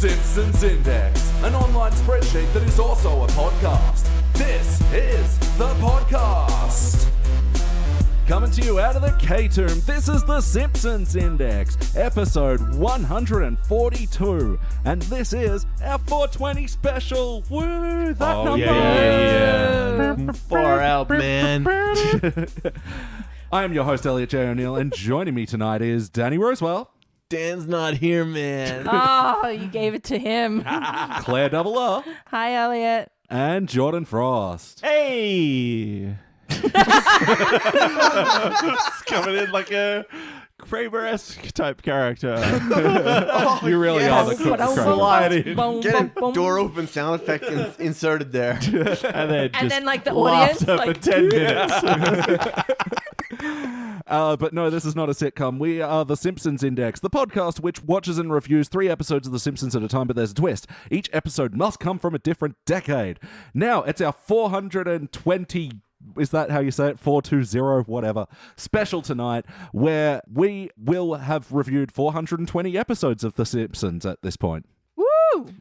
Simpsons Index, an online spreadsheet that is also a podcast. This is the podcast. Coming to you out of the K-Tomb, this is the Simpsons Index, episode 142. And this is our 420 special. Woo, that number. Yeah. Far out, man. I am your host, Elliot Jay O'Neill, and joining me tonight is Danny Rosewell. Dan's not here, man. Oh, you gave it to him. Clare RR. Hi, Elliot. And Jordan Frost. Hey! It's coming in like a Kramer-esque type character. You really are the cook. Sliding. Get a door open sound effect inserted there. And then like the laughter audience, for 10 minutes. But no, this is not a sitcom. We are the Simpsons Index, the podcast which watches and reviews 3 episodes of The Simpsons at a time, but there's a twist. Each episode must come from a different decade. Now, it's our 420... Is that how you say it? 420, whatever. Special tonight, where we will have reviewed 420 episodes of The Simpsons at this point. Woo!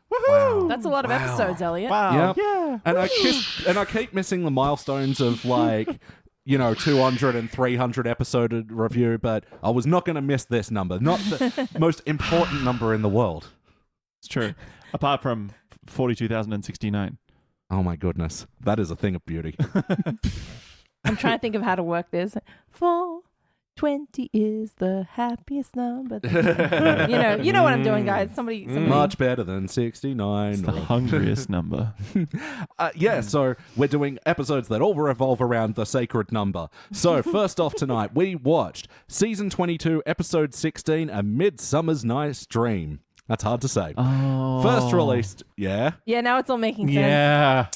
Wow. That's a lot of episodes, Elliot. Wow. Yep. Yeah. And I keep missing the milestones of 200 and 300 episode review, but I was not going to miss this number. Not the most important number in the world. It's true. Apart from 42,069. Oh my goodness. That is a thing of beauty. I'm trying to think of how to work this. 420 is the happiest number. You know what I'm doing, guys. Somebody. Much better than 69. It's the hungriest number. So we're doing episodes that all revolve around the sacred number. So first off tonight, we watched Season 22, Episode 16, A Midsummer's Night's Dream. That's hard to say. Oh. First released, yeah. Yeah, now it's all making sense. Yeah.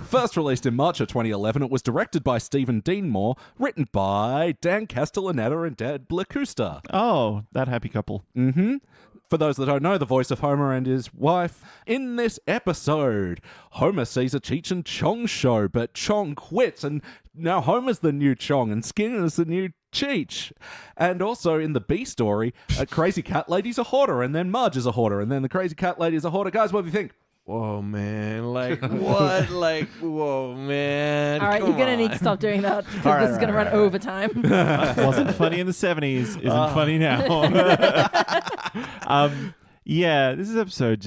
First released in March of 2011, it was directed by Stephen Dean Moore, written by Dan Castellaneta and Dad Blacusta. Oh, that happy couple. Mm-hmm. For those that don't know, the voice of Homer and his wife. In this episode, Homer sees a Cheech and Chong show, but Chong quits, and now Homer's the new Chong, and Skinner's the new Cheech. And also in the B story, a crazy cat lady's a hoarder, and then Marge is a hoarder, and then the crazy cat lady is a hoarder. Guys, what do you think? Whoa, man. Like, what? Whoa, man. All right, you're going to need to stop doing that because this is going to run overtime. Wasn't funny in the 70s. Isn't funny now. This episode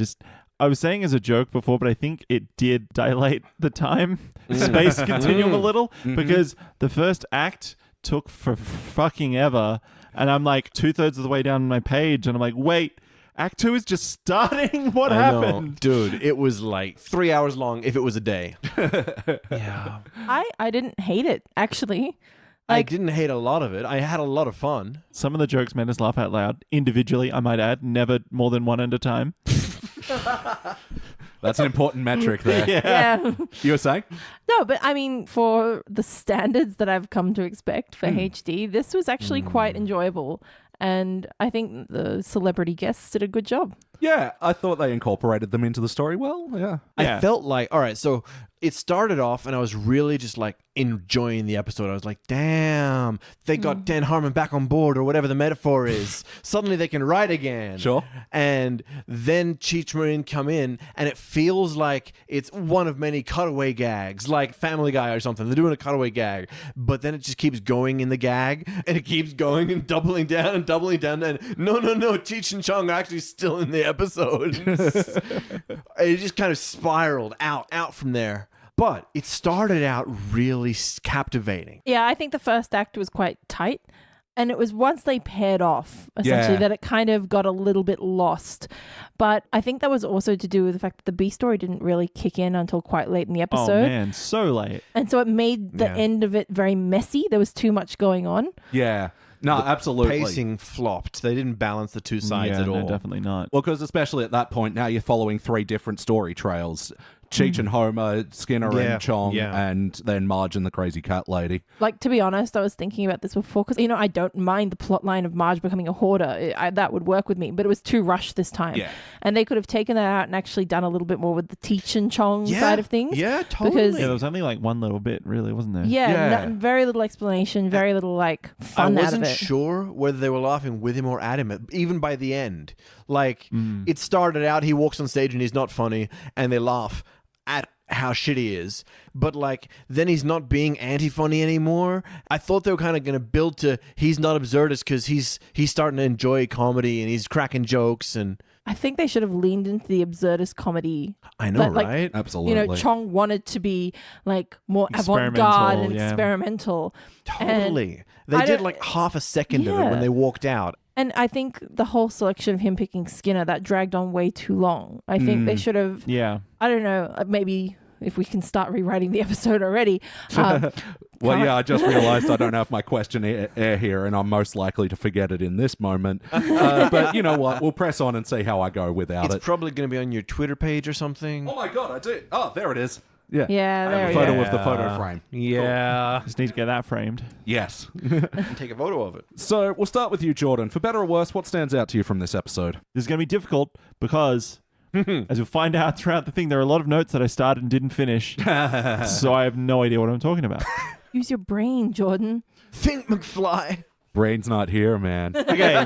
I was saying as a joke before, but I think it did dilate the time space continuum a little because the first act took for fucking ever, and I'm like 2/3 of the way down my page, and I'm like, wait, Act 2 is just starting? What happened? Dude, it was like 3 hours long if it was a day. Yeah. I didn't hate it, actually. I didn't hate a lot of it. I had a lot of fun. Some of the jokes made us laugh out loud. Individually, I might add, never more than one at a time. That's an important metric there. Yeah. You were saying? No, but I mean, for the standards that I've come to expect for HD, this was actually quite enjoyable. And I think the celebrity guests did a good job. Yeah, I thought they incorporated them into the story well, yeah. I felt like, all right, so it started off and I was really just like enjoying the episode. I was like, damn, they got Dan Harmon back on board or whatever the metaphor is. Suddenly they can write again. Sure. And then Cheech Marin come in and it feels like it's one of many cutaway gags, like Family Guy or something. They're doing a cutaway gag, but then it just keeps going in the gag and it keeps going and doubling down and doubling down. And no, Cheech and Chong are actually still in the episode. It just kind of spiraled out from there. But it started out really captivating. Yeah, I think the first act was quite tight. And it was once they paired off, essentially, that it kind of got a little bit lost. But I think that was also to do with the fact that the B story didn't really kick in until quite late in the episode. Oh, man, so late. And so it made the end of it very messy. There was too much going on. Yeah. No, absolutely. Pacing flopped. They didn't balance the two sides at all. No, definitely not. Well, because especially at that point, now you're following 3 different story trails. Cheech and Homer, Skinner Yeah, and Chong, yeah. and then Marge and the crazy cat lady. Like, to be honest, I was thinking about this before because, I don't mind the plot line of Marge becoming a hoarder. That would work with me, but it was too rushed this time. Yeah. And they could have taken that out and actually done a little bit more with the Teach and Chong side of things. Yeah, totally. Because- Yeah, there was only like one little bit, really, wasn't there? Yeah, very little explanation, very little, like, I fun out of wasn't it. sure whether they were laughing with him or at him, even by the end. Like, it started out, he walks on stage and he's not funny, and they laugh at how shit he is. But, like, then he's not being anti-funny anymore. I thought they were kind of going to build to he's not absurdist because he's starting to enjoy comedy and he's cracking jokes. And I think they should have leaned into the absurdist comedy. I know, Like, right? Absolutely. Chong wanted to be, like, more Experimental, avant-garde and yeah. experimental. Totally. I They did don't- like half a second of it Yeah. when they walked out. And I think the whole selection of him picking Skinner, that dragged on way too long. I think they should have, Yeah. I don't know, maybe if we can start rewriting the episode already. Well, yeah, I just realized I don't have my question air here, and I'm most likely to forget it in this moment. But you know what? We'll press on and see how I go without It's it. probably going to be on your Twitter page or something. Oh my god, I do. Oh, there it is. Yeah. Yeah, I there have a we photo go. of the photo frame. Yeah. Just need to get that framed. Yes. Take a photo of it. So we'll start with you, Jordan. For better or worse, what stands out to you from this episode? This is going to be difficult because, as you'll find out throughout the thing, there are a lot of notes that I started and didn't finish. So I have no idea what I'm talking about. Use your brain, Jordan. Think, McFly. Brain's not here, man. Okay.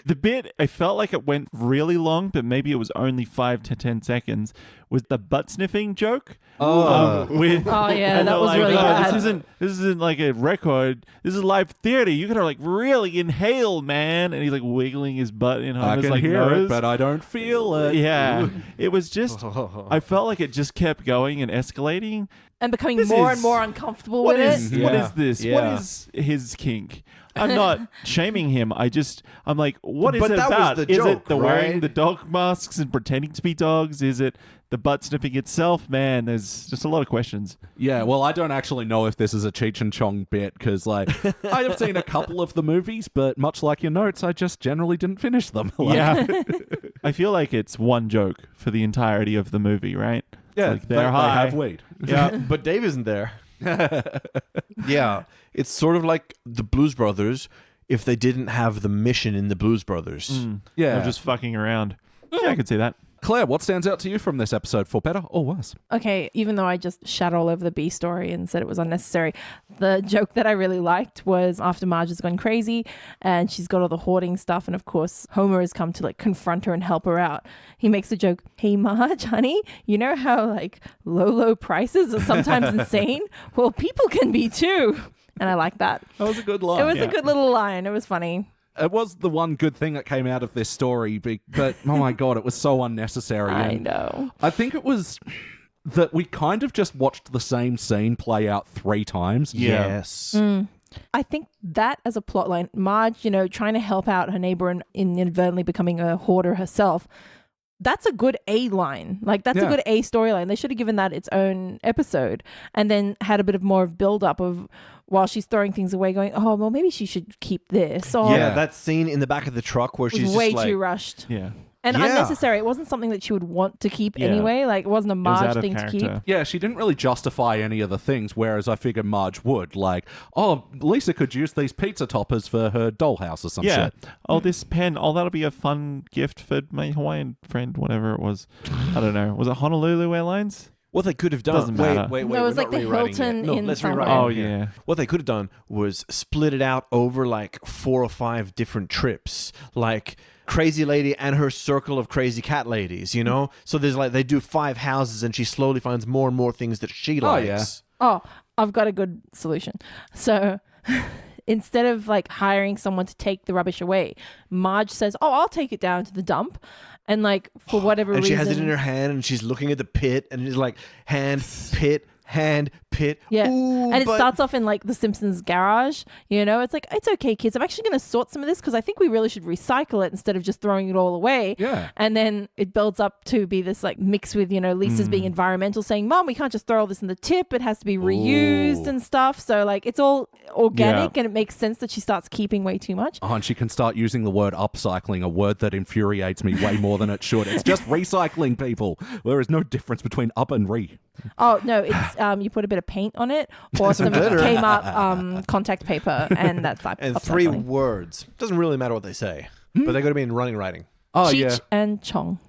The bit, I felt like it went really long, but maybe it was only 5 to 10 seconds, was the butt sniffing joke. With, Oh, yeah, and that they're was like, really "Oh, bad." This isn't like a record. This is live theater. You gotta like really inhale, man. And he's like wiggling his butt in I Homer's can like hear nose. it, but I don't feel it. Yeah, it was just. I felt like it just kept going and escalating. And becoming This more is- and more uncomfortable What with is it. what Yeah. is this? Yeah. What is his kink? I'm not shaming him. I'm like, what is But it that was about? the Is joke, it the wearing right? the dog masks and pretending to be dogs? Is it the butt sniffing itself? Man, there's just a lot of questions. Yeah, well, I don't actually know if this is a Cheech and Chong bit because, like, I have seen a couple of the movies, but much like your notes, I just generally didn't finish them. Like, Yeah. I feel like it's one joke for the entirety of the movie, right? It's yeah, like they they're high. have weed. Yeah, but Dave isn't there. Yeah, it's sort of like the Blues Brothers if they didn't have the mission in the Blues Brothers. Yeah. They're just fucking around. Yeah, I could see that. Claire, what stands out to you from this episode, for better or worse? Okay, even though I just shat all over the B story and said it was unnecessary, the joke that I really liked was after Marge has gone crazy and she's got all the hoarding stuff, and of course Homer has come to like confront her and help her out. He makes the joke, "Hey Marge, honey, you know how like low prices are sometimes insane? Well, people can be too." And I like that. That was a good line. It was a good little line. It was funny. It was the one good thing that came out of this story, but oh my god, it was so unnecessary. I And know. I think it was that we kind of just watched the same scene play out 3 times. Yeah. Yes. I think that as a plotline, Marge, trying to help out her neighbor and inadvertently becoming a hoarder herself, that's a good A line. Like, that's a Yeah. good A storyline. They should have given that its own episode and then had a bit of more build up of while she's throwing things away going, oh, well, maybe she should keep this. Or Yeah, that scene in the back of the truck where it was she's way just like, too rushed. Yeah. And Yeah. unnecessary. It wasn't something that she would want to keep Yeah. anyway. Like, it wasn't a It was Marge out of thing to keep. character. Yeah, she didn't really justify any of the things, whereas I figured Marge would. Like, oh, Lisa could use these pizza toppers for her dollhouse or some Yeah. shit. Oh, this pen. Oh, that'll be a fun gift for my Hawaiian friend, whatever it was. I don't know. Was it Honolulu Airlines? what they could have done. Doesn't matter. Wait. No, it was we're like not the rewriting Hilton it. No, in let's somewhere. rewrite it Oh, here. yeah. What they could have done was split it out over like 4 or 5 different trips, like crazy lady and her circle of crazy cat ladies, So there's like they do 5 houses and she slowly finds more and more things that she likes. yeah. Oh, I've got a good solution. So instead of like hiring someone to take the rubbish away, Marge says, "Oh, I'll take it down to the dump." And like for whatever And reason, she has it in her hand and she's looking at the pit and it's like hand, pit, pit. Yeah. Ooh, and it but- starts off in like the Simpsons garage. You know, it's like, it's okay, kids. I'm actually going to sort some of this because I think we really should recycle it instead of just throwing it all away. Yeah. And then it builds up to be this like mix with, you know, Lisa's being environmental, saying, Mom, we can't just throw all this in the tip. It has to be reused and stuff. So like it's all organic and it makes sense that she starts keeping way too much. Oh, and she can start using the word upcycling, a word that infuriates me way more than it should. It's just recycling, people. There is no difference between up and re. Oh, no, it's you put a bit of paint on it or some Kmart contact paper and that's like and upcycling. 3 words. Doesn't really matter what they say, but they got to be in running writing. Oh, Cheech yeah. and Chong.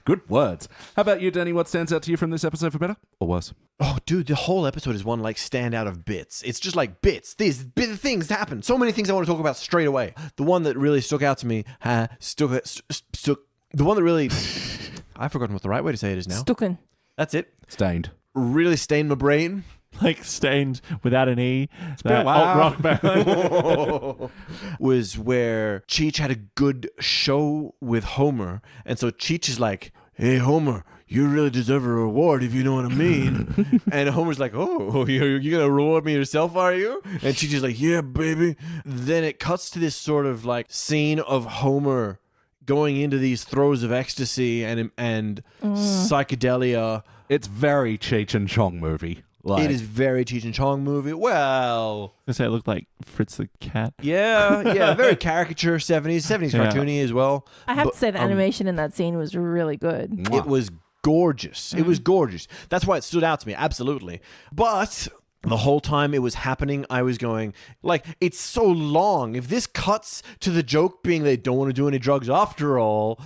Good words. How about you, Danny? What stands out to you from this episode for better or worse? Oh, dude, the whole episode is one like standout of bits. It's just like bits. These things happen. So many things I want to talk about straight away. The one that really stuck out to me, the one that really, I've forgotten what the right way to say it is now. Stucken. That's it. Stained. Really stained my brain. Like stained without an E. been a while. Alt rock band. Was where Cheech had a good show with Homer, and so Cheech is like, "Hey Homer, you really deserve a reward if you know what I mean." And Homer's like, "Oh, you're gonna reward me yourself, are you?" And Cheech is like, "Yeah, baby." Then it cuts to this sort of like scene of Homer going into these throes of ecstasy and psychedelia. It's very Cheech and Chong movie. Like, It is very Cheech and Chong movie. Well, I say it looked like Fritz the cat. yeah, very caricature 70s Yeah. cartoony as well. I have But, to say the animation in that scene was really good. mwah. It was gorgeous. It was gorgeous. That's why it stood out to me, absolutely. But the whole time it was happening, I was going, like, it's so long. If this cuts to the joke being they don't want to do any drugs after all,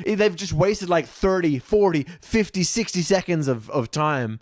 they've just wasted like 30, 40, 50, 60 seconds of time.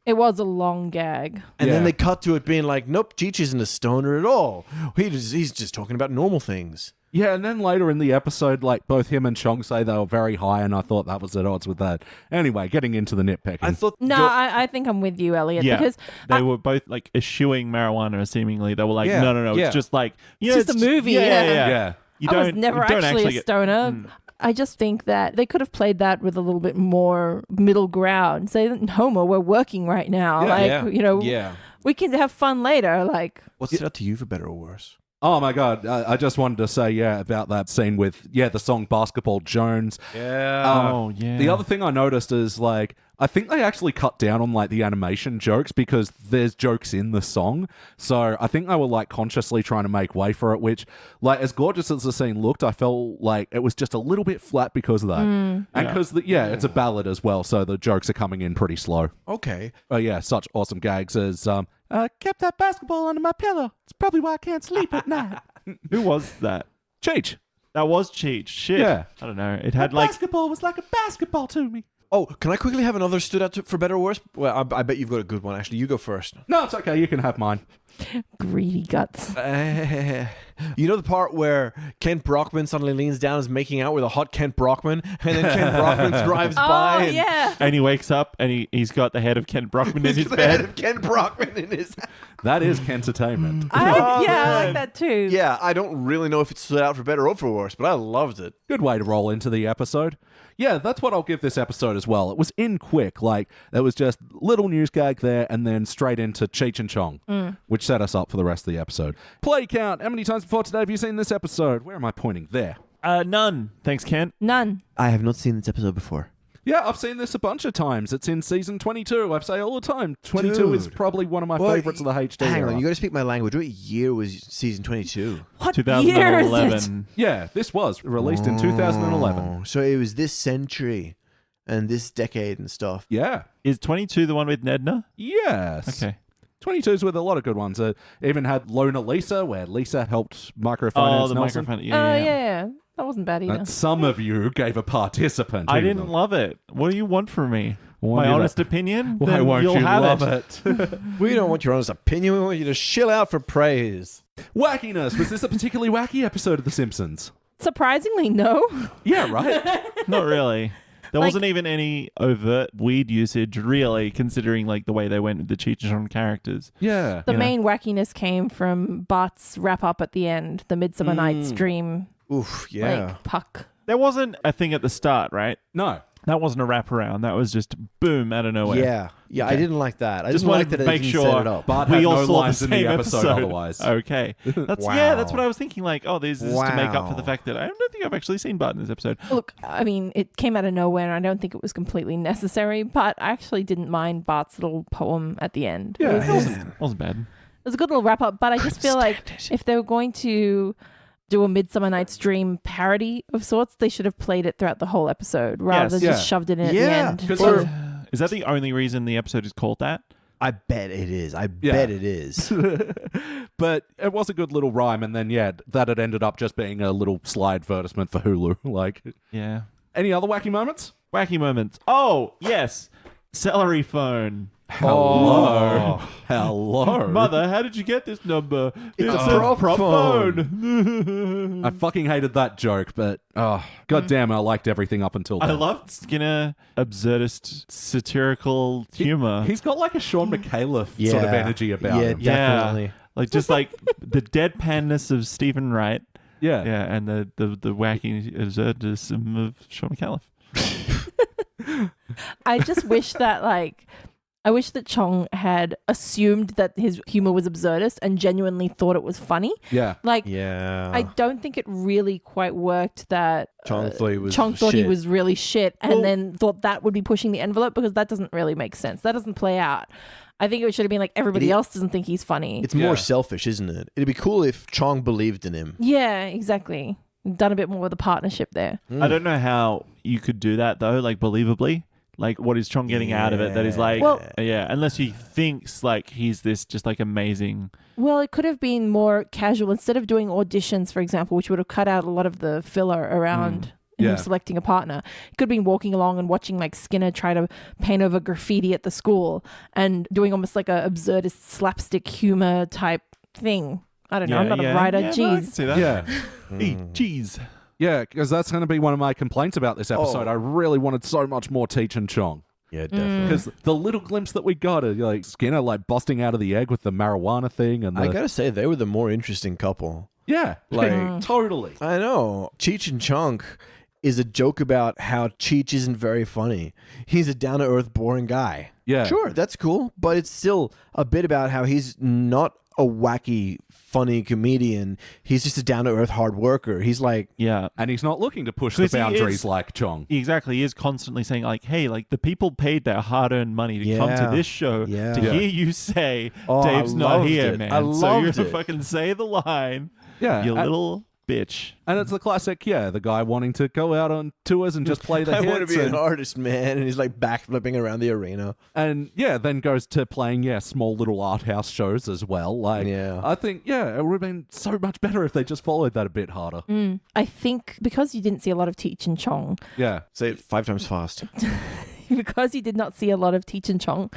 It was a long gag. And then Yeah. they cut to it being like, nope, Cheech isn't a stoner at all. He's just talking about normal things. Yeah, and then later in the episode, like, both him and Chong say they were very high, and I thought that was at odds with that. Anyway, getting into the nitpicking. I thought No, I think I'm with you, Elliot, Yeah, because they were both like eschewing marijuana. Seemingly, they were like, Yeah, no, yeah. it's just like It's just a movie, yeah. Yeah. You I was don't. never you don't actually a get- stoner. I just think that they could have played that with a little bit more middle ground. Say, Homer, we're working right now. You know, we can have fun later. Like, What's it up to you for better or worse? Oh my God, I just wanted to say, about that scene with, the song Basketball Jones. Yeah. Oh yeah. The other thing I noticed is, like, I think they actually cut down on, like, the animation jokes because there's jokes in the song. So I think they were, like, consciously trying to make way for it, which, like, as gorgeous as the scene looked, I felt like it was just a little bit flat because of that. And because, it's a ballad as well, so the jokes are coming in pretty slow. Okay. Oh, yeah, such awesome gags as, kept that basketball under my pillow. It's probably why I can't sleep at night. Who was that? Cheech. That was Cheech. Shit. Yeah. I don't know. It had That like basketball was like a basketball to me. Oh, can I quickly have another stood out for better or worse? Well, I bet you've got a good one, actually. You go first. No, it's okay. You can have mine. greedy guts. You know the part where Kent Brockman suddenly leans down and is making out with a hot Kent Brockman, and then Kent Brockman drives by. Oh, and yeah. and he wakes up and he's got the head of Kent Brockman in he's his the head bed. of Kent Brockman in his. That is Kentertainment. I like that too. Yeah, I don't really know if it stood out for better or for worse, but I loved it. Good way to roll into the episode. Yeah, that's what I'll give this episode as well. It was in quick. Like, there was just little news gag there and then straight into Cheech and Chong, which set us up for the rest of the episode. Play count. How many times before today have you seen this episode? Where am I pointing? There. None. Thanks, Kent. None. I have not seen this episode before. Yeah, I've seen this a bunch of times. It's in season 22. I say all the time. 22 is Dude. probably one of my favorites of the HD Hang era. on, you got to speak my language. What year was season 22? What year is it? 2011. Yeah, this was released in 2011. Oh, so it was this century and this decade and stuff. Yeah. Is 22 the one with Nedna? Yes. Okay. 22's with a lot of good ones. Even had Lona Lisa, where Lisa helped microfinance Oh, the Nelson. microphone. Oh, Yeah. yeah. That wasn't bad either. Some of you gave a participant. I to didn't them. love it. What do you want from me? Why My do honest that? opinion? Why Then won't you'll you have love it. it? We don't want your honest opinion. We want you to shill out for praise. Wackiness. Was this a particularly wacky episode of The Simpsons? Surprisingly, no. Yeah, right? Not really. There Like- wasn't even any overt weed usage, really, considering like the way they went with the Cheech and Chong characters. Yeah. The You know. main wackiness came from Bart's wrap up at the end, the Midsummer Night's Dream, Oof, yeah. like puck. There wasn't a thing at the start, right? No. That wasn't a wraparound. That was just boom out of nowhere. Yeah. Yeah, I didn't like that. I Just didn't like wanted that to it make didn't sure set it up. Bart we had all no saw lines the in the same episode otherwise. Okay. That's Wow. that's what I was thinking. Like, oh, this is to make up for the Wow. fact that I don't think I've actually seen Bart in this episode. Look, I mean, it came out of nowhere, and I don't think it was completely necessary, but I actually didn't mind Bart's little poem at the end. Yeah, It was, it Wasn't bad. was a good little wrap up, but I just feel like if they were going to do a Midsummer Night's Dream parody of sorts, they should have played it throughout the whole episode rather than just shoved it in at the Yeah, end. 'cause So- Is that the only reason the episode is called that? I bet it is. I bet it is. But it was a good little rhyme, and then that it ended up just being a little slide advertisement for Hulu. Like, Yeah. any other wacky moments? Wacky moments. Oh, yes. Celery phone. Hello. Hello. Mother, how did you get this number? It's a prop phone. I fucking hated that joke, but god damn, I liked everything up until then. I loved Skinner absurdist satirical humor. He's got like a Sean McAuliffe Yeah. sort of energy about him. Definitely. Like just like the deadpanness of Stephen Wright. Yeah. Yeah, and the wacky absurdism of Sean McAuliffe. I just wish that I wish that Chong had assumed that his humor was absurdist and genuinely thought it was funny. Yeah. Like, Yeah. I don't think it really quite worked that Chong thought he was Chong thought he shit. was really shit and Well- then thought that would be pushing the envelope, because that doesn't really make sense. That doesn't play out. I think it should have been like everybody else doesn't think he's funny. It's Yeah. more selfish, isn't it? It'd be cool if Chong believed in him. Yeah, exactly. Done a bit more with the partnership there. I don't know how you could do that though, like believably. Like, what is Chong getting out of it that is like, Well- yeah, unless he thinks like he's this just like amazing. Well, it could have been more casual. Instead of doing auditions, for example, which would have cut out a lot of the filler around Yeah. him selecting a partner. He could have been walking along and watching like Skinner try to paint over graffiti at the school and doing almost like a absurdist slapstick humor type thing. I don't know. I'm not a writer. Yeah, no, I can Jeez. see that. Yeah. Hey, cheese. Yeah, because that's going to be one of my complaints about this episode. Oh. I really wanted so much more Teach and Chong. Yeah, definitely. Because the little glimpse that we got of like Skinner like busting out of the egg with the marijuana thing and I the... gotta say, they were the more interesting couple. Yeah, like totally. I know. Cheech and Chunk is a joke about how Cheech isn't very funny. He's a down-to-earth, boring guy. Yeah. Sure, that's cool, but it's still a bit about how he's not a wacky, funny comedian. He's just a down-to-earth hard worker. He's like, Yeah. And he's not looking to push the 'Cause he boundaries is- like Chong. Exactly. He is constantly saying like, hey, like the people paid their hard-earned money to come to Yeah. this show Yeah. to Yeah. hear you say, Oh, I Dave's not loved here, it. man. I so you loved it. fucking say the line, Yeah. you and, little bitch. and it's the classic, the guy wanting to go out on tours and just play the I want to hits be and, an artist, man. And he's like backflipping around the arena. and then goes to playing, small little art house shows as well. Like, Yeah. I think, it would have been so much better if they just followed that a bit harder. I think because you didn't see a lot of Teach and Chong, Yeah. Say it 5 times fast. because you did not see a lot of Teach and Chong,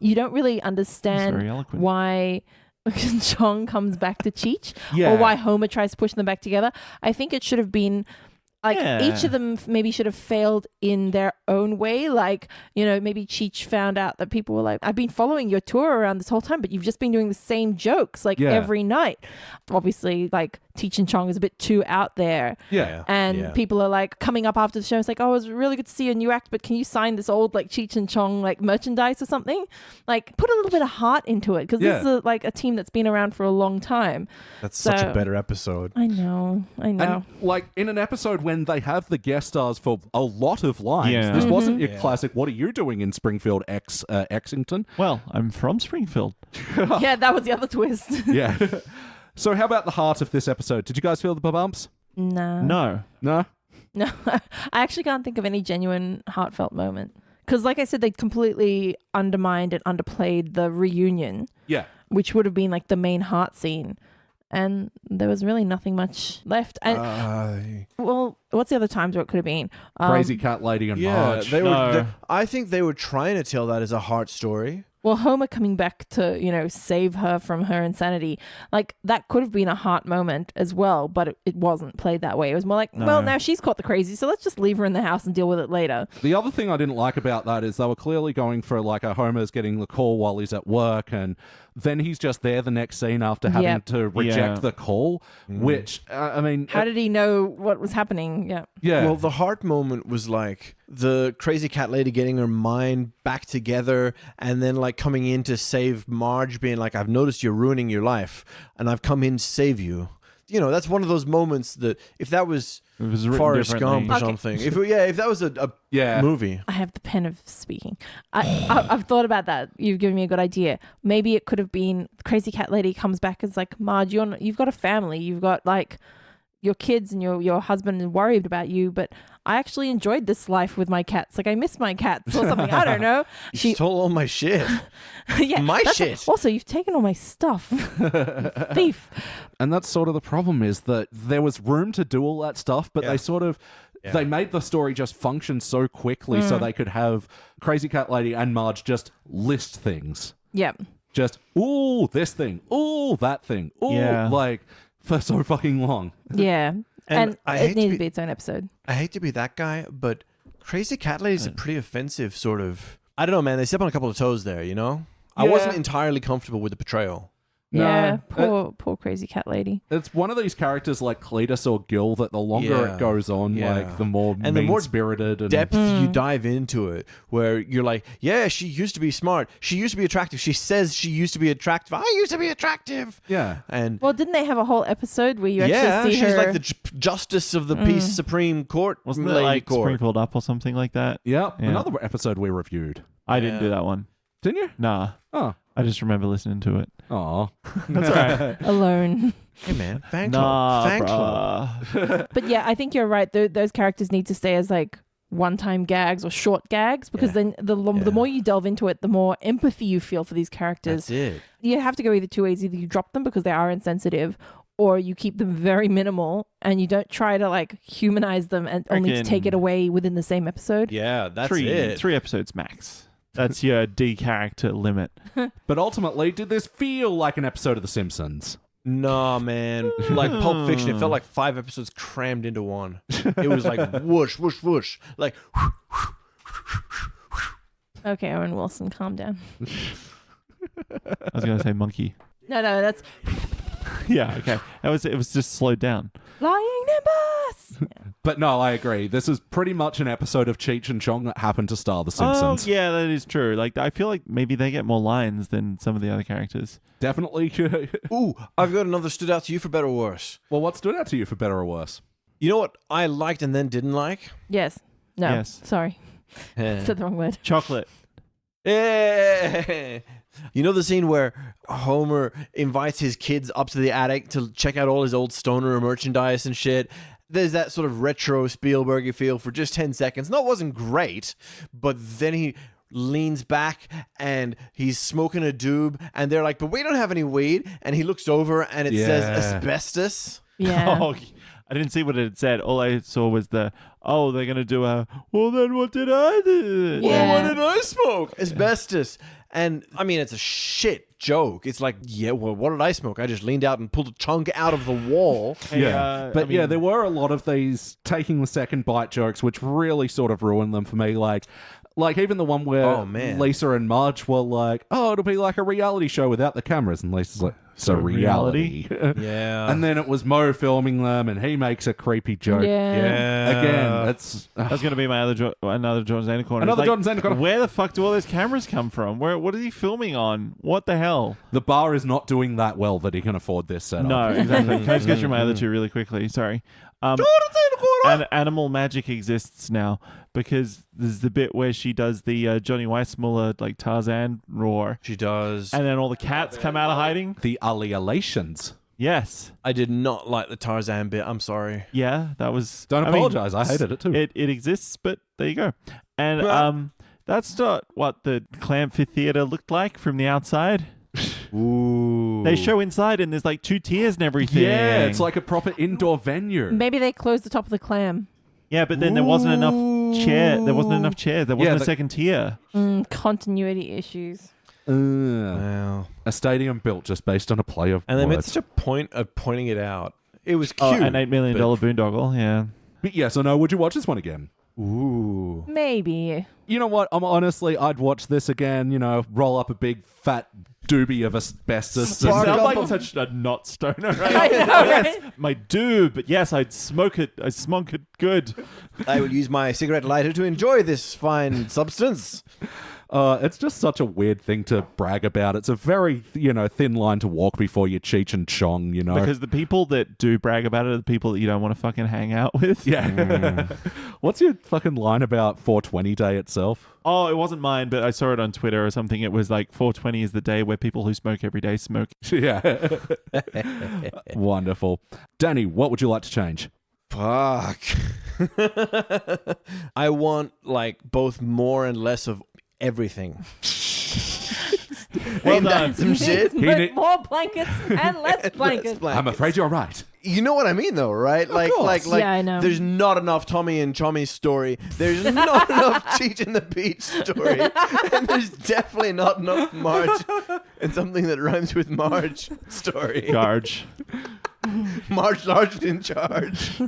you don't really very understand eloquent. why Chong comes back to Cheech Yeah. or why Homer tries to push them back together. I think it should have been like Yeah. each of them maybe should have failed in their own way. Like, maybe Cheech found out that people were like, I've been following your tour around this whole time, but you've just been doing the same jokes like Yeah. every night. Obviously, like Teach and Chong is a bit too out there. Yeah. And Yeah. people are like coming up after the show. It's like, oh, it was really good to see a new act, but can you sign this old like Cheech and Chong like merchandise or something? Like, put a little bit of heart into it, because this is a team that's been around for a long time. That's such So- a better episode. I know. And like in an episode when they have the guest stars for a lot of lines, Yeah. this wasn't your Yeah. classic, what are you doing in Springfield, Exington? Well, I'm from Springfield. Yeah, that was the other twist. Yeah. So how about the heart of this episode? Did you guys feel the bumps? No. No? No. I actually can't think of any genuine heartfelt moment. Because like I said, they completely undermined and underplayed the reunion, Yeah. which would have been like the main heart scene. And there was really nothing much left. And well, what's the other times where it could have been? Crazy Cat Lady and Yeah, Marge. No. I think they were trying to tell that as a heart story. Well, Homer coming back to, save her from her insanity, like that could have been a heart moment as well, but it wasn't played that way. It was more like, well, now she's caught the crazy, so let's just leave her in the house and deal with it later. The other thing I didn't like about that is they were clearly going for like a Homer's getting the call while he's at work, and then he's just there the next scene after having to reject the call, which, I mean... How did he know what was happening? Yeah. Yeah. Well, the heart moment was like the crazy cat lady getting her mind back together and then like coming in to save Marge, being like, I've noticed you're ruining your life and I've come in to save you. You know, that's one of those moments that if that was Forrest Gump or something, if that was a movie. I have the pen of speaking. I've thought about that. You've given me a good idea. Maybe it could have been crazy cat lady comes back and is like, Marge, you've got a family. You've got like your kids and your husband is worried about you, but I actually enjoyed this life with my cats. Like I miss my cats or something. I don't know. She stole all my shit. My shit. Also, you've taken all my stuff. Thief. And that's sort of the problem, is that there was room to do all that stuff, but they sort of... They made the story just function so quickly so they could have Crazy Cat Lady and Marge just list things. Yep. Just, ooh, this thing. Ooh, that thing. Ooh, like... for so fucking long. Yeah. And it needs to be its own episode. I hate to be that guy, but Crazy Cat Lady is a pretty offensive sort of... I don't know, man. They step on a couple of toes there, you know? I wasn't entirely comfortable with the portrayal. Yeah, poor crazy cat lady. It's one of these characters like Cletus or Gil that the longer it goes on, like the more mean-spirited and depth you dive into it, where you're like, yeah, she used to be smart. She used to be attractive. She says she used to be attractive. I used to be attractive. Yeah. And well, didn't they have a whole episode where you actually see her? She's like the justice of the peace Supreme Court. Wasn't it like sprinkled up or something like that? Yeah. Another episode we reviewed. I didn't do that one. Didn't you? Nah. Oh. I just remember listening to it. Oh. That's all right. Alone. Hey, man. Fan club. But yeah, I think you're right. Those characters need to stay as like one-time gags or short gags, because then the more you delve into it, the more empathy you feel for these characters. That's it. You have to go either two ways. Either you drop them because they are insensitive, or you keep them very minimal and you don't try to like humanize them and only to take it away within the same episode. Yeah, that's it. 3 episodes max. That's your D character limit. But ultimately, did this feel like an episode of The Simpsons? Nah, man. Like Pulp Fiction, it felt like 5 episodes crammed into one. It was like whoosh, whoosh, whoosh. Like... Okay, Owen Wilson, calm down. I was going to say monkey. No, that's... Yeah, okay. It was just slowed down. Lying Nimbus! Yeah. But no, I agree. This is pretty much an episode of Cheech and Chong that happened to star The Simpsons. Oh, yeah, that is true. Like, I feel like maybe they get more lines than some of the other characters. Definitely. Ooh, I've got another stood out to you for better or worse. Well, what stood out to you for better or worse? You know what I liked and then didn't like? Yes. No. Yes. Sorry. Said the wrong word. Chocolate. Yeah. You know the scene where Homer invites his kids up to the attic to check out all his old Stoner merchandise and shit? There's that sort of retro Spielberg feel for just 10 seconds. No, it wasn't great, but then he leans back and he's smoking a doob and they're like, but we don't have any weed. And he looks over and it says asbestos. Yeah. Oh, I didn't see what it said. All I saw was they're going to do well, then what did I do? Yeah. Well, what did I smoke? Asbestos. And, I mean, it's a shit joke. It's like, yeah, well, what did I smoke? I just leaned out and pulled a chunk out of the wall. But there were a lot of these taking the second bite jokes, which really sort of ruined them for me. Like even the one where Lisa and Marge were like, oh, it'll be like a reality show without the cameras. And Lisa's like, so reality. Yeah. And then it was Mo filming them and he makes a creepy joke. Yeah. Again, that's going to be my another Jordan Zander corner. Another Jordan Zander corner. Where the fuck do all those cameras come from? What is he filming on? What the hell? The bar is not doing that well that he can afford this setup. No, exactly. Can I just get through my other two really quickly? Sorry. Animal magic exists now because there's the bit where she does the Johnny Weissmuller like Tarzan roar. She does. And then all the cats come out of hiding. The Alleolations. Yes. I did not like the Tarzan bit. I'm sorry. Yeah, that was... Don't apologize. I hated it too. It exists, but there you go. And that's not what the Clamford Theatre looked like from the outside. Ooh. They show inside and there's like 2 tiers and everything. Yeah, it's like a proper indoor venue. Maybe they closed the top of the clam. Yeah, but then there wasn't enough chairs. There wasn't a second tier. Continuity issues. Wow. A stadium built just based on a play of And they made words. such a point of pointing it out. It was cute. An $8 million boondoggle, yeah. But yes or no, would you watch this one again? Ooh. Maybe. You know what? I'd watch this again, roll up a big fat doobie of asbestos. You Spark sound up like a- such a not stoner. I Right? know, Yes, right? my doob. Yes, I'd smoke it. I smoke it good. I will use my cigarette lighter to enjoy this fine substance. It's just such a weird thing to brag about. It's a very, thin line to walk before you Cheech and Chong, Because the people that do brag about it are the people that you don't want to fucking hang out with. Yeah. What's your fucking line about 420 Day itself? Oh, it wasn't mine, but I saw it on Twitter or something. It was like 420 is the day where people who smoke every day smoke. Yeah. Wonderful. Danny, what would you like to change? Fuck. I want both more and less of everything. Well Ain't that done. some shit? More blankets and less blankets. I'm afraid you're right. You know what I mean, though, right? course. Yeah, I know. There's not enough Tommy and Chommy's story. There's not enough Cheech and the Beach story, and there's definitely not enough Marge and something that rhymes with Marge story. Garge. Marge Large in charge.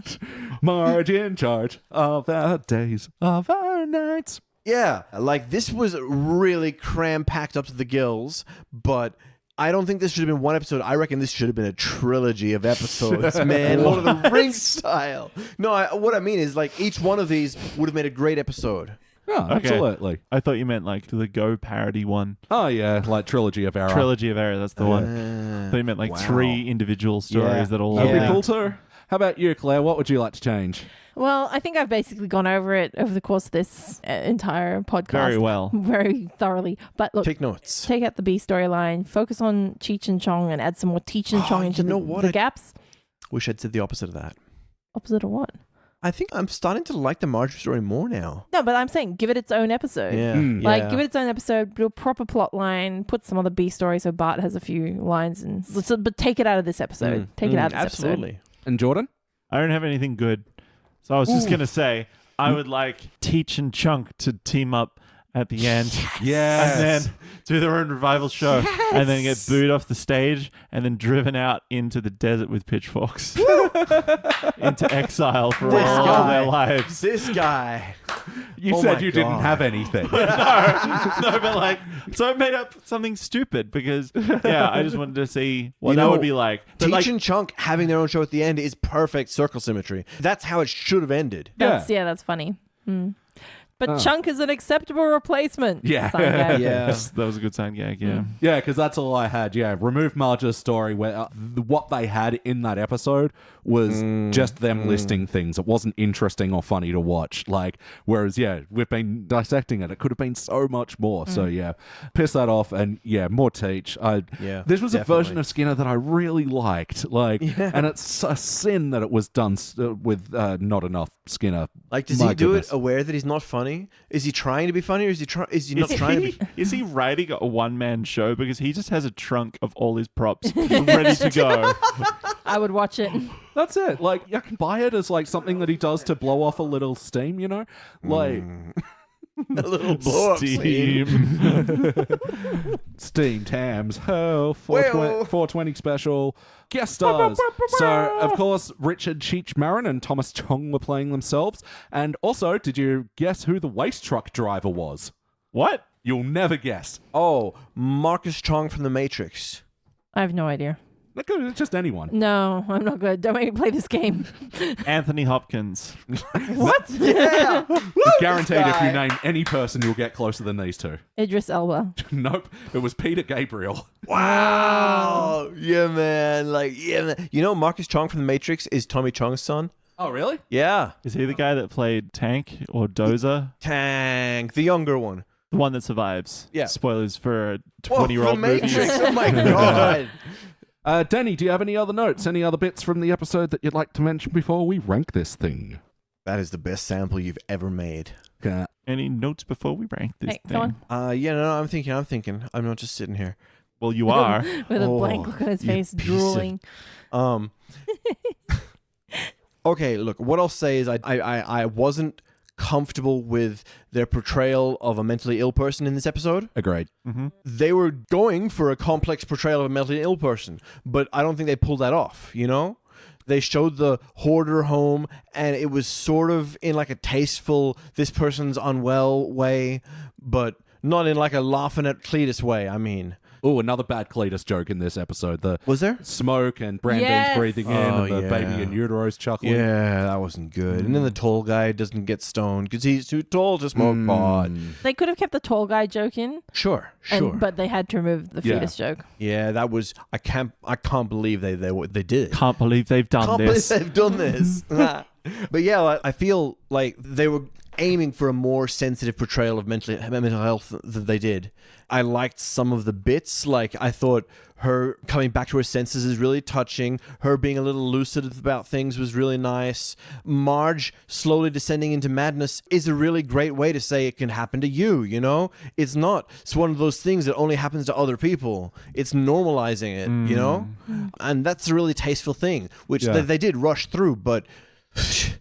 Marge in charge of our days, of our nights. Yeah, this was really cram-packed up to the gills, but I don't think this should have been one episode. I reckon this should have been a trilogy of episodes, man. Lord of the Rings style. No, what I mean is each one of these would have made a great episode. Oh, Okay. absolutely. I thought you meant the Go parody one. Oh, yeah, like Trilogy of Error. Trilogy of Error, that's the one. I thought you meant wow. 3 individual stories Yeah. that all... That'd Yeah. be cool too. How about you, Claire? What would you like to change? Well, I think I've basically gone over it over the course of this entire podcast. Very well. Very thoroughly. But look, Take notes. take out the B storyline, focus on Cheech and Chong, and add some more Cheech and Chong into you know what? the gaps. Wish I'd said the opposite of that. Opposite of what? I think I'm starting to like the Marge story more now. No, but I'm saying give it its own episode. Yeah. Like, give it its own episode, do a proper plot line, put some other B story so Bart has a few lines, but take it out of this episode. Take it out of this absolutely. And Jordan? I don't have anything good. So I was just going to say, I would like Teach and Chunk to team up at the end. Yes. And then do their own revival show. And then get booed off the stage and then driven out into the desert with pitchforks. Into exile for This all guy. their lives. This guy. You Oh said my you didn't God. have anything. No, but so I made up something stupid because, I just wanted to see what You that know, would be like. But Teach and Chunk having their own show at the end is perfect circle symmetry. That's how it should have ended. That's funny. But Chunk is an acceptable replacement. Yeah. Sign gag. Yes, that was a good sign gag, yeah. Yeah, because that's all I had. Yeah, remove Marge's story where what they had in that episode was just them listing things. It wasn't interesting or funny to watch. Whereas, we've been dissecting it. It could have been so much more. So, piss that off and, more Teach. This was a version of Skinner that I really liked. And it's a sin that it was done with not enough Skinner. Does My he do goodness. it aware that he's not funny? Is he trying to be funny or is he not trying to be? Is he writing a one-man show? Because he just has a trunk of all his props ready to go. I would watch it. That's it. I can buy it as something that he does to blow off a little steam, A little blow up scene. Steam. Steamed hams. Oh, Well. 420 special. Guest stars. So, of course, Richard Cheech Marin and Thomas Chong were playing themselves. And also, did you guess who the waste truck driver was? What? You'll never guess. Oh, Marcus Chong from The Matrix. I have no idea. That could be just anyone. No, I'm not good. Don't make me play this game. Anthony Hopkins. What? Yeah. Guaranteed if guy. you name any person, you'll get closer than these two. Idris Elba. Nope. It was Peter Gabriel. Wow. Yeah, man. Man. You know, Marcus Chong from The Matrix is Tommy Chong's son? Oh, really? Yeah. Is he the guy that played Tank or Dozer? Tank, the younger one. The one that survives. Yeah. Spoilers for a Whoa, 20-year-old The movie. Matrix. Oh, my God. Danny, do you have any other notes? Any other bits from the episode that you'd like to mention before we rank this thing? That is the best sample you've ever made. Any notes before we rank this Hey, thing? come on. No, I'm thinking. I'm not just sitting here. Well, you are. With a Oh, blank look on his you face, piece of- drooling. Okay, look, what I'll say is I wasn't comfortable with their portrayal of a mentally ill person in this episode. Agreed. Mm-hmm. They were going for a complex portrayal of a mentally ill person, but I don't think they pulled that off, you know? They showed the hoarder home, and it was sort of in a tasteful, this person's unwell way, but not in a laughing at Cletus way, I mean. Oh, another bad Cletus joke in this episode. The Was there? smoke and Brandon's Yes. breathing in Oh, and the yeah. baby in utero's chuckling. Yeah, that wasn't good. And then the tall guy doesn't get stoned because he's too tall to smoke pot. They could have kept the tall guy joke in, Sure. but they had to remove the Yeah. fetus joke. Yeah, that was. I can't believe they did. Can't believe they've done Can't this. believe they've done this. But yeah, like, I feel like they were aiming for a more sensitive portrayal of mental health than they did. I liked some of the bits. Like, I thought her coming back to her senses is really touching. Her being a little lucid about things was really nice. Marge slowly descending into madness is a really great way to say it can happen to you, you know? It's not. It's one of those things that only happens to other people. It's normalizing it, you know? And that's a really tasteful thing, which they did rush through, but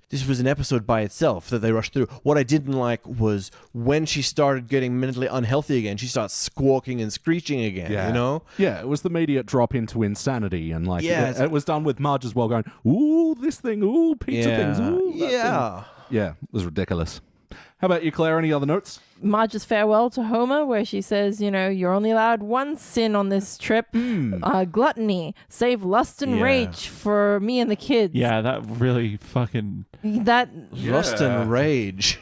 this was an episode by itself that they rushed through. What I didn't like was when she started getting mentally unhealthy again, she starts squawking and screeching again, you know? Yeah, it was the immediate drop into insanity, and like Yeah, it was done with Marge as well, going, "Ooh, this thing, ooh, pizza things, ooh, that thing." Yeah, it was ridiculous. How about you, Claire? Any other notes? Marge's farewell to Homer, where she says, you know, you're only allowed one sin on this trip, gluttony. Save lust and Yeah. rage for me and the kids. Yeah, that really fucking That Lust and rage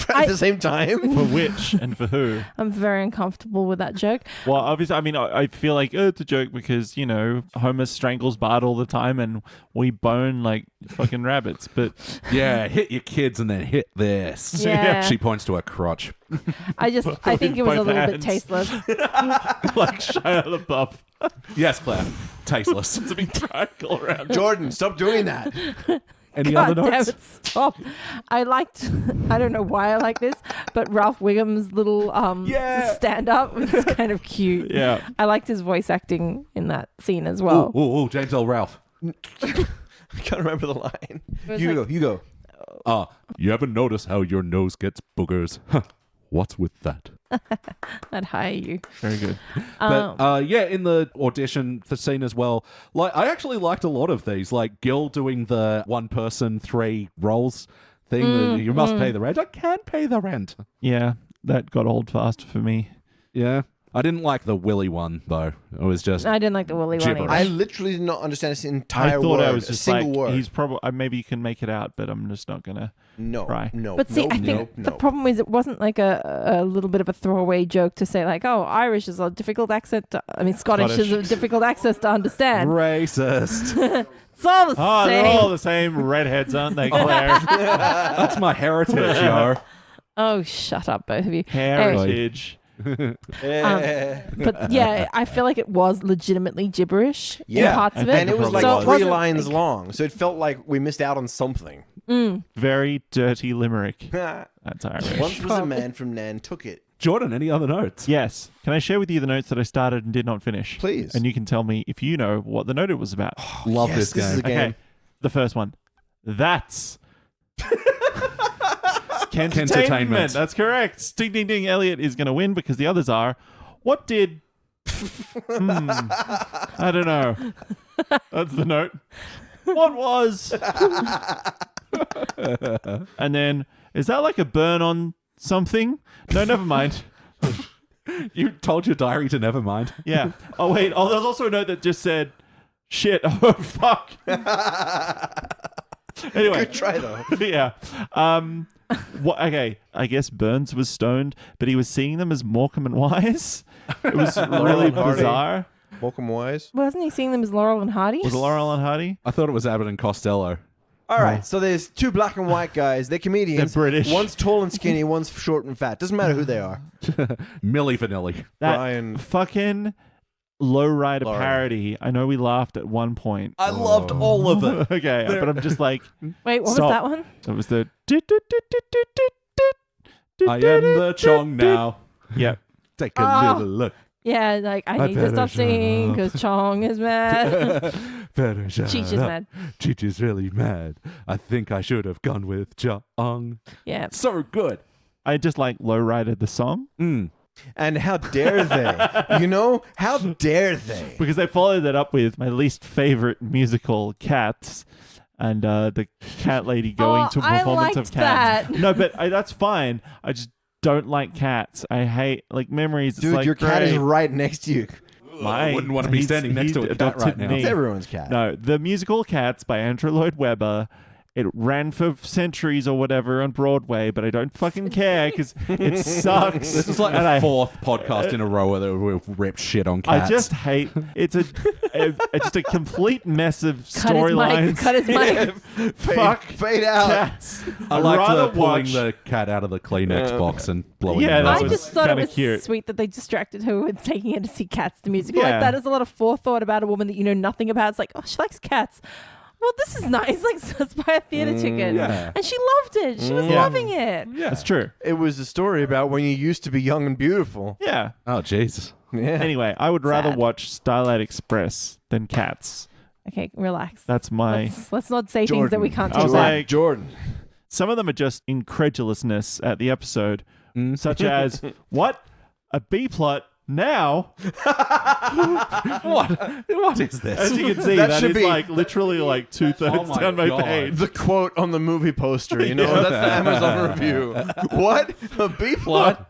at the same time. for which and for who? I'm very uncomfortable with that joke. Well, obviously, I mean, I feel like it's a joke because, you know, Homer strangles Bart all the time and we bone like fucking rabbits. But Yeah, hit your kids and then hit this. Yeah. She points to her crotch. I think it was a both little bit hands. tasteless. like Shia LaBeouf, Yes, Claire. Tasteless. it's a big triangle around. Jordan, stop doing that. Any God other damn notes? it, stop. I don't know why I like this, but Ralph Wiggum's little stand-up was kind of cute. Yeah. I liked his voice acting in that scene as Ooh, well. ooh, James L. Ralph. I can't remember the line. was You like- go. You ever notice how your nose gets boogers? Huh. What's with that? I'd hire you. Very good. But yeah, in the audition the scene as well, like I actually liked a lot of these. Like Gil doing the 1 person 3 roles thing. You must pay the rent. I can't pay the rent. Yeah, that got old fast for me. Yeah. I didn't like the Willy one though. It was just I didn't like the Willy one Gibberish. either. I literally did not understand this entire I thought word. I was a just single like, word. he's probably, maybe you can make it out, but I'm just not going to. No, Right. no. But see, nope, I think nope, the nope. problem is it wasn't like a little bit of a throwaway joke to say like, oh, Irish is a difficult accent. Scottish is a difficult accent to understand. racist. It's all the Oh, same. they're all the same redheads, aren't they, Claire? That's my heritage, yo. Oh, shut up, both of you. Heritage. But yeah, I feel like it was legitimately gibberish in parts of it. And it was like So it 3 wasn't lines like- long, so it felt like we missed out on something. Very dirty limerick. That's Irish. Once was a man from Nantucket. Jordan, any other notes? Yes. Can I share with you the notes that I started and did not finish? Please. And you can tell me if you know what the note it was about. Love yes, this this game. is a game. Okay. The first one. That's Kentertainment. That's correct. Ding, ding, ding. Elliot is going to win because the others are. What did... I don't know. That's the note. What was... And then, is that like a burn on something? No, never mind. You told your diary to never mind. Yeah. Oh, wait. Oh, there's also a note that just said, shit. Oh, fuck. Anyway. Good try, though. Yeah. Okay. I guess Burns was stoned, but he was seeing them as Morecambe and Wise. It was really and Hardy. bizarre. Welcome, Wise. Wasn't he seeing them as Laurel and Hardy? Was it Laurel and Hardy? I thought it was Abbott and Costello. All right, so there's 2 black and white guys. They're comedians. They're British. One's tall and skinny, one's short and fat. Doesn't matter who they are. Milli Vanilli. That Brian. fucking lowrider Lauren. parody. I know we laughed at one point. I loved all of it. Okay, but I'm just like, Wait, what Stop. was that one? it was the. I am the Chong now. Yeah. Take a Oh. little look. Yeah, like I need to better stop shut singing up. because Chong is mad. Better shut Cheech is up. mad. Cheech is really mad. I think I should have gone with Chong. Yeah. So good. I just like lowrided the song And how dare they? You know? How dare they? because they followed that up with my least favorite musical, Cats. And the cat lady going to a I performance liked of Cats. that. No, but that's fine. I just don't like cats. I hate like memories. It's Dude, like, your cat is great. right next to you. I wouldn't want to be standing next to a cat adopted right now. me. It's everyone's cat. No, the musical Cats by Andrew Lloyd Webber. It ran for centuries or whatever on Broadway, but I don't fucking care because it sucks. This is like And the fourth podcast in a row where we've ripped shit on cats. I just hate it's just a complete mess of Cut his mic. storylines. Cut his mic. Fuck Fade out. Cats. I I'd like rather pulling watch. the cat out of the Kleenex box and blowing Yeah, it that out. I was just thought it kinda was cute. sweet that they distracted her with taking her to see Cats the musical. Yeah. Like that is a lot of forethought about a woman that you know nothing about. It's like, oh, she likes cats. Well, this is nice. Like, let's buy a theater ticket. yeah. And she loved it. She was Yeah. loving it. Yeah. That's true. It was a story about when you used to be young and beautiful. Yeah. Oh, Jesus. Yeah. Anyway, I would rather Sad. watch Starlight Express than Cats. Okay, relax. That's my. Let's not say things that we can't I do. was back. like- Jordan. Some of them are just incredulousness at the episode, such as what a B plot now. What is As this? you can see, That that should is be- like literally like 2/3 Oh my down my God. page. The quote on the movie poster, you know, that's the Amazon review. What? A B plot?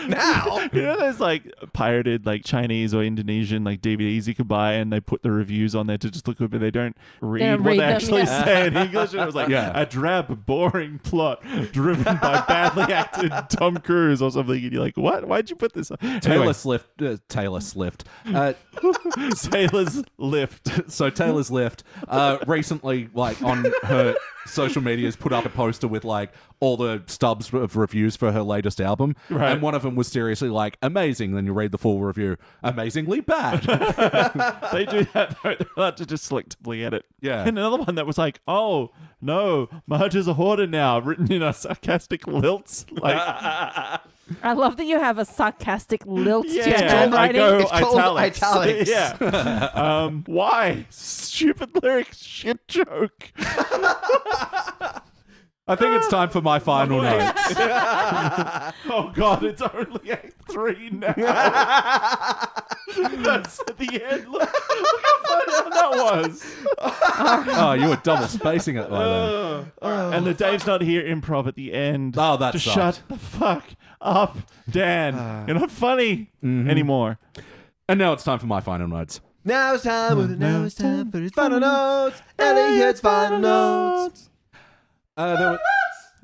Now? You know, there's like pirated like Chinese or Indonesian like DVDs you could buy, and they put the reviews on there to just look good, but they don't read don't what read they them, actually yeah. say in English. And it was like Yeah. a drab, boring plot driven by badly acted Tom Cruise or something, and you're like, what? Why'd you put this on? Taylor Swift. Sailor's Lift. So Taylor Swift recently, like on her social medias, put up a poster with like all the stubs of reviews for her latest album, Right. and one of them was seriously like amazing. Then you read the full review, amazingly bad. They do that though. They're allowed to just selectively edit. Yeah. And another one that was like, oh no, Marge is a hoarder now, written in a sarcastic lilt. Like, I love that you have a sarcastic lilt to your yeah, I handwriting. go It's called italics. italics. Yeah. Why? Stupid lyric, shit joke. I think it's time for my final note. Oh God, it's only Act 3 now. That's at the end. Look how far down that was. Oh, you were double spacing it by then. And the Dave's not here improv at the end. Oh, that Just sucked. shut the fuck up, Dan. You're not funny anymore. And now it's time for my final notes. Now it's time for his final notes. Elliot's final notes.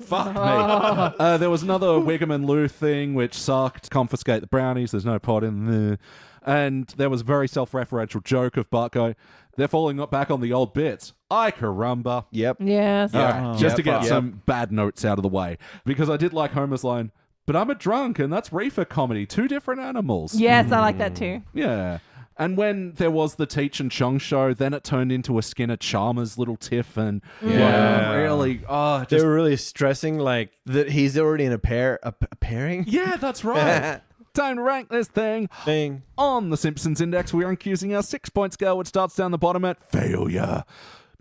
Fuck me. There was another Wiggum and Lou thing which sucked. Confiscate the brownies. There's no pot in there. And there was a very self-referential joke of Bart going, they're falling back on the old bits. Ay caramba. Yep. Yes. All right, just to get Yep. some bad notes out of the way. Because I did like Homer's line, but I'm a drunk and that's reefer comedy. Two different animals. Yes, I like that too. Yeah. And when there was the Teach and Chong show, then it turned into a Skinner Chalmers little tiff, and Yeah. really, They just were really stressing like that he's already in a pairing yeah, that's right. Time to rank this thing. thing. On the Simpsons Index, we are using our 6-point scale, which starts down the bottom at failure.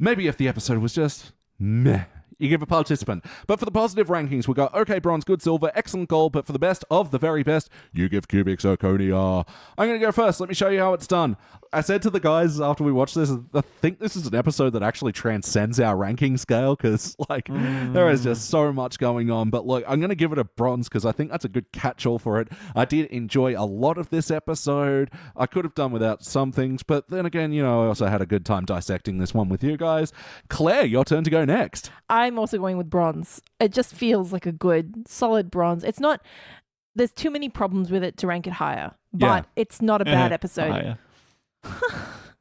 Maybe if the episode was just meh, you give a participant. But for the positive rankings, we go okay, bronze, good, silver, excellent, gold. But for the best of the very best, you give cubic zirconia. I'm going to go first. Let me show you how it's done. I said to the guys after we watched this, I think this is an episode that actually transcends our ranking scale because, like, there is just so much going on. But look, I'm going to give it a bronze because I think that's a good catch-all for it. I did enjoy a lot of this episode. I could have done without some things, but then again, you know, I also had a good time dissecting this one with you guys. Claire, your turn to go next. I'm also going with bronze. It just feels like a good, solid bronze. It's not, there's too many problems with it to rank it higher, but Yeah. it's not a bad episode. Yeah.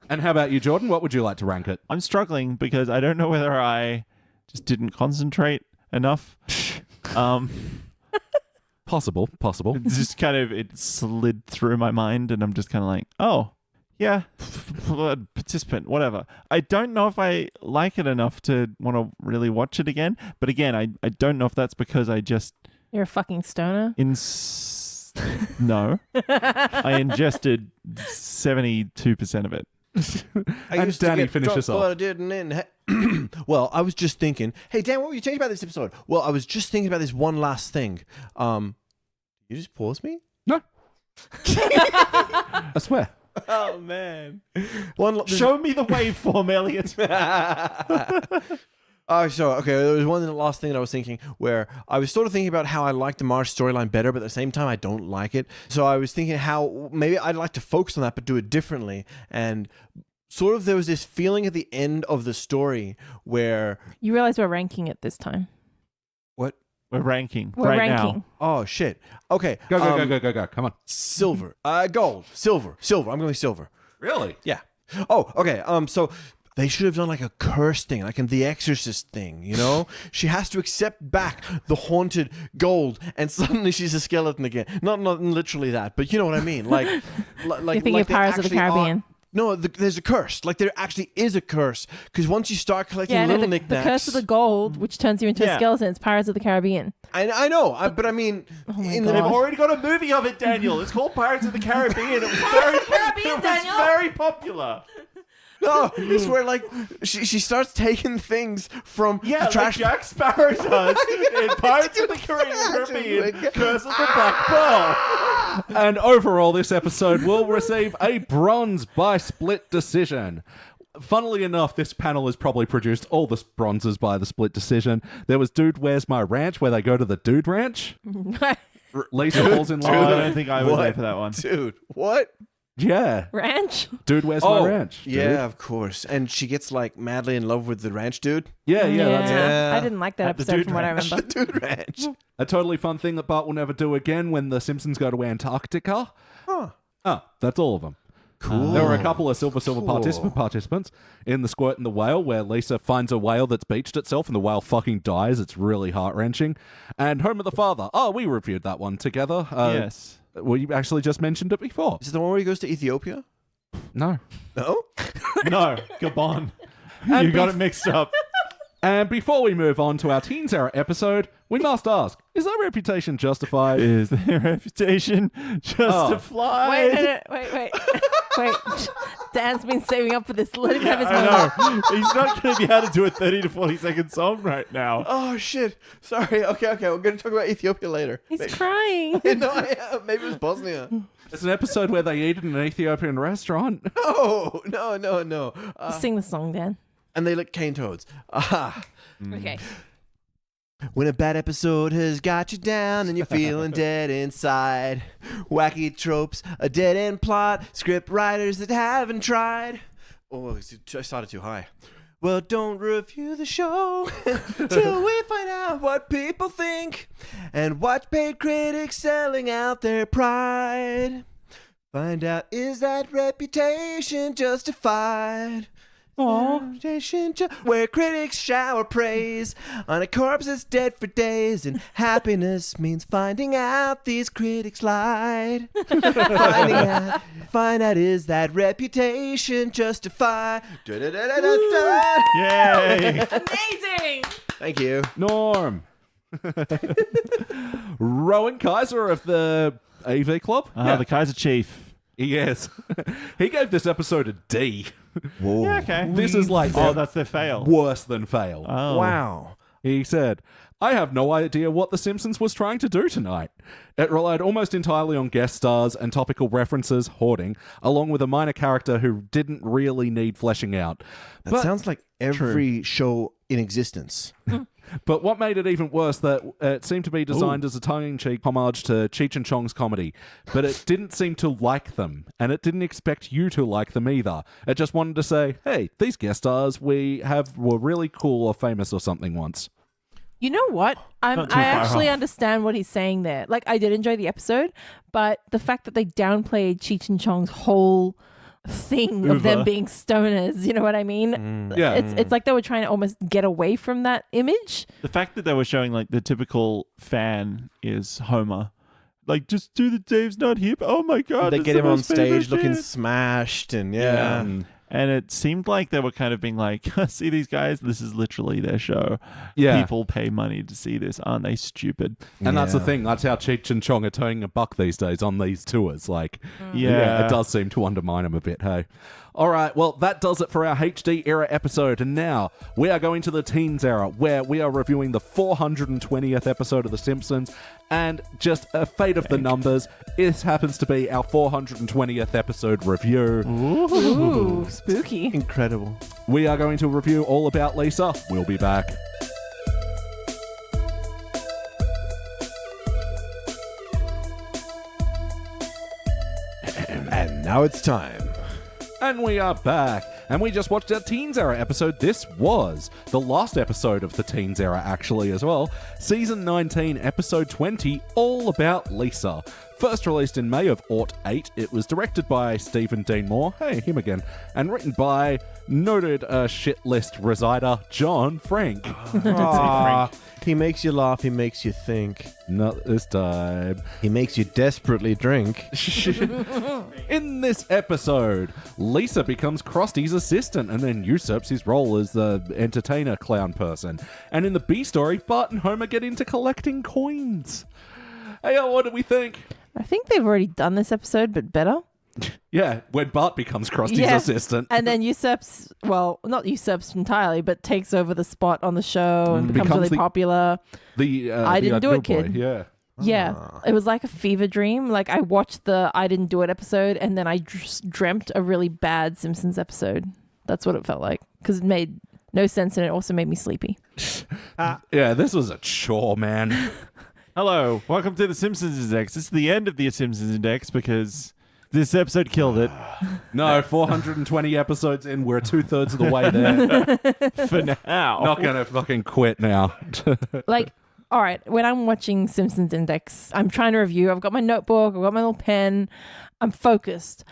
And how about you, Jordan? What would you like to rank it? I'm struggling because I don't know whether I just didn't concentrate enough. Possible. It's just kind of, it slid through my mind and I'm just kind of like, oh, yeah, participant, whatever. I don't know if I like it enough to want to really watch it again. But again, I don't know if that's because I just... You're a fucking stoner. No. I ingested 72% of it. And Danny, finish us off. But I didn't. Well, I was just thinking, hey, Dan, what were you thinking about this episode? Well, I was just thinking about this one last thing. You just pause me? No. I swear. Oh, man. Show me the waveform, Elliot. There was one last thing that I was thinking where I was sort of thinking about how I like the Marsh storyline better, but at the same time I don't like it. So I was thinking how maybe I'd like to focus on that, but do it differently. And sort of there was this feeling at the end of the story where You realize we're ranking it this time. what? We're ranking We're right ranking. now. Oh shit. Okay. Go. Come on. Silver. Gold. Silver. I'm going silver. Really? Yeah. Oh, okay. So they should have done like a curse thing, like in The Exorcist thing, you know? She has to accept back the haunted gold, and suddenly she's a skeleton again. Not literally that, but you know what I mean. Like You're thinking of they Pirates of the actually Caribbean. No, there's a curse. Like there actually is a curse, because once you start collecting Yeah, no, little the knickknacks, curse of the gold, which turns you into a skeleton, it's Pirates of the Caribbean. I know, but I mean, my in God. They've already got a movie of it, Daniel. It's called Pirates of the Caribbean. It was very popular. No, it's where like she starts taking things from Yeah, the trash. like Jack Sparrow does in Pirates of the Caribbean, Curse of the Black Pearl. And overall, this episode will receive a bronze by split decision. Funnily enough, this panel has probably produced all the bronzes by the split decision. There was Dude, Where's My Ranch, where they go to the Dude Ranch. Lisa falls in Oh, love I with don't think I was there for that one. Dude, what? Yeah. Ranch? Dude, Where's My Ranch? Dude. Yeah, of course. And she gets like madly in love with the ranch dude. Yeah, that's it. Yeah. I didn't like that At the episode Dude from what I Ranch. remember. Dude ranch. A totally fun thing that Bart will never do again when the Simpsons go to Antarctica. Huh. Oh, that's all of them. Cool. There were a couple of silver Cool. participants in The Squirt and the Whale, where Lisa finds a whale that's beached itself and the whale fucking dies. It's really heart-wrenching. And Homer the Father. Oh, we reviewed that one together. Yes. Well, you actually just mentioned it before. Is it the one where he goes to Ethiopia? No. No? No, Gabon. And You got it mixed up. And before we move on to our Teens Era episode, we must ask, is that reputation justified? Is their reputation justified? Wait. Wait. Dan's been saving up for this. Let him have his moment. I know. He's not going to be able to do a 30 to 40 second song right now. Oh, shit. Sorry. Okay. We're going to talk about Ethiopia later. He's crying. No, I am. Maybe it was Bosnia. It's an episode where they eat in an Ethiopian restaurant. No. Sing the song, Dan. And they lick cane toads. Aha. Okay. When a bad episode has got you down and you're feeling dead inside. Wacky tropes, a dead-end plot, script writers that haven't tried. Oh, I started too high. Well, don't review the show till we find out what people think and watch paid critics selling out their pride. Find out, is that reputation justified? Where critics shower praise on a corpse that's dead for days, and happiness means finding out these critics lied. Find out, is that reputation justified? Da-da-da-da-da-da. Yay! Amazing. Thank you. Norm. Rowan Kaiser of the AV Club. The Kaiser Chief. Yes. He gave this episode a D. Whoa. Yeah, okay. This is like That's their fail. worse than fail. Oh. Wow. He said, I have no idea what The Simpsons was trying to do tonight. It relied almost entirely on guest stars and topical references, hoarding, along with a minor character who didn't really need fleshing out. That sounds like every show in existence. But what made it even worse, that it seemed to be designed as a tongue-in-cheek homage to Cheech and Chong's comedy, but it didn't seem to like them, and it didn't expect you to like them either. It just wanted to say, hey, these guest stars we have were really cool or famous or something once. You know what? I Not too far actually off. understand what he's saying there. Like, I did enjoy the episode, but the fact that they downplayed Cheech and Chong's whole thing of them Uber. being stoners, you know what I mean? Yeah. It's like they were trying to almost get away from that image. The fact that they were showing like the typical fan is Homer. Like, just do the Dave's not hip. Oh my God. They that's get the him on most favorite stage looking shit. smashed and yeah. And it seemed like they were kind of being like, see these guys? This is literally their show. Yeah. People pay money to see this. Aren't they stupid? And that's the Yeah. thing. That's how Cheech and Chong are turning $1 these days on these tours. Like, Yeah. it does seem to undermine them a bit, hey? All right, well, that does it for our HD era episode. And now we are going to the teens era, where we are reviewing the 420th episode of The Simpsons. And just a fate of the numbers, this happens to be our 420th episode review. Ooh, spooky. Incredible. We are going to review all about Lisa. We'll be back. And now it's time. And we are back. And we just watched our Teens Era episode. This was the last episode of the Teens Era, actually, as well. Season 19, episode 20, all about Lisa. First released in May of '08, it was directed by Stephen Dean Moore, hey, him again, and written by noted shit list resider John Frank. He makes you laugh, he makes you think. Not this time. He makes you desperately drink. In this episode, Lisa becomes Krusty's assistant and then usurps his role as the entertainer clown person. And in the B story, Bart and Homer get into collecting coins. Hey, what do we think? I think they've already done this episode, but better. Yeah, when Bart becomes Krusty's Yeah. assistant. And then usurps, well, not usurps entirely, but takes over the spot on the show and becomes really popular. I Didn't Do It kid. Yeah. Yeah, it was like a fever dream. Like, I watched the I Didn't Do It episode, and then I just dreamt a really bad Simpsons episode. That's what it felt like, because it made no sense, and it also made me sleepy. Yeah, this was a chore, man. Hello, welcome to the Simpsons Index. This is the end of the Simpsons Index because this episode killed it. No, 420 episodes in, we're 2/3 of the way there. For now. Not gonna fucking quit now. Like, all right, when I'm watching Simpsons Index, I'm trying to review. I've got my notebook, I've got my little pen. I'm focused.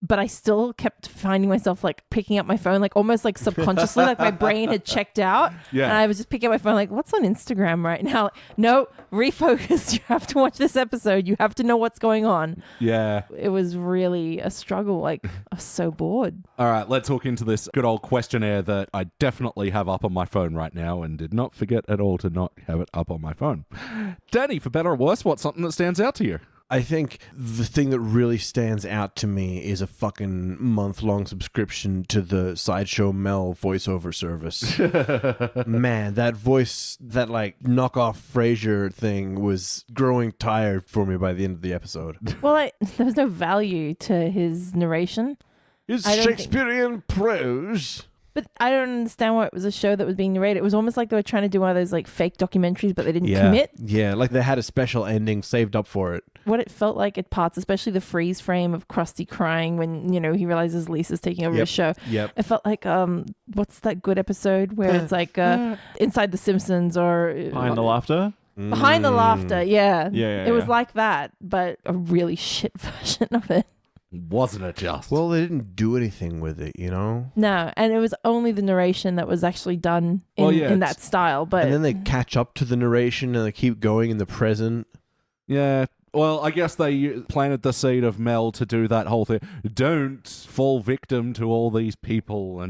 But I still kept finding myself like picking up my phone, like almost like subconsciously, like my brain had checked out. Yeah. And I was just picking up my phone, like, what's on Instagram right now? No, refocus. You have to watch this episode. You have to know what's going on. Yeah. It was really a struggle. Like, I was so bored. All right, let's hook into this good old questionnaire that I definitely have up on my phone right now and did not forget at all to not have it up on my phone. Danny, for better or worse, what's something that stands out to you? I think the thing that really stands out to me is a fucking month-long subscription to the Sideshow Mel voiceover service. Man, that voice, that like knockoff Frasier thing was growing tired for me by the end of the episode. Well, there was no value to his narration. It's I don't think- Shakespearean prose. But I don't understand why it was a show that was being narrated. It was almost like they were trying to do one of those like fake documentaries, but they didn't commit. Yeah, like they had a special ending saved up for it. What it felt like at parts, especially the freeze frame of Krusty crying when, you know, he realizes Lisa's taking over his show. Yep. It felt like, what's that good episode where it's like Inside the Simpsons or... Behind the Laughter? Behind the Laughter, yeah. Yeah, It was yeah. like that, but a really shit version of it. Wasn't it just? Well, they didn't do anything with it, you know? No, and it was only the narration that was actually done in that style. But And then they catch up to the narration and they keep going in the present. Yeah. Well, I guess they planted the seed of Mel to do that whole thing. Don't fall victim to all these people.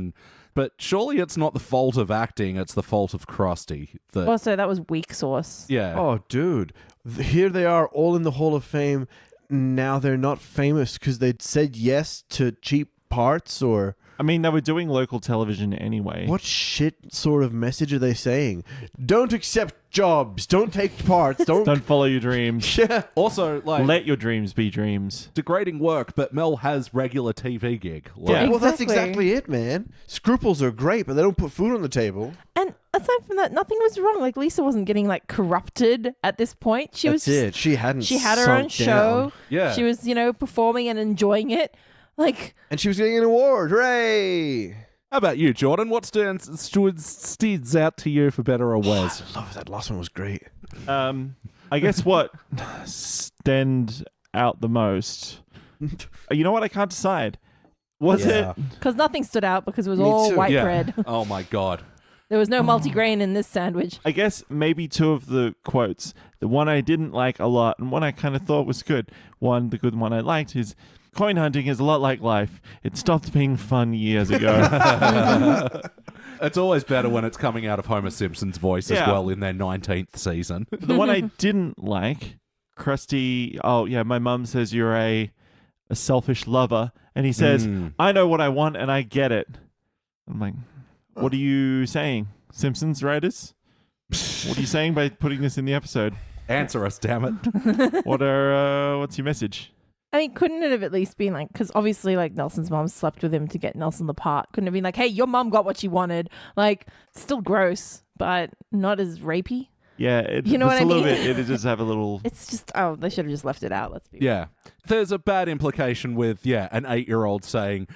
But surely it's not the fault of acting, it's the fault of Krusty. also, that was weak sauce. Yeah. Oh, dude. Here they are all in the Hall of Fame. Now they're not famous because they said yes to cheap parts or... I mean, they were doing local television anyway. What shit sort of message are they saying? Don't accept jobs. Don't take parts. Don't follow your dreams. Yeah. Also, like, Let your dreams be dreams. degrading work, but Mel has regular TV gig. Like, Yeah. Well, that's Exactly. exactly it, man. Scruples are great, but they don't put food on the table. And aside from that, nothing was wrong. Like, Lisa wasn't getting like corrupted at this point. She That's was it. She hadn't. She had her sunk own show. down. Yeah. She was, performing and enjoying it. Like, And she was getting an award. Hooray! How about you, Jordan? What stands out to you for better or worse? I love that last one was great. I guess what stand out the most. You know what? I can't decide. Was it? because nothing stood out because it was Me all too. white Yeah. bread. Oh my god. There was no multigrain in this sandwich. I guess maybe two of the quotes. The one I didn't like a lot and one I kind of thought was good. The good one I liked is, coin hunting is a lot like life. It stopped being fun years ago. It's always better when it's coming out of Homer Simpson's voice as Yeah. well in their 19th season. The one I didn't like, Krusty, oh yeah, my mum says you're a selfish lover. And he says, I know what I want and I get it. I'm like, what are you saying, Simpsons writers? What are you saying by putting this in the episode? Answer us, damn it. What's your message? I mean, couldn't it have at least been like, because obviously, like, Nelson's mom slept with him to get Nelson the part. Couldn't it have been like, hey, your mom got what she wanted? Like, still gross, but not as rapey. Yeah, You know what I a little mean? bit. It just have a little. It's just, they should have just left it out. Let's be Yeah. There's a bad implication with, an 8-year-old saying,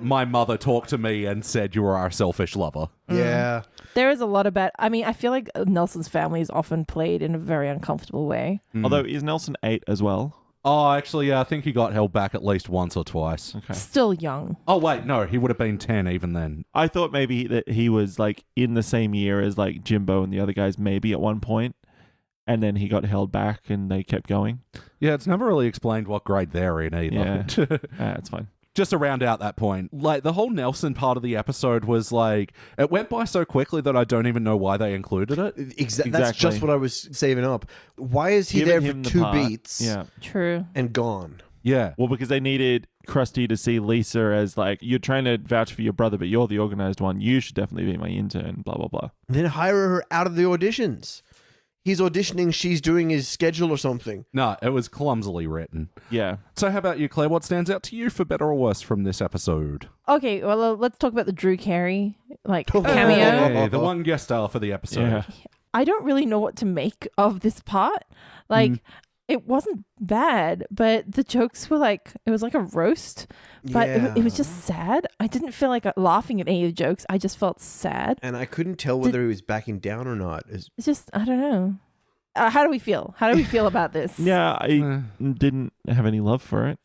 my mother talked to me and said you are our selfish lover. Yeah. There is a lot of bad. I mean, I feel like Nelson's family is often played in a very uncomfortable way. Although, is Nelson 8 as well? Oh, actually, yeah, I think he got held back at least once or twice. Okay. Still young. Oh, wait, no, he would have been 10 even then. I thought maybe that he was like in the same year as like Jimbo and the other guys, maybe at one point, and then he got held back and they kept going. Yeah, it's never really explained what grade they're in either. Yeah, that's fine. Just to round out that point, like the whole Nelson part of the episode was like, it went by so quickly that I don't even know why they included it. That's just what I was saving up. Why is he Giving there him for the 2 part. beats Yeah. True. and gone? Yeah. Well, because they needed Krusty to see Lisa as like, you're trying to vouch for your brother, but you're the organized one. You should definitely be my intern, blah, blah, blah. Then hire her out of the auditions. He's auditioning, she's doing his schedule or something. No, it was clumsily written. Yeah. So how about you, Claire? What stands out to you for better or worse from this episode? Okay, well, let's talk about the Drew Carey, cameo. Hey, the one guest star for the episode. Yeah. I don't really know what to make of this part. It wasn't bad, but the jokes were like, it was like a roast, but it was just sad. I didn't feel like laughing at any of the jokes. I just felt sad. And I couldn't tell whether he was backing down or not. It's just, I don't know. How do we feel? How do we feel about this? Yeah, I didn't have any love for it.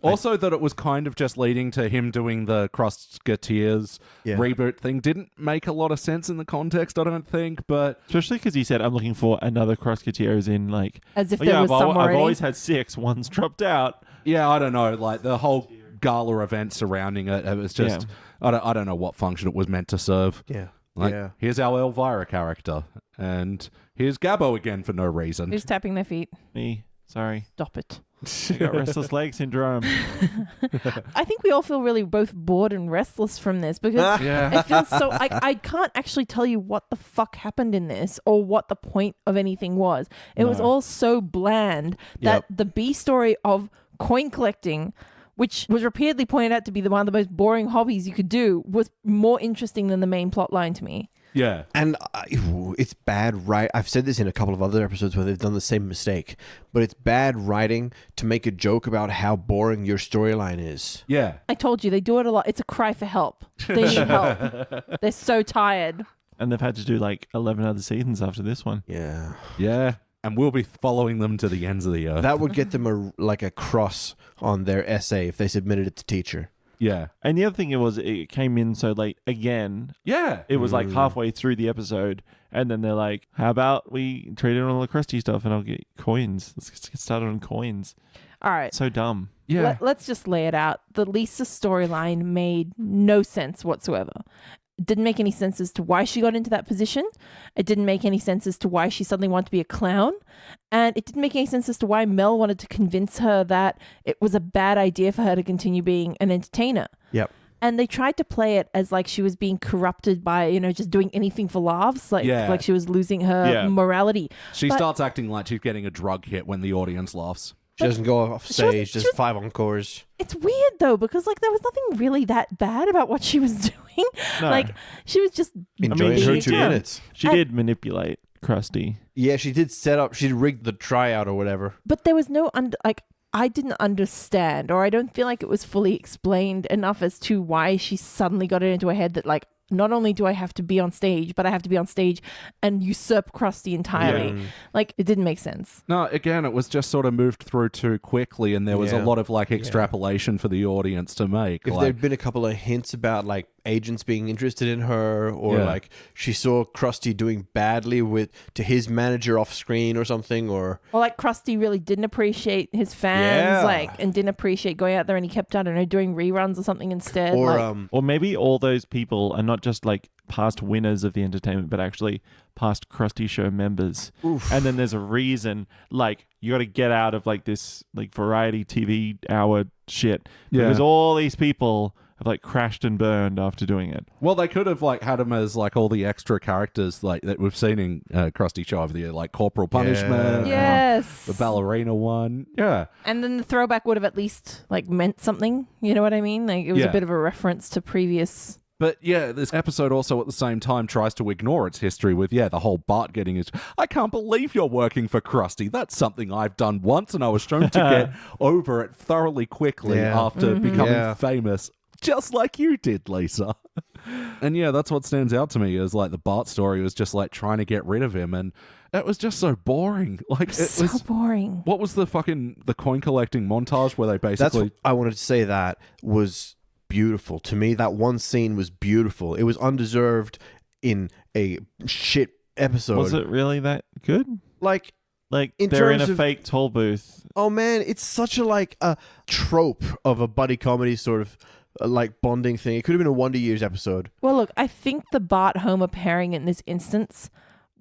Also, that it was kind of just leading to him doing the Crosketeers reboot thing didn't make a lot of sense in the context, I don't think, but... Especially because he said, I'm looking for another Crosketeers in like... As if there was some already. I've always had 6, one's dropped out. Yeah, I don't know, like the whole gala event surrounding it, it was just... Yeah. I don't know what function it was meant to serve. Yeah. Like, here's our Elvira character, and here's Gabbo again for no reason. Who's tapping their feet? Me. Sorry. Stop it. I got restless leg syndrome. I think we all feel really both bored and restless from this because it feels so... I can't actually tell you what the fuck happened in this or what the point of anything was. It was all so bland that the B story of coin collecting, which was repeatedly pointed out to be one of the most boring hobbies you could do, was more interesting than the main plot line to me. Yeah. And it's bad I've said this in a couple of other episodes where they've done the same mistake, but it's bad writing to make a joke about how boring your storyline is. Yeah. I told you, they do it a lot. It's a cry for help. They need help. They're so tired. And they've had to do like 11 other seasons after this one. Yeah. Yeah. And we'll be following them to the ends of the earth. That would get them a cross on their essay if they submitted it to teacher. Yeah. And the other thing it came in so late again. Yeah. It was like halfway through the episode, and then they're like, how about we trade in on all the crusty stuff and I'll get coins. Let's get started on coins. All right. So dumb. Yeah. Let's just lay it out. The Lisa storyline made no sense whatsoever. It didn't make any sense as to why she got into that position. It didn't make any sense as to why she suddenly wanted to be a clown. And it didn't make any sense as to why Mel wanted to convince her that it was a bad idea for her to continue being an entertainer. Yep. And they tried to play it as like she was being corrupted by, just doing anything for laughs. Like she was losing her morality. She starts acting like she's getting a drug hit when the audience laughs. She doesn't go off stage, just 5 encores. It's weird though, because there was nothing really that bad about what she was doing. No. She was just enjoying her 2 minutes. She did manipulate Krusty. Yeah, she did she rigged the tryout or whatever. But there was no I didn't understand, or I don't feel like it was fully explained enough as to why she suddenly got it into her head that not only do I have to be on stage, but I have to be on stage and usurp Krusty entirely. Yeah. It didn't make sense. No, again, it was just sort of moved through too quickly, and there was a lot of extrapolation for the audience to make. If there'd been a couple of hints about agents being interested in her, or Yeah. like she saw Krusty doing badly to his manager off screen or something, or like Krusty really didn't appreciate his Yeah. fans, and didn't appreciate going out there, and he kept, I don't know, doing reruns or something instead. or Or maybe all those people are not just like past winners of the entertainment, but actually past Krusty Show members. And then there's a reason, like, you got to get out of like this like variety TV hour shit because all these people have like crashed and burned after doing it. Well, they could have like had him as like all the extra characters like that we've seen in Krusty Show over the year, like Corporal Punishment, yes. the ballerina one. Yeah. And then the throwback would have at least like meant something. You know what I mean? Like it was Yeah. a bit of a reference to previous. But yeah, this episode also at the same time tries to ignore its history with, the whole Bart getting his, I can't believe you're working for Krusty. That's something I've done once and I was shown to get over it thoroughly quickly after becoming famous, just like you did, Lisa. And yeah, that's what stands out to me is like the Bart story was just like trying to get rid of him, and it was just so boring. Like it So was boring. What was the coin collecting montage where they that's basically what I wanted to say. That was beautiful to me. That one scene was beautiful. It was undeserved in a shit episode. Was it really that good? Like in they're in terms a of- fake toll booth. Oh man, it's such a trope of a buddy comedy sort of like bonding thing. It could have been a Wonder Years episode. Well, look, I think the Bart Homer pairing in this instance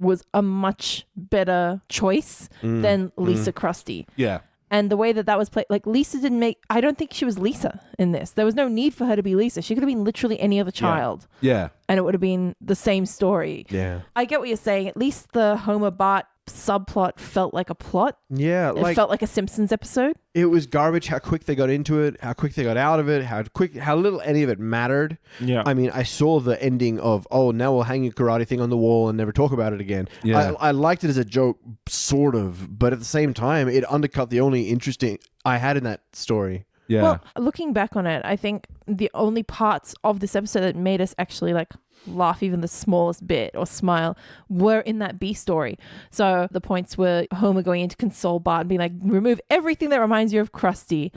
was a much better choice than Lisa Krusty. yeah. And the way that was played, like Lisa didn't make, I don't think she was Lisa in this. There was no need for her to be Lisa. She could have been literally any other child. Yeah. And it would have been the same story. Yeah. I get what you're saying. At least the Homer Bart subplot felt like a plot. Yeah, It felt like a Simpsons episode. it was garbage how quick they got into it, how quick they got out of it, how little any of it mattered. Yeah. I mean, I saw the ending of, now we'll hang a karate thing on the wall and never talk about it again. Yeah. I liked it as a joke, sort of, but at the same time, it undercut the only interesting I had in that story. Yeah. Well, looking back on it, I think the only parts of this episode that made us actually like laugh even the smallest bit or smile were in that B story. So the points were Homer going in to console Bart and being like, remove everything that reminds you of Krusty.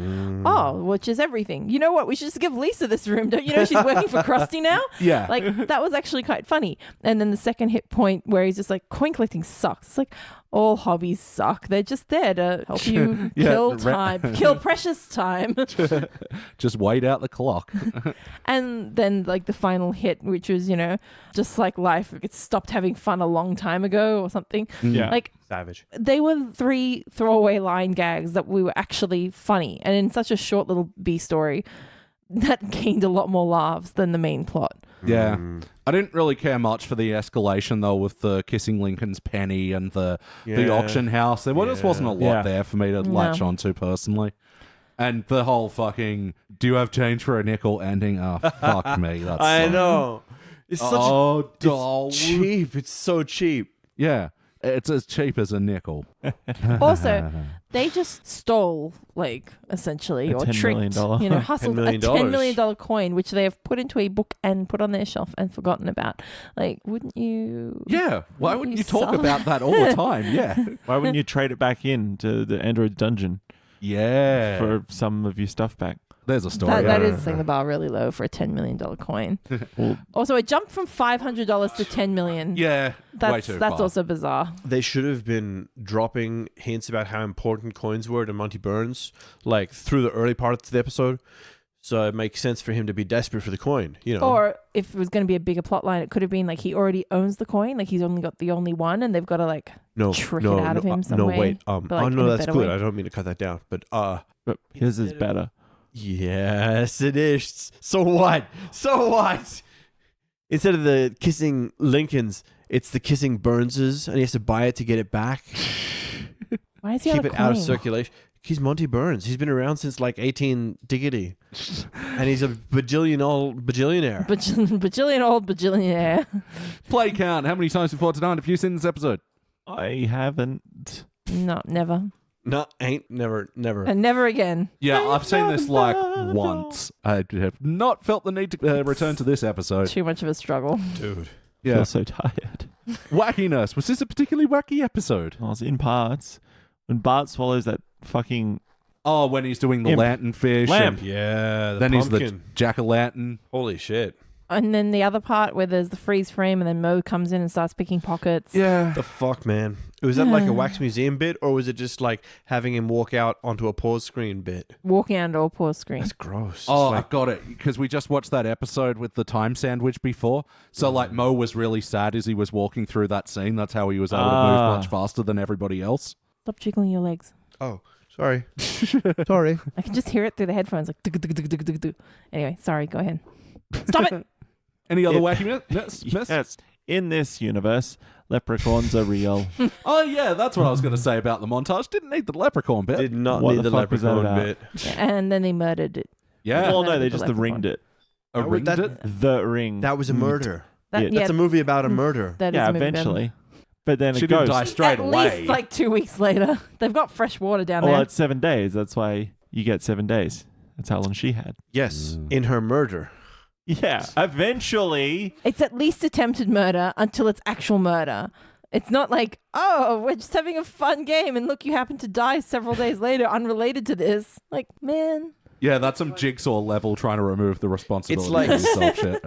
Oh, which is everything. You know what? We should just give Lisa this room. Don't you know she's working for Krusty now? Yeah. Like that was actually quite funny. And then the second hit point where he's just like, coin collecting sucks. It's like, all hobbies suck. They're just there to help you kill time, kill precious time. Just wait out the clock. And then like the final hit, which was, just like life, it stopped having fun a long time ago or something. Yeah. Like Savage. they were 3 throwaway line gags that were actually funny. And in such a short little B story, that gained a lot more laughs than the main plot. Yeah. I didn't really care much for the escalation, though, with the Kissing Lincoln's penny and the auction house. There just wasn't a lot there for me to latch onto personally. And the whole fucking, do you have change for a nickel ending? Oh, fuck me. That's I know. It's such it's cheap. It's so cheap. Yeah. It's as cheap as a nickel. Also, they just stole, like, essentially, A or $10 tricked, million. hustled $10 million. a $10 million coin, which they have put into a book and put on their shelf and forgotten about. Like, wouldn't you? Yeah. Why wouldn't you talk sell about that all the time? Yeah. Why wouldn't you trade it back in to the Android dungeon Yeah. for some of your stuff back? There's a story. That is setting the bar really low for a $10 million coin. Well, Also, it jumped from $500 to $10 million. Yeah. Way too That's far. also bizarre. They should have been dropping hints about how important coins were to Monty Burns, like through the early parts of the episode. So it makes sense for him to be desperate for the coin, Or if it was going to be a bigger plot line, it could have been like he already owns the coin, like he's only got the only one, and they've got to like trick it out of him some way. Wait. but, like, in no, a that's better good. way. I don't mean to cut that down, but but his is better. yes, it is. So what? So what? Instead of the kissing Lincolns, it's the kissing Burnses, and he has to buy it to get it back. Why is he Keep on a it out of coin? circulation. He's Monty Burns. He's been around since like 18 diggity. And he's a bajillionaire. Bajillionaire. Play count. How many times before tonight have you seen this episode? I haven't. No, never. No, ain't never. And never again. Yeah, I've seen this like once. I have not felt the need to return to this episode. Too much of a struggle. Dude. I Yeah. feel so tired. Wackiness. Was this a particularly wacky episode? I was in parts when Bart swallows that fucking Oh, when he's doing the Imp. lantern fish. Lamp. and Yeah, then he's the jack-o'-lantern. Holy shit. And then the other part where there's the freeze frame and then Mo comes in and starts picking pockets. Yeah. The fuck, man. Was that like a wax museum bit, or was it just like having him walk out onto a pause screen bit? Walking under a pause screen. That's gross. Oh, I got it. Because we just watched that episode with the time sandwich before. So, like, Mo was really sad as he was walking through that scene. That's how he was able to move much faster than everybody else. Stop jiggling your legs. Oh, sorry. Sorry. I can just hear it through the headphones. Like, dug, dug, dug, dug, dug, dug. Anyway, sorry. Go ahead. Stop it. Any other wacky miss? Yes. In this universe, leprechauns are real. Oh, yeah, that's what I was going to say about the montage. Didn't need the leprechaun bit. Did not What need the the fuck was that leprechaun about? bit. Yeah, and then they murdered it. Yeah. Well, no, Murdered they the just leprechaun. ringed it. Ringed it? The ring. That was a murder. Yeah. That's a movie about a murder. That is Yeah, a movie eventually. But then She it didn't goes. die straight At away. least like 2 weeks later. They've got fresh water down Well, there. it's 7 days. That's why you get 7 days. That's how long she had. Yes, in her murder. Yeah, eventually. It's at least attempted murder until it's actual murder. It's not like, oh, we're just having a fun game and look, you happen to die several days later unrelated to this. Like, man. Yeah, that's some jigsaw level trying to remove the responsibility like- of yourself shit.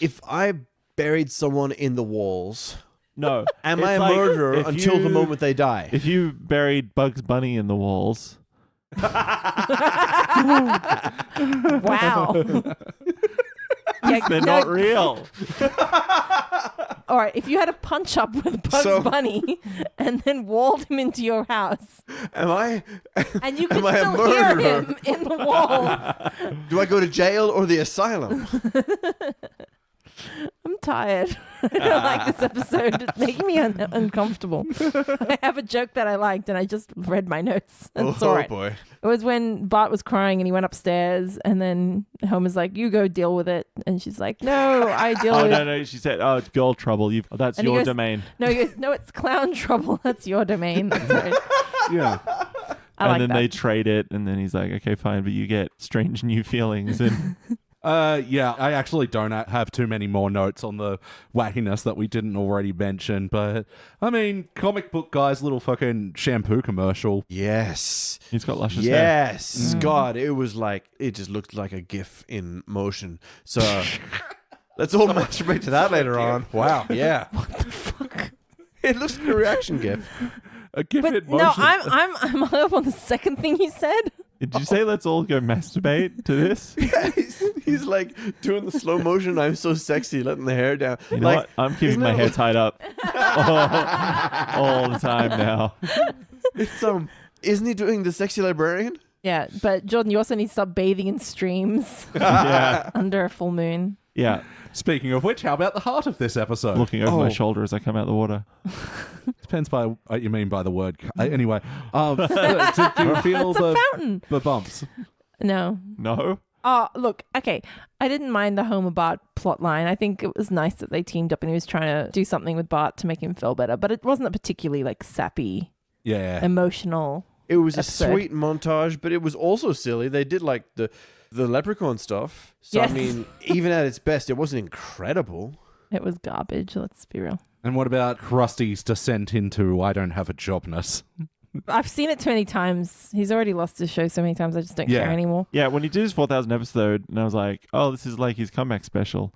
If I buried someone in the walls, No. am It's I a like murderer if until the you- moment they die? If you buried Bugs Bunny in the walls. Wow. Yeah, They're no, not real. all right, if you had a punch up with Bugs So- Bunny and then walled him into your house Am I? and you could Am I a still hear murderer? him in the wall. Do I go to jail or the asylum? I'm tired. I don't like this episode. It's making me uncomfortable. I have a joke that I liked and I just read my notes and saw it. Boy. It was when Bart was crying and he went upstairs and then Homer's like, you go deal with it. And she's like, no, I deal Oh, with no, it. no. She said, oh, it's girl trouble. That's And he your goes- domain. No, he goes, no, it's clown trouble. That's your domain. That's right. Yeah. I And like then that. they trade it. And then he's like, okay, fine. But you get strange new feelings. And Yeah, I actually don't have too many more notes on the wackiness that we didn't already mention, but I mean, comic book guy's little fucking shampoo commercial. Yes. he's got luscious hair. Yes. God, it was like, it just looked like a GIF in motion. So let's all masturbate to that later on. Wow. Yeah. What the fuck? It looks like a reaction GIF. A GIF But in motion. no, I'm hung up on the second thing you said. Did you say let's all go masturbate to this? Yeah, he's like doing the slow motion. I'm so sexy, letting the hair down. You know like, what? I'm keeping isn't my it hair like- tied up all the time now. It's isn't he doing the sexy librarian? Yeah, but Jordan, you also need to stop bathing in streams Yeah. under a full moon. Yeah. Speaking of which, how about the heart of this episode? Looking over my Oh. shoulder as I come out of the water. Depends by what you mean by the word. Anyway, do you feel It's a fountain. the bumps? No. No? Oh, look, okay. I didn't mind the Homer Bart plot line. I think it was nice that they teamed up and he was trying to do something with Bart to make him feel better, but it wasn't a particularly like sappy, Yeah. emotional. It was Episode. a sweet montage, but it was also silly. They did like the leprechaun stuff. So Yes. I mean, even at its best, it wasn't incredible. It was garbage, let's be real. And what about Krusty's descent into I don't have a jobness? I've seen it too many times. He's already lost his show so many times I just don't Yeah. care anymore. Yeah, when he did his 4,000 episode, and I was like, oh, this is like his comeback special.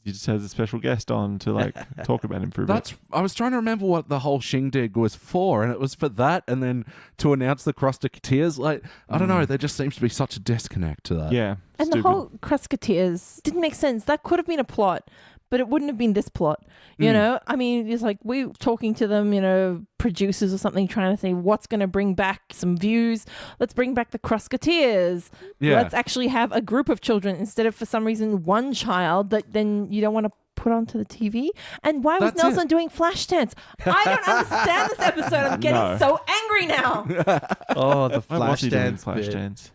He just has a special guest on to like talk about him for a bit. I was trying to remember what the whole shindig was for, and it was for that, and then to announce the Krustaketeers. Like, I don't know, there just seems to be such a disconnect to that. Yeah. And stupid. the whole Krusketeers didn't make sense. That could have been a plot, but it wouldn't have been this plot. You know? I mean, it's like we talking to them, producers or something, trying to say what's going to bring back some views. Let's bring back the Krusketeers. Yeah. Let's actually have a group of children instead of, for some reason, one child that then you don't want to put onto the TV. And why was That's Nelson it. doing flash dance? I don't understand this episode. I'm getting No. so angry now. Oh, the Why was flash he doing dance. flash bit. dance?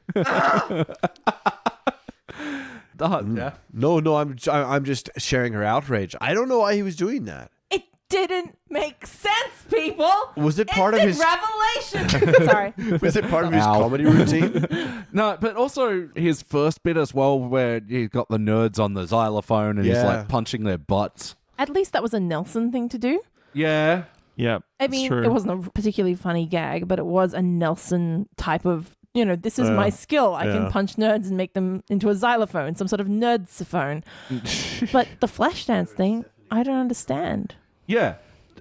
Yeah. No, I'm just sharing her outrage. I don't know why he was doing that. It didn't make sense, people. Was it part It's of in his? Revelation. Sorry. Was it part of his Ow. comedy routine? No, but also his first bit as well, where he got the nerds on the xylophone and he's Yeah. like punching their butts. At least that was a Nelson thing to do. Yeah. Yeah. I it's mean, true. it wasn't a particularly funny gag, but it was a Nelson type of this is my skill. I can Yeah. punch nerds and make them into a xylophone, some sort of nerdsophone. But the Flashdance thing, I don't understand. Yeah.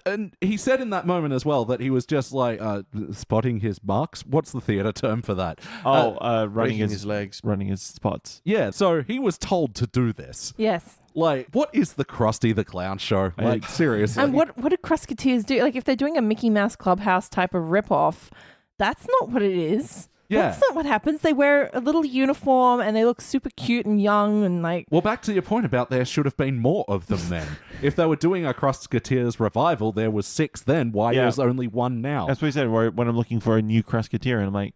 And he said in that moment as well that he was just like spotting his marks. What's the theater term for that? running Breaking his legs. running his spots. Yeah, so he was told to do this. Yes. Like, what is the Krusty the Clown show? Like, seriously. And what do Crusketeers do? Like, if they're doing a Mickey Mouse Clubhouse type of ripoff, that's not what it is. Yeah. That's not what happens. They wear a little uniform and they look super cute and young and like... Well, back to your point about there should have been more of them then. If they were doing a Crusketeers revival, there was 6 then. Why is only 1 now? That's what he said when I'm looking for a new Crusketeer, and I'm like,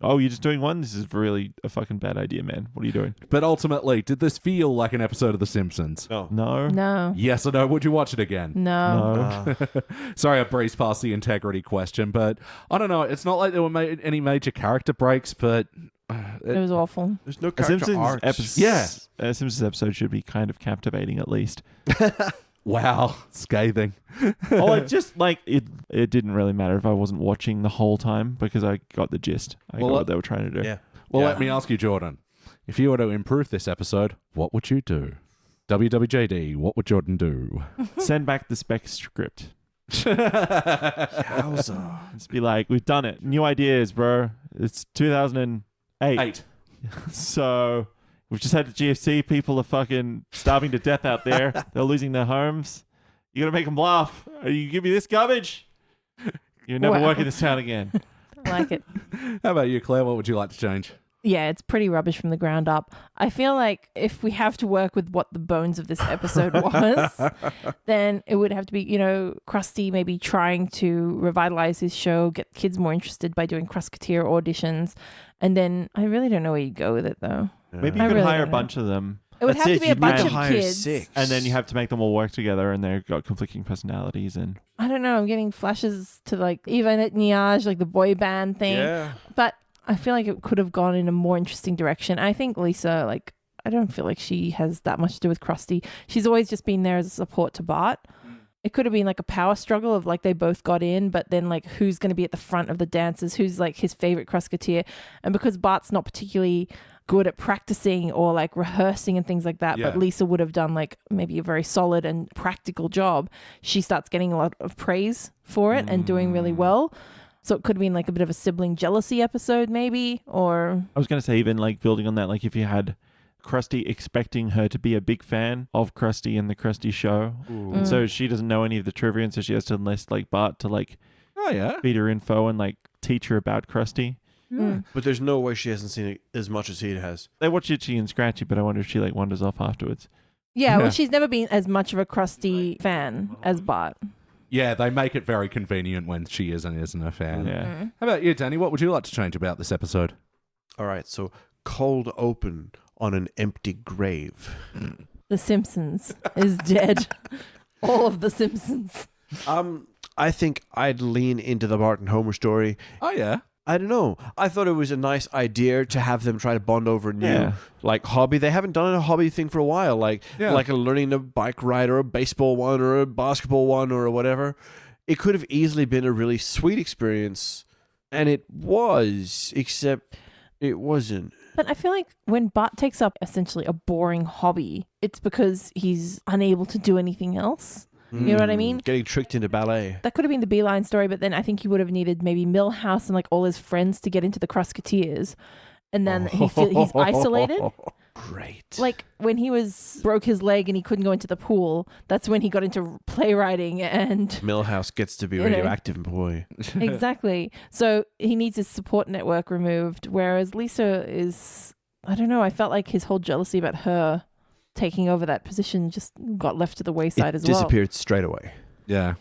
oh, you're just doing one? This is really a fucking bad idea, man. What are you doing? But ultimately, did this feel like an episode of The Simpsons? No. No. No. Yes or no? Would you watch it again? No. Sorry, I breezed past the integrity question, but I don't know. It's not like there were any major character breaks, but It was awful. There's no A character Simpsons arcs. episode, a Simpsons episode should be kind of captivating at least. wow, scathing. Oh, it just like it didn't really matter if I wasn't watching the whole time because I got the gist. I got what they were trying to do. Yeah. Well, let me ask you, Jordan. If you were to improve this episode, what would you do? WWJD, what would Jordan do? Send back the spec script. Yowza. Just be like, we've done it. New ideas, bro. It's 2008. 8. So we've just had the GFC. People are fucking starving to death out there. They're losing their homes. You got to make them laugh. You give me this garbage, you never Wow. work in this town again. I like it. How about you, Claire? What would you like to change? Yeah, it's pretty rubbish from the ground up. I feel like if we have to work with what the bones of this episode was, then it would have to be, Krusty maybe trying to revitalize his show, get kids more interested by doing Crusketeer auditions. And then I really don't know where you go with it, though. Maybe I you could really hire a don't know. bunch of them, It would That's have it, to be a you'd need bunch to of hire kids. 6. and then you have to make them all work together, and they've got conflicting personalities. And I don't know. I'm getting flashes to like Even et Niage, like the boy band thing. Yeah. But I feel like it could have gone in a more interesting direction. I think Lisa, I don't feel like she has that much to do with Krusty. She's always just been there as a support to Bart. It could have been like a power struggle of like they both got in, but then like who's going to be at the front of the dances, who's like his favorite Crusketeer. And because Bart's not particularly good at practicing or like rehearsing and things like that, but Lisa would have done like maybe a very solid and practical job, she starts getting a lot of praise for it and doing really well. So it could have been like a bit of a sibling jealousy episode maybe, or... I was going to say, even like building on that, like if you had Krusty expecting her to be a big fan of Krusty and the Krusty show, and so she doesn't know any of the trivia, and so she has to enlist like Bart to like feed her info and like teach her about Krusty. But there's no way she hasn't seen it as much as he has. They watch Itchy and Scratchy, but I wonder if she like wanders off afterwards. Yeah, well, she's never been as much of a Krusty fan as Bart. Yeah, they make it very convenient when she is and isn't a fan. Yeah. How about you, Danny? What would you like to change about this episode? All right, so cold open on an empty grave. The Simpsons is dead. All of the Simpsons. I think I'd lean into the Bart and Homer story. Oh, yeah. I don't know. I thought it was a nice idea to have them try to bond over a new like hobby. They haven't done a hobby thing for a while, like a learning a bike ride or a baseball one or a basketball one or whatever. It could have easily been a really sweet experience, and it was, except it wasn't. But I feel like when Bart takes up essentially a boring hobby, it's because he's unable to do anything else. You know what I mean? Getting tricked into ballet. That could have been the Beeline story, but then I think he would have needed maybe Milhouse and like all his friends to get into the Crusketeers. And then he's isolated. Great. Like when he broke his leg and he couldn't go into the pool, that's when he got into playwriting and... Milhouse gets to be a radioactive boy. Exactly. So he needs his support network removed, whereas Lisa is... I don't know, I felt like his whole jealousy about her taking over that position just got left to the wayside as well. Disappeared straight away. Yeah.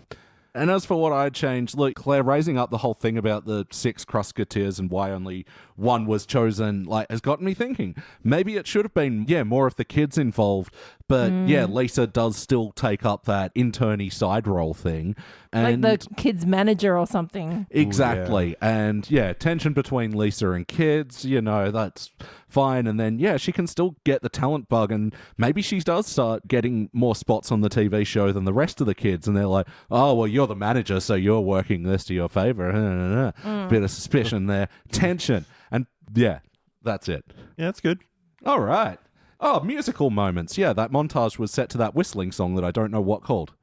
And as for what I'd change, look, Claire, raising up the whole thing about the 6 Crusketeers and why only one was chosen, like, has gotten me thinking. Maybe it should have been, more of the kids involved. But, Lisa does still take up that internee side role thing. And like the kid's manager or something. Exactly. And, tension between Lisa and kids, that's fine. And then, she can still get the talent bug. And maybe she does start getting more spots on the TV show than the rest of the kids. And they're like, oh, well, you're the manager, so you're working this to your favor. Bit of suspicion there. Tension. And yeah, that's it. Yeah, that's good. All right. Oh, musical moments. Yeah, that montage was set to that whistling song that I don't know what called.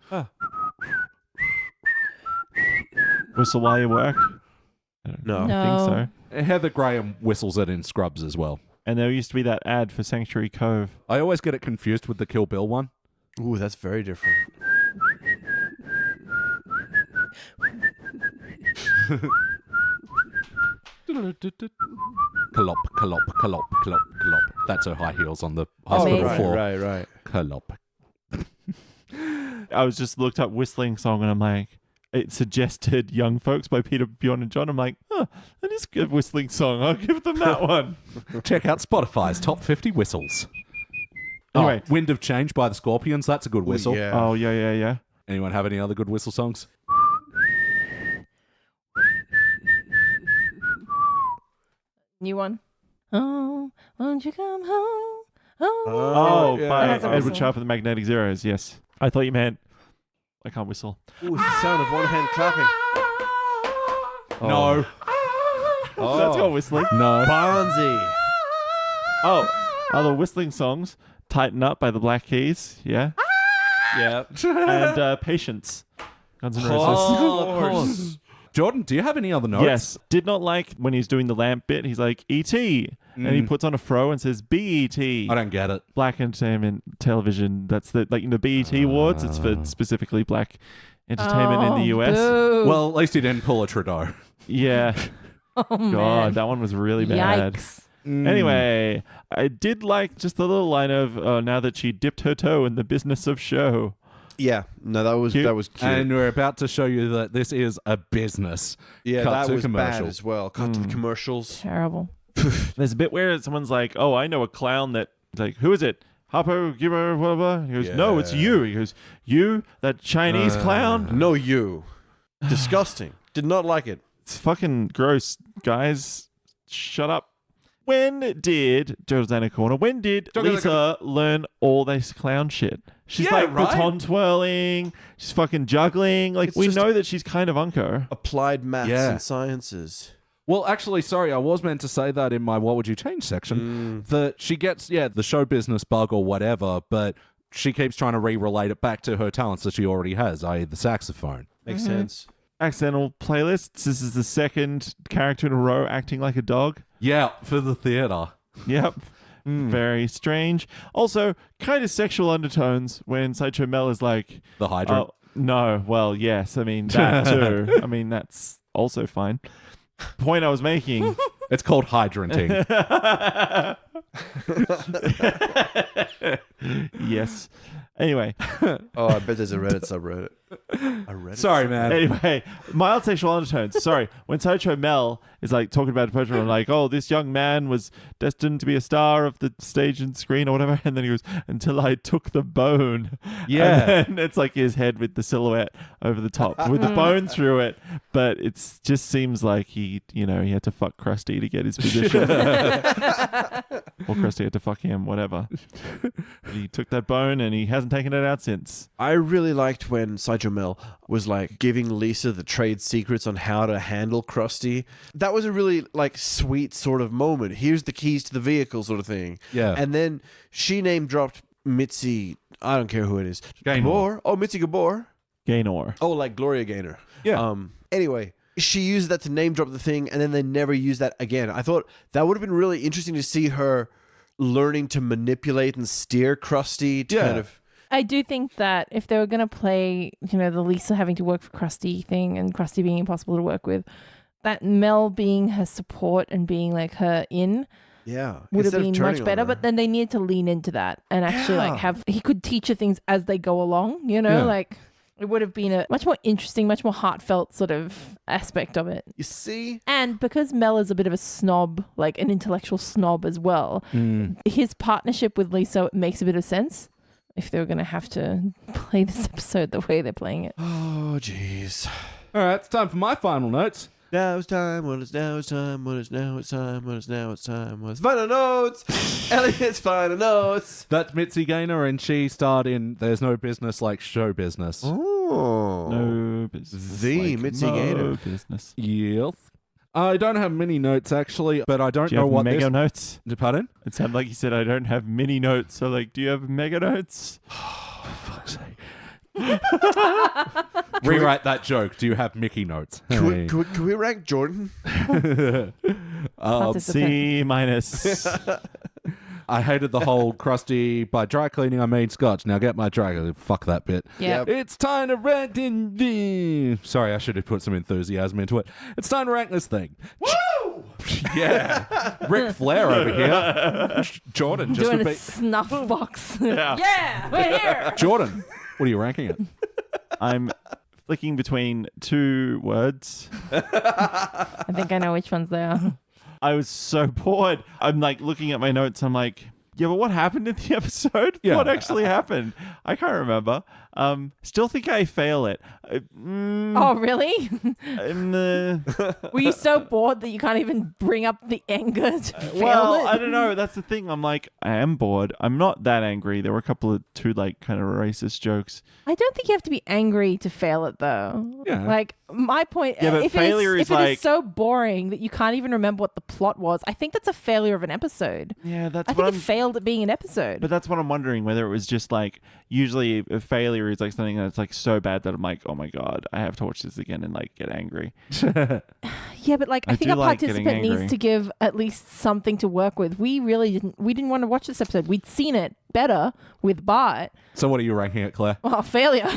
Whistle while you work. No. I No. think so. Heather Graham whistles it in Scrubs as well. And there used to be that ad for Sanctuary Cove. I always get it confused with the Kill Bill one. Ooh, that's very different. Clop, clop, clop, clop, clop. That's her high heels on the hospital Amazing. floor. Right. Clop. I was just looked up whistling song and I'm like, it suggested Young Folks by Peter, Bjorn and John. I'm like, that is a good whistling song. I'll give them that one. Check out Spotify's top 50 whistles. Anyway. Oh, Wind of Change by the Scorpions. That's a good whistle. Yeah. Oh, yeah. Anyone have any other good whistle songs? New one. Oh, won't you come home? Oh, yeah. by That's a Edward whistle. Sharp and the Magnetic Zeros, yes. I thought you meant I can't whistle. Ooh, it's the sound of one hand clapping. No. That's not whistling. No. Bonzi. Oh, other whistling songs. Tighten Up by the Black Keys, yeah. Yeah. And Patience. Guns N' Roses. Oh, of course. Jordan, do you have any other notes? Yes. Did not like when he's doing the lamp bit. He's like, E.T. And he puts on a fro and says, B.E.T. I don't get it. Black Entertainment Television. That's the, like, in the BET Awards, it's for specifically black entertainment in the US. Boo. Well, at least he didn't pull a Trudeau. Yeah. oh, man. God, that one was really bad. Yikes. Anyway, I did like just the little line of, now that she dipped her toe in the business of show. Yeah. No, that was Cute. cute. And we're about to show you that this is a business. Yeah, Cut that to was commercial. bad as well. Cut to the commercials. Terrible. There's a bit where someone's like, oh, I know a clown that, like, who is it? Harpo, Gibber, blah, blah, blah. He goes, no, it's you. He goes, you, that Chinese clown? No, you. Disgusting. Did not like it. It's fucking gross, guys. Shut up. When did Jordana Corner? When did Lisa learn all this clown shit? She's Yeah, like right? baton twirling. She's fucking juggling. Like, It's we just- know that she's kind of unco. Applied maths Yeah. and sciences. Well, actually, sorry, I was meant to say that in my What Would You Change section. That she gets, the show business bug or whatever, but she keeps trying to re-relate it back to her talents that she already has, i.e. the saxophone. Makes sense. Accidental playlists. This is the second character in a row acting like a dog. Yeah, for the theatre. Yep. Very strange. Also, kind of sexual undertones when Sideshow Mel is like, The hydrant. oh, no, well, yes. I mean, that too. I mean, that's also fine. Point I was making. It's called hydranting. Yes. Anyway. Oh, I bet there's a Reddit subreddit. A Reddit Sorry, man. Anyway, mild sexual undertones. Sorry. When Sideshow Mel is like talking about a portrait, I'm like, oh, this young man was destined to be a star of the stage and screen or whatever. And then he goes, until I took the bone. Yeah. And then it's like his head with the silhouette over the top with the bone through it. But it just seems like he had to fuck Krusty to get his position. Or Krusty had to fuck him, whatever. But he took that bone and he hasn't taken it out since. I really liked when Sideshow Mel was like giving Lisa the trade secrets on how to handle Krusty. That was a really like sweet sort of moment. Here's the keys to the vehicle sort of thing. Yeah. And then she name dropped Mitzi. I don't care who it is. Gaynor. Gabor. Oh, Mitzi Gabor. Gaynor. Oh, like Gloria Gaynor. Yeah. Anyway, she used that to name drop the thing, and then they never used that again. I thought that would have been really interesting to see her learning to manipulate and steer Krusty to kind of. I do think that if they were going to play, the Lisa having to work for Krusty thing and Krusty being impossible to work with, that Mel being her support and being like her in Yeah, would have instead of been turning much on better. her. But then they needed to lean into that and actually Yeah. he could teach her things as they go along, like it would have been a much more interesting, much more heartfelt sort of aspect of it. You see, And because Mel is a bit of a snob, like an intellectual snob as well, his partnership with Lisa makes a bit of sense if they were going to have to play this episode the way they're playing it. oh jeez. All right, it's time for my final notes. Now it's time, when it's now it's time, when it's now it's time, when it's now it's time, when it's final notes. Elliot's final notes. That's Mitzi Gaynor, and she starred in There's No Business Like Show Business. Oh. No business. The like Mitzi no Gaynor. business. Yes. I don't have many notes, actually, but I don't Do you know have what mega this... notes? Pardon? It sounded like you said, I don't have mini notes. So, like, do you have mega notes? For fuck's sake. Rewrite that joke. Do you have Mickey notes? Hey. Can we rank Jordan? Participant. C minus. I hated the whole crusty by dry cleaning I made scotch. Now get my dry. Fuck that bit. Yeah. It's time to rank in. Sorry, I should have put some enthusiasm into it. It's time to rank this thing. Woo! Yeah. Ric Flair over here. Jordan just Doing would a be. snuff box. Yeah. We're here. Jordan, what are you ranking it? I'm flicking between two words. I think I know which ones they are. I was so bored. I'm like looking at my notes. I'm like, yeah, but what happened in the episode? Yeah. What actually happened? I can't remember. Still think I fail it. Oh, really? Were you so bored that you can't even bring up the anger to fail Well, it? I don't know. That's the thing. I'm like, I am bored. I'm not that angry. There were a couple of two like kind of racist jokes. I don't think you have to be angry to fail it, though. Yeah. Like, my point... Yeah, but if failure it is if it like- is so boring that you can't even remember what the plot was, I think that's a failure of an episode. Yeah, that's I what think I'm. it failed at being an episode. But that's what I'm wondering, whether it was just like, usually a failure is like something that's like so bad that I'm like, oh my God, I have to watch this again and like get angry. Yeah, but like I I think do a like getting participant angry. needs to give at least something to work with. We didn't want to watch this episode. We'd seen it better with Bart. So what are you ranking it, Claire? Well, failure.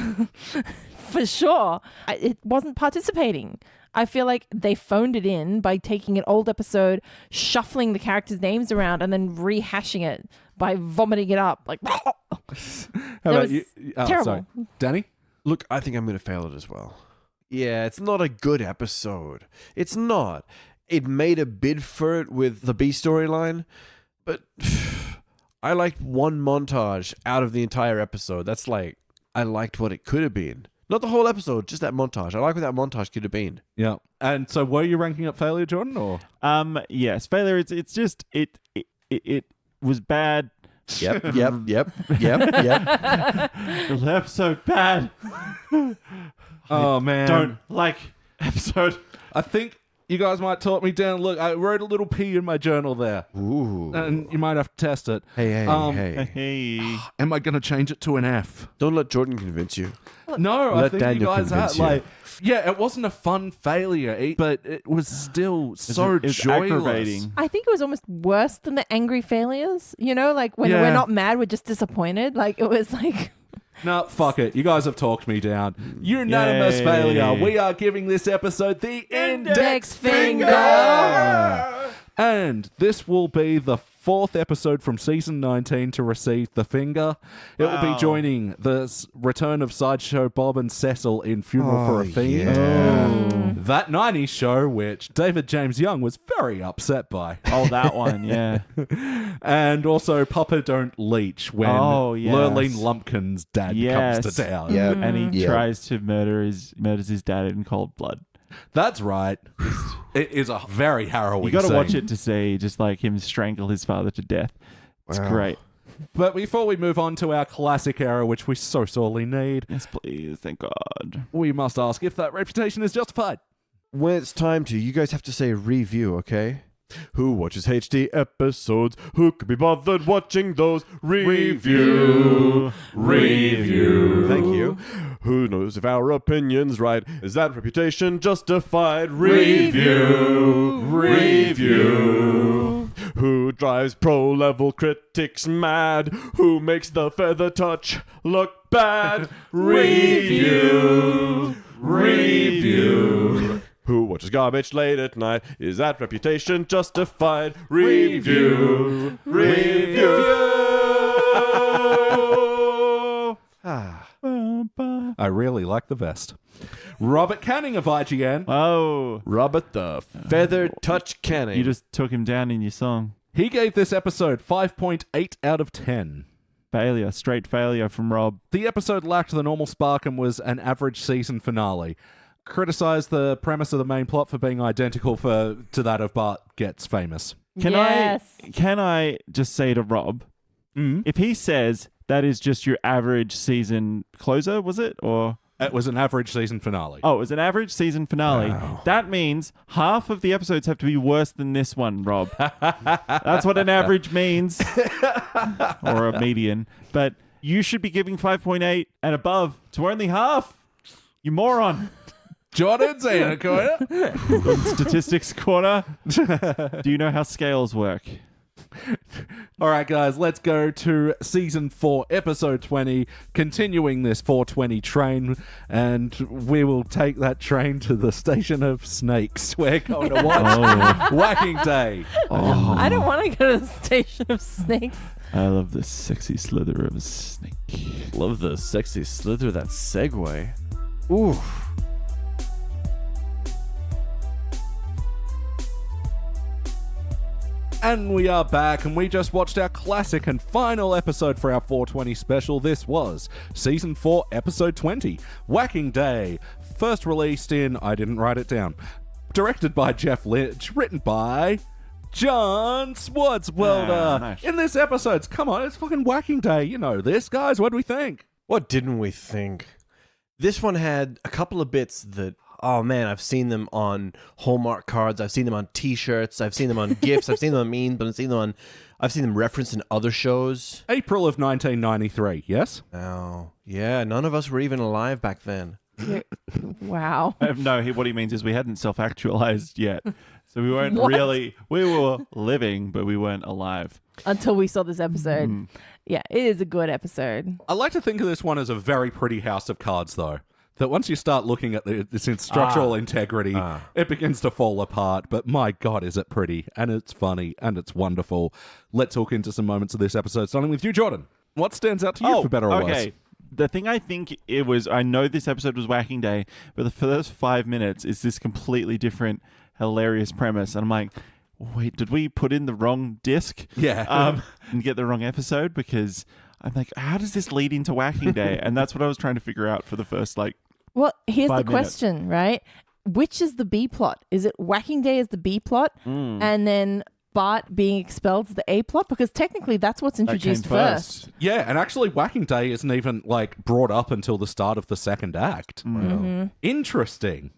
For sure. It wasn't participating. I feel like they phoned it in by taking an old episode, shuffling the characters' names around, and then rehashing it by vomiting it up. Like, How That about was you? Oh, terrible. sorry. Danny? Look, I think I'm going to fail it as well. Yeah, it's not a good episode. It's not. It made a bid for it with the B storyline, but I liked one montage out of the entire episode. That's like, I liked what it could have been. Not the whole episode, just that montage. I like what that montage could have been. Yeah. And so were you ranking it failure, Jordan, or? Yes, failure. It's just it was bad. Yep. The episode bad. Oh, man. Don't like episode. I think you guys might talk me down. Look, I wrote a little P in my journal there. Ooh. And you might have to test it. Hey. Hey. Am I going to change it to an F? Don't let Jordan convince you. No, I Let think Daniel you guys convince are. you. Like, yeah, it wasn't a fun failure, but it was still so It's joyless. aggravating. I think it was almost worse than the angry failures. You know, like when Yeah. we're not mad, we're just disappointed. Like it was like... No, fuck it. You guys have talked me down. Unanimous Yay. failure. We are giving this episode the Index Finger. And this will be the fourth episode from season 19 to receive the finger. It will be Wow. joining the return of Sideshow Bob and Cecil in Funeral for a Fiend. yeah. That 90s show, which David James Young was very upset by. Oh, that one, yeah. And also Papa Don't Leech when Oh, yes. Lurleen Lumpkin's dad Yes. comes to town. Yeah. And he Yeah. tries to murders his dad in cold blood. That's right. It is a very harrowing You got to scene. watch it to see just like him strangle his father to death. It's Wow. great. But before we move on to our classic era, which we so sorely need, Yes, please. Thank God. we must ask if that reputation is justified. When it's time to, you guys have to say review, okay? Who watches HD episodes? Who could be bothered watching those? Review. Thank you. Who knows if our opinion's right? Is that reputation justified? Review. Who drives pro-level critics mad? Who makes the feather touch look bad? Review. Who watches garbage late at night? Is that reputation justified? Review. Ah. I really like the vest. Robert Canning of IGN. Oh, Robert the Feather Touch Canning. you just took him down in your song. He gave this episode 5.8 out of 10. Failure. Straight failure from Rob. The episode lacked the normal spark and was an average season finale. Criticized the premise of the main plot for being identical to that of Bart Gets Famous. Can Yes. I just say to Rob, Mm. if he says that is just your average season closer, was it? Or It was an average season finale. Oh, it was an average season finale. Wow. That means half of the episodes have to be worse than this one, Rob. That's what an average means. Or a median. But you should be giving 5.8 and above to only half. You moron. Jordan's in a corner. Statistics corner. Do you know how scales work? All right, guys, let's go to season 4, episode 20, continuing this 420 train, and we will take that train to the station of snakes. We're going to watch Whacking Day. I don't want to go to the station of snakes. I love the sexy slither of a snake. Love the sexy slither of that segue. Ooh. And we are back, and we just watched our classic and final episode for our 420 special. This was Season 4, Episode 20, Whacking Day. First released in, I didn't write it down, directed by Jeff Lynch, written by John Swartzwelder. Nice. In this episode, come on, it's fucking Whacking Day. You know this, guys. What do we think? What didn't we think? This one had a couple of bits that, oh man, I've seen them on Hallmark cards. I've seen them on T-shirts. I've seen them on GIFs. I've seen them on memes, but I've seen them referenced in other shows. April of 1993, yes? Oh, yeah. None of us were even alive back then. Wow. No, what he means is we hadn't self-actualized yet. So we weren't What? we were living, but we weren't alive. Until we saw this episode. Mm. Yeah, it is a good episode. I like to think of this one as a very pretty house of cards, though. That once you start looking at its structural integrity, it begins to fall apart. But my God, is it pretty, and it's funny, and it's wonderful. Let's hook into some moments of this episode, starting with you, Jordan. What stands out to you for better or worse? Okay. The thing I think it was, I know this episode was Whacking Day, but the first 5 minutes is this completely different, hilarious premise. And I'm like, wait, did we put in the wrong disc? Yeah. And get the wrong episode? Because I'm like, how does this lead into Whacking Day? And that's what I was trying to figure out for the first, Well, here's the 5 minutes. question, right? Which is the B plot? Is it Whacking Day as the B plot, and then Bart being expelled as the A plot? Because technically that's what's introduced first. Yeah, and actually Whacking Day isn't even, brought up until the start of the second act. Mm-hmm. Interesting.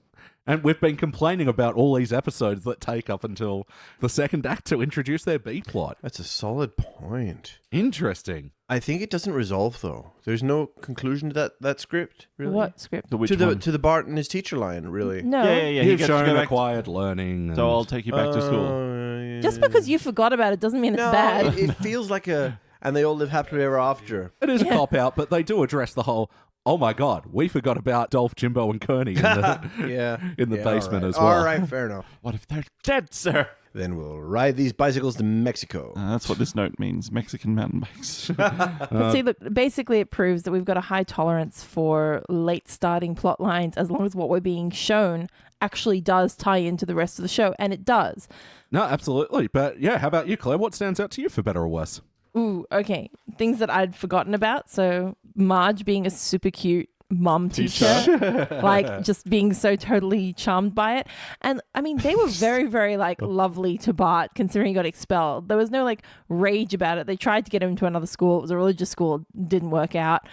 And we've been complaining about all these episodes that take up until the second act to introduce their B plot. That's a solid point. Interesting. I think it doesn't resolve, though. There's no conclusion to that script, really. What script? which to one? the Bart and his teacher line, really. No. Yeah. He You've gets to shown go back acquired learning. so I'll take you back to school. Just because you forgot about it doesn't mean it's No, bad. it feels like and they all live happily ever after. It is a cop-out, but they do address the whole, oh my God, we forgot about Dolph, Jimbo, and Kearney in the basement as well. All right, fair enough. What if they're dead, sir? Then we'll ride these bicycles to Mexico. That's what this note means. Mexican mountain bikes. But see, look, basically it proves that we've got a high tolerance for late starting plot lines as long as what we're being shown actually does tie into the rest of the show, and it does. No, absolutely. But yeah, how about you, Claire? What stands out to you for better or worse? Ooh, okay. Things that I'd forgotten about. So Marge being a super cute mum teacher, just being so totally charmed by it. And I mean, they were very, very lovely to Bart considering he got expelled. There was no rage about it. They tried to get him to another school. It was a religious school. Didn't work out.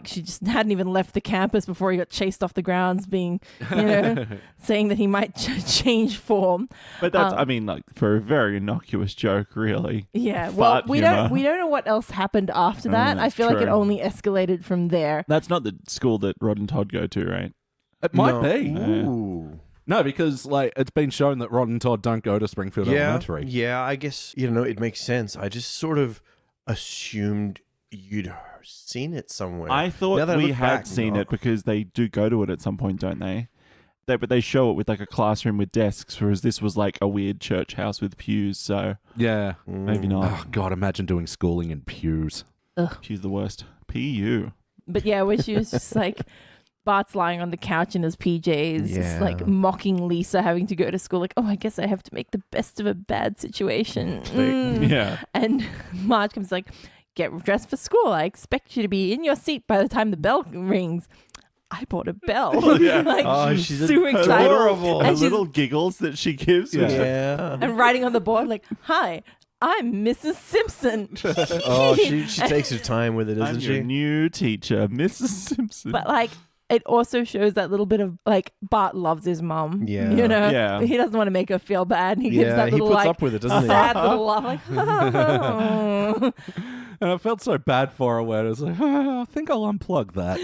She just hadn't even left the campus before he got chased off the grounds, being, saying that he might change form. But that's, for a very innocuous joke, really. Yeah, well, Fart we humor. don't know what else happened after that. I that's feel like it true. only escalated from there. That's not the school that Rod and Todd go to, right? It might be. Ooh. No, because it's been shown that Rod and Todd don't go to Springfield Elementary. Yeah, I guess, it makes sense. I just sort of assumed you'd seen it somewhere. I Now thought that I we look had back, seen no. it because they do go to it at some point, don't they? But they show it with a classroom with desks, whereas this was a weird church house with pews, so Yeah. maybe not. Oh, God, imagine doing schooling in pews. Pews the worst. PU. But yeah, where she was just Bart's lying on the couch in his PJs, just Yeah. mocking Lisa having to go to school. Oh, I guess I have to make the best of a bad situation. Yeah. And Marge comes get dressed for school. I expect you to be in your seat by the time the bell rings. I bought a bell. Oh, she's so excited. adorable. The And she's- little giggles that she gives. Yeah. And writing on the board hi, I'm Mrs. Simpson. Oh, she takes her time with it, I'm doesn't your she? new teacher, Mrs. Simpson. But it also shows that little bit of like Bart loves his mum. Yeah. You know? Yeah. He doesn't want to make her feel bad. He gives Yeah, that he little puts like up with it, doesn't he? sad little laugh like oh. And I felt so bad for her where it was like, I think I'll unplug that.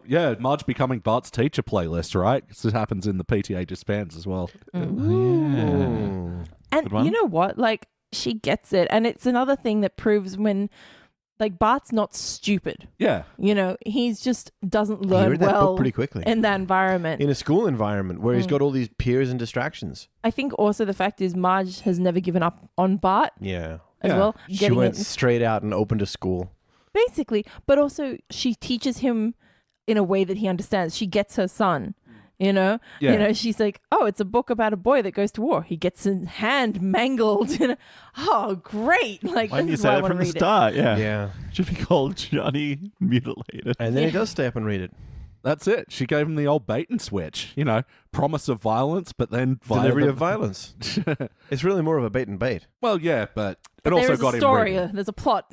Yeah, Marge becoming Bart's teacher playlist, right? This happens in the PTA disbands as well. And Good one. you know what? Like, she gets it. And it's another thing that proves when, like, Bart's not stupid. Yeah. You know, he's just doesn't He learn read that well book pretty quickly. in that environment. In a school environment where he's got all these peers and distractions. I think also the fact is Marge has never given up on Bart Yeah. as Yeah. well. She Getting went it straight out and opened a school. basically, but also she teaches him in a way that he understands. She gets her son. You know, Yeah. She's like, oh, it's a book about a boy that goes to war. He gets his hand mangled. Oh, great! Like, Why didn't you this is why say I that want from to the read it. start? Yeah. Yeah. Should be called Johnny Mutilated. And then he does stay up and read it. That's it. She gave him the old bait and switch. You know, promise of violence, but then Delivery of violence. violence. It's really more of a bait and bait. Well, yeah, but it But also there's got a him story. reading. There's a plot.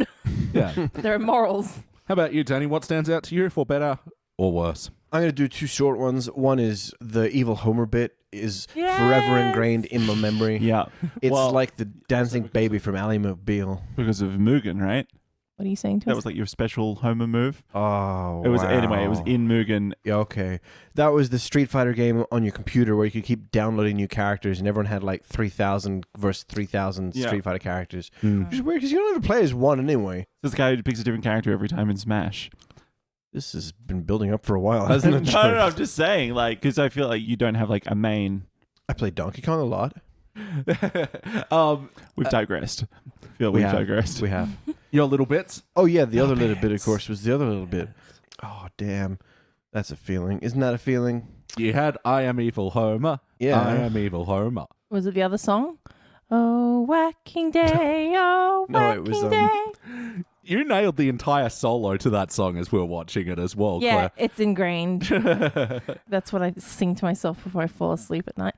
Yeah. There are morals. How about you, Danny? What stands out to you for better or worse? I'm going to do two short ones. One is the evil Homer bit is Yes! forever ingrained in my memory. Yeah. It's Well, like the dancing baby from Ally McBeal. because of Mugen, right? What are you saying to That us? was like your special Homer move. Oh, It was wow. anyway. It was in Mugen. Yeah, okay. That was the Street Fighter game on your computer where you could keep downloading new characters, and everyone had like 3,000 versus 3,000 Yeah. Street Fighter characters. Which is weird because you don't have to play as one anyway. This guy who picks a different character every time in Smash. This has been building up for a while, hasn't it? No, I'm just saying, like, because I feel like you don't have like a main. I played Donkey Kong a lot. We've digressed. I feel We we've have. digressed. We have. Your little bits? Oh, yeah, the other little bit, of course, was the other little bit. Oh, damn. That's a feeling. Isn't that a feeling? You had I Am Evil Homer. Yeah. I Am Evil Homer. Was it the other song? Oh, whacking day, oh, No, whacking it was, day. You nailed the entire solo to that song as we were watching it as well, Yeah, Claire. it's ingrained. That's what I sing to myself before I fall asleep at night.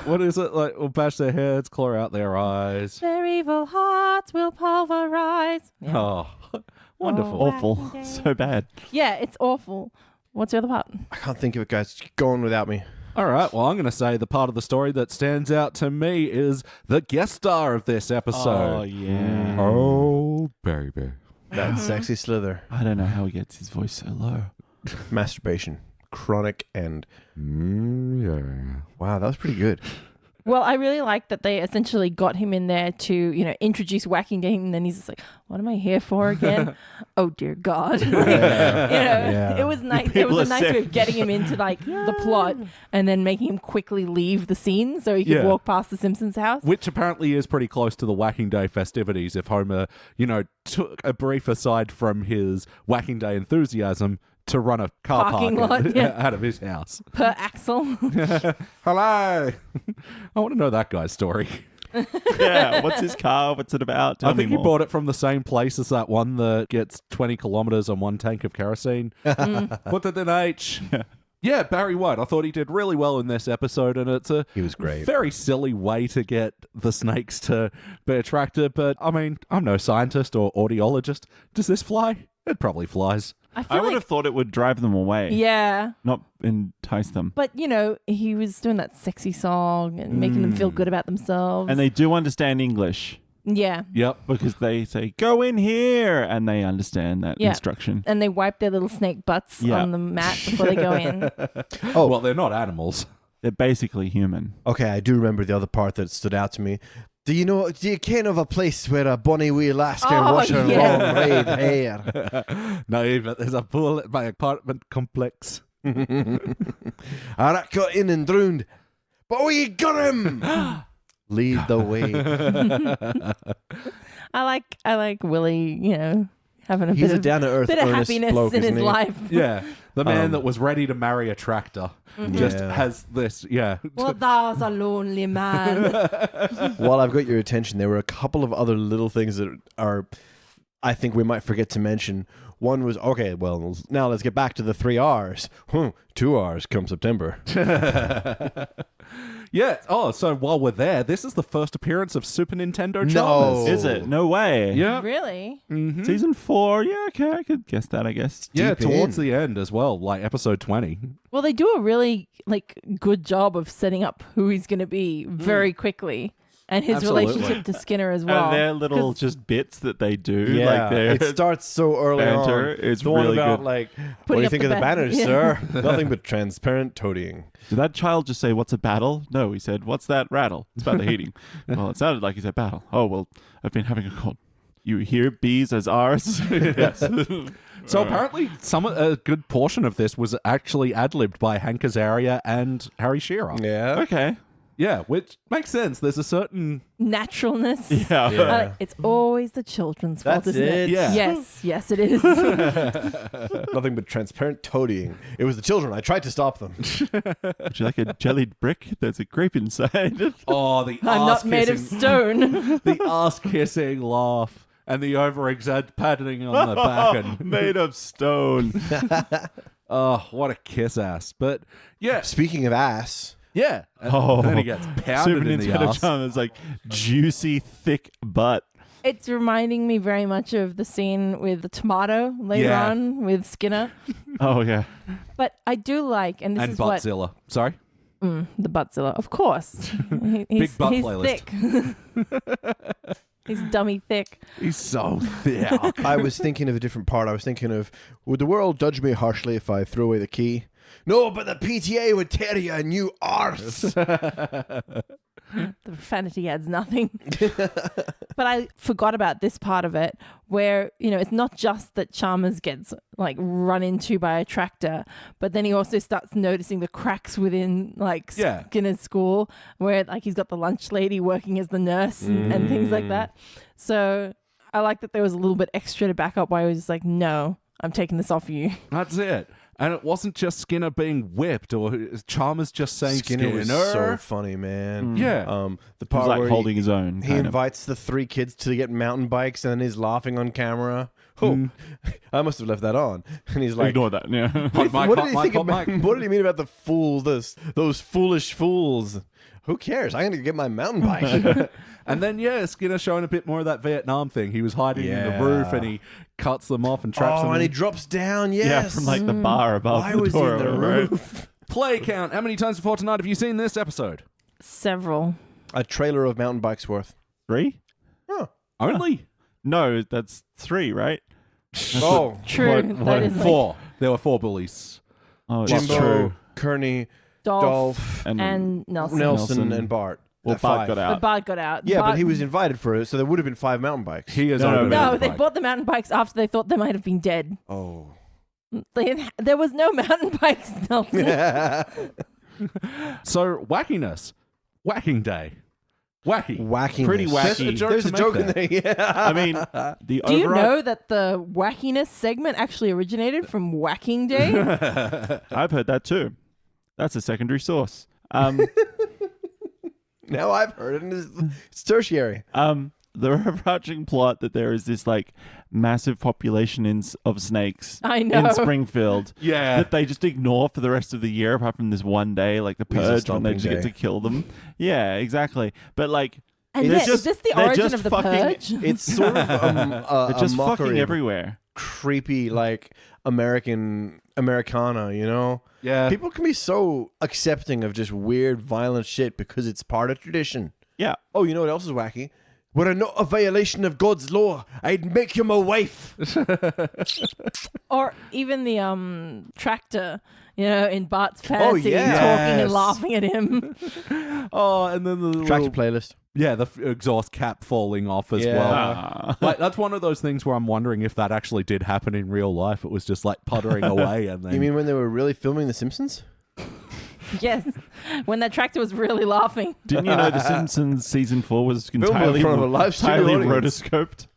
What is it? Like, we'll bash their heads, claw out their eyes. Their evil hearts will pulverize. Yeah. Oh, wonderful. Oh. Awful. Whacking day. So bad. Yeah, it's awful. What's the other part? I can't think of it, guys. Go on without me. All right, well, I'm going to say the part of the story that stands out to me is the guest star of this Oh, episode. yeah. Oh, baby. That sexy slither. I don't know how he gets his voice so low. Masturbation. Chronic and... Yeah. Wow, that was pretty good. Well, I really like that they essentially got him in there to, introduce Whacking Day, and then he's just like, "What am I here for again? Oh dear God!" Yeah. It was nice. It People was a are nice way sick. of getting him into like the plot, and then making him quickly leave the scene so he could Yeah. walk past the Simpsons house. Which apparently is pretty close to the Whacking Day festivities if Homer, took a brief aside from his Whacking Day enthusiasm to run a car Parking park lot, yeah. out of his house. Per Axel. Hello. I want to know that guy's story. Yeah. What's his car? What's it about? Tell I think me he more. bought it from the same place as that one that gets 20 kilometers on one tank of kerosene. Put it in H. Yeah, Barry White. I thought he did really well in this episode, and it's a He was great. very silly way to get the snakes to be attracted. But I mean, I'm no scientist or audiologist. Does this fly? It probably flies. I feel I would like, have thought it would drive them away. yeah. Not entice them. But, he was doing that sexy song and making them feel good about themselves. And they do understand English yeah. Yep. because they say, "Go in here," and they understand that Yeah. instruction. And they wipe their little snake butts Yeah. on the mat before they go in. Oh, well, they're not animals. They're basically human. Okay, I do remember the other part that stood out to me. Do you ken of a place where a bonny wee lass can Oh, wash her yes. long red hair? No, but there's a pool at my apartment complex. I that got in and drowned, but we got him. Lead the way. I like Willie, having a He's a bit down to earth, of earnest happiness bloke, in his isn't he? life. Yeah, the man that was ready to marry a tractor just Yeah. has this. Yeah. Well, that's a lonely man. While I've got your attention, there were a couple of other little things that are, I think we might forget to mention. One was, okay, well, now let's get back to the 3 R's. 2 R's come September. Yeah. Oh, so while we're there, this is the first appearance of Super Nintendo No. Chalmers. Is it? No way. Yeah. Really? Mm-hmm. Season 4. Yeah, okay, I could guess that, I guess. Yeah, Deep towards in. the end as well, like episode 20. Well, they do a really good job of setting up who he's going to be very quickly, and his Absolutely. relationship to Skinner as well. And their little 'Cause just bits that they do, Yeah, like their it starts so early banter on. is the one really about good. like, what do Putting you up think the of the banner. banners, Yeah. sir? Nothing but transparent toadying. Did that child just say, "What's a battle?" No, he said, "What's that rattle?" It's about the heating. Well, it sounded like he said battle. Oh, well, I've been having a cold. You hear B's as R's? Yes. So apparently, a good portion of this was actually ad-libbed by Hank Azaria and Harry Shearer. Yeah. Okay. Yeah, which makes sense. There's a certain... Naturalness. Yeah. Yeah. It's always the children's fault, That's isn't it. Yeah. Yes, it is. Nothing but transparent toadying. It was the children. I tried to stop them. Would you like a jellied brick? There's a grape inside. Oh, the I'm not made of stone. The ass-kissing laugh and the over-exaggerated patting on the back. And, Made of stone. oh, what a kiss-ass. But, yeah. Speaking of ass, Yeah. And Oh, then he gets Super pounded in the Nintendo ass. Chalmers like juicy, thick butt. It's reminding me very much of the scene with the tomato later Yeah. on with Skinner. Oh yeah. But I do like, and this And is what Buttzilla. Sorry? the Buttzilla, of course. He's butt he's playlist. thick. He's dummy thick. He's so thick. I was thinking of a different part. I was thinking of, would the world judge me harshly if I throw away the key? No, but the PTA would tear you a new arse. The profanity adds nothing. But I forgot about this part of it where, it's not just that Chalmers gets run into by a tractor, but then he also starts noticing the cracks within Yeah. Skinner's school where he's got the lunch lady working as the nurse and things like that. So I like that there was a little bit extra to back up why he was just like, no, I'm taking this off you. That's it. And it wasn't just Skinner being whipped or Chalmers just saying Skinner was so funny, man. Yeah. The He was part like where holding his own. he kind of. invites the 3 kids to get mountain bikes and then he's laughing on camera. Oh, I must have left that on. And he's like, Ignore that. Yeah. Hot mic, what hot did he mic, think hot about? mic. What did he mean about the fools? Those foolish fools. Who cares? I'm gonna get my mountain bike. And then, Skinner showing a bit more of that Vietnam thing. He was hiding in the roof and he cuts them off and traps them and he in. drops down. Yes. Yeah, from the bar above Why the was he door. in the right? roof? Play count. How many times before tonight have you seen this episode? Several. A trailer of mountain bikes worth. 3? Oh. Only? No, that's 3, right? Oh. True. That is 4. There were 4 bullies. Oh, it's Jimbo, true. Kearney, Dolph, Dolph, and Nelson. Nelson, and Bart. Well, At Bart 5. got out. But Bart got out. Yeah, Bart- but he was invited for it, so there would have been 5 mountain bikes. He is No, over no, No, they bought the mountain bikes after they thought they might have been dead. Oh. There was no mountain bikes, Nelson. So, wackiness. Whacking day. Wacky. Whacking. Pretty There's wacky. a joke There's to a make joke in there. there. Yeah. I mean, the Do you overall- know that the wackiness segment actually originated from Whacking Day? I've heard that too. That's a secondary source. Now I've heard it. It's tertiary. The overarching plot that there is this massive population of snakes I know. in Springfield Yeah. that they just ignore for the rest of the year, apart from this one day, the Weasel purge, when they stomping just get day. to kill them. Yeah, exactly. But And they're yeah, is this the they're origin just of the fucking- purge? It's sort of they're just a mockery fucking of everywhere. creepy, Americana, you know? Yeah. People can be so accepting of just weird, violent shit because it's part of tradition. Yeah. Oh, you know what else is wacky? Were it not a violation of God's law, I'd make you my wife. Or even the tractor, in Bart's fantasy, yeah. talking Yes. and laughing at him. Oh, and then the Tractor little, playlist. the exhaust cap falling off as Yeah. well. Ah. That's one of those things where I'm wondering if that actually did happen in real life. It was just puttering away and then... You mean when they were really filming The Simpsons? Yes, when that tractor was really laughing. Didn't you know The Simpsons season 4 was in entirely, front of a live studio entirely audience. rotoscoped?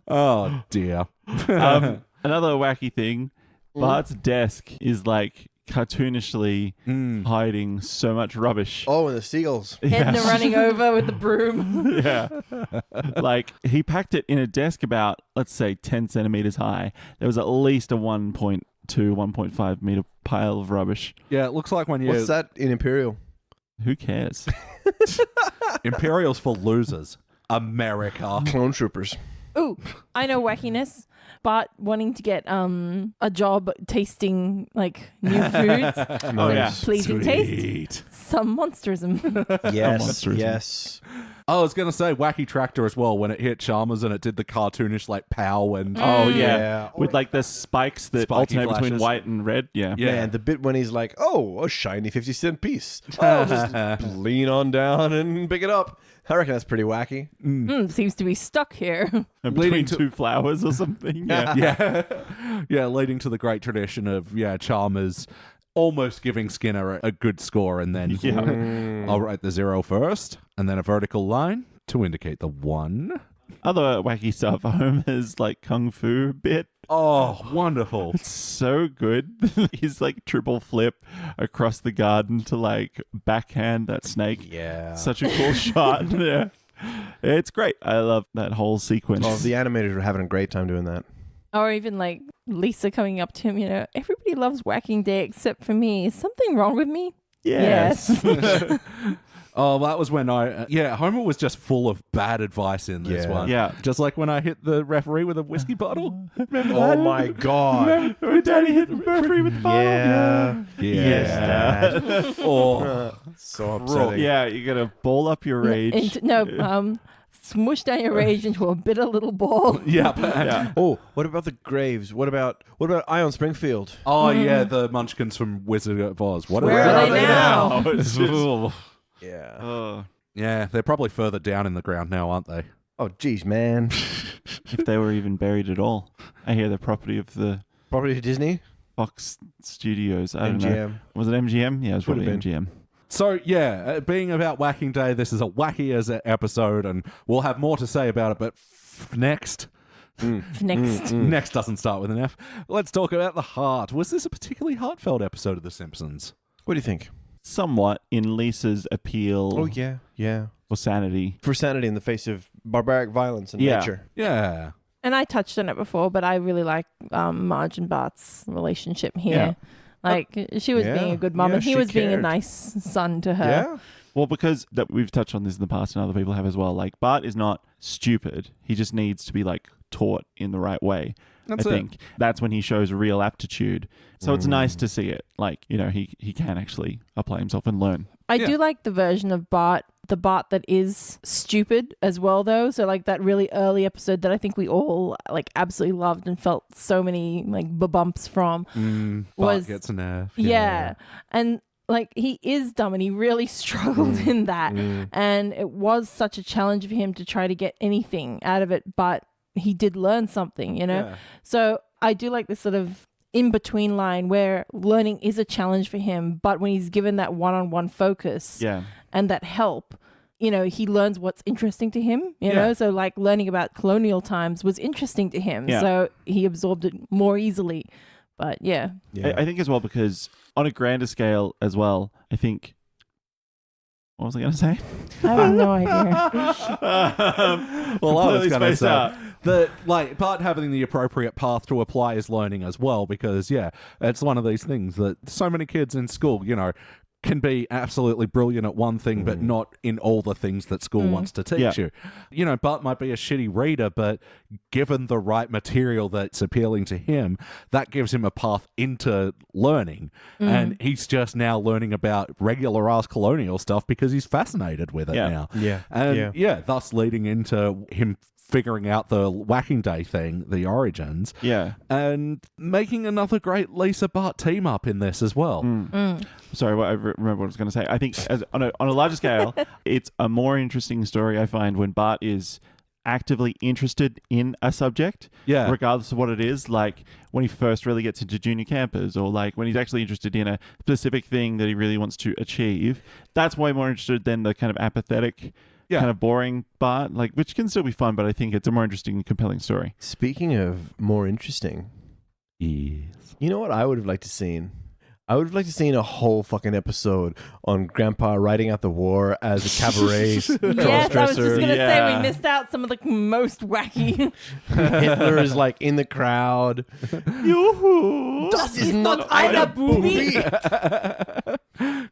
Oh, dear. Another wacky thing, Bart's desk is cartoonishly hiding so much rubbish. Oh, and the seagulls. Edna running over with the broom. Yeah. He packed it in a desk about, let's say, 10 centimeters high. There was at least a 1.2 to 1.5 meter pile of rubbish. Yeah, it looks like when you... What's that in Imperial? Who cares? Imperial's for losers. America. Clone troopers. Ooh, I know wackiness. Bart wanting to get a job tasting like new foods. Oh, yeah. Pleasing taste. Some monsterism. Yes, Monsterism. yes. I was going to say Wacky Tractor as well when it hit Chalmers and it did the cartoonish like pow and... Oh, Yeah. yeah. With like the spikes that Spiky alternate between flashes. white and red. Yeah. Yeah. Man, the bit when he's like, oh, a shiny 50-cent piece. I'll just lean on down and pick it up. I reckon that's pretty wacky. Seems to be stuck here. And Leading between to- two flowers or something. Yeah. Yeah, leading to the great tradition of Chalmers almost giving Skinner a good score, and then I'll write the 0 first, and then a vertical line to indicate the 1. Other wacky stuff. Homer's like kung fu bit. Oh, wonderful! It's so good. He's like triple flip across the garden to like backhand that snake. Yeah. Such a cool shot. Yeah. It's great. I love that whole sequence. Oh, the animators were having a great time doing that. Or even like Lisa coming up to him, everybody loves Whacking Day except for me. Is something wrong with me? Yes. Oh, that was when Homer was just full of bad advice in this Yeah. one. Yeah. Just like when I hit the referee with a whiskey bottle. Remember Oh that? my God. When Daddy hit the referee with the ball. Yeah. Yes, Dad. Oh, So upsetting. Yeah, you gotta ball up your rage. Smush down your rage into a bitter little ball. yeah. Yeah. Oh, what about the Graves? What about Ion Springfield? Oh, yeah, the Munchkins from Wizard of Oz. What Where are they now? It's just- Yeah. oh. Yeah, they're probably further down in the ground now, aren't they? Oh, geez, man. If they were even buried at all. I hear the property of the Probably to Disney. Fox Studios. I don't know. MGM. Was it MGM? Yeah, it was Could probably have MGM. So, being about Whacking Day, this is a wacky as an episode, and we'll have more to say about it, but next... Next. Next doesn't start with an F. Let's talk about the heart. Was this a particularly heartfelt episode of The Simpsons? What do you think? Somewhat in Lisa's appeal Oh, yeah. Yeah. or sanity. For sanity in the face of barbaric violence and Yeah. nature. Yeah. And I touched on it before, but I really like Marge and Bart's relationship here. She was being a good mum, Yeah, and he she was being a cared. nice son to her. Yeah. Well, because that we've touched on this in the past and other people have as well. Like, Bart is not stupid. He just needs to be like taught in the right way. That's I it. think that's when he shows real aptitude. So it's nice to see it. Like, he can actually apply himself and learn. I do like the version of Bart, the Bart that is stupid as well, though. So like that really early episode that I think we all like absolutely loved and felt so many like bumps from. Bart gets an F. Yeah. And like he is dumb and he really struggled in that. And it was such a challenge for him to try to get anything out of it, but he did learn something, Yeah. So I do like this sort of in-between line where learning is a challenge for him, but when he's given that one-on-one focus Yeah. and that help, he learns what's interesting to him, you Yeah. know? So like learning about colonial times was interesting to him. Yeah. So he absorbed it more easily. But yeah. I think as well because on a grander scale as well, I think... What was I going to say? I have no idea. Well, I was Completely going to spaced say out. that, like, Bart having the appropriate path to apply his learning as well, because, it's one of these things that so many kids in school, can be absolutely brilliant at one thing, but not in all the things that school wants to teach you. Bart might be a shitty reader, but given the right material that's appealing to him, that gives him a path into learning. And he's just now learning about regular ass colonial stuff because he's fascinated with it now. Yeah. And thus leading into him figuring out the Whacking Day thing, the origins. Yeah. And making another great Lisa Bart team up in this as well. Sorry, I remember what I was going to say. I think on a larger scale, it's a more interesting story, I find, when Bart is actively interested in a subject, regardless of what it is, like when he first really gets into junior campers or like when he's actually interested in a specific thing that he really wants to achieve. That's way more interested than the kind of apathetic, kind of boring Bart, like, which can still be fun, but I think it's a more interesting and compelling story. Speaking of more interesting, Yes. you know what I would have liked to seen? I would have liked to seen a whole fucking episode on Grandpa riding out the war as a cabaret Yes, I was just cross-dresser. going to say Yeah. we missed out some of the most wacky. Hitler is like in the crowd. Yoo-hoo. Das ist not eine eine Booby.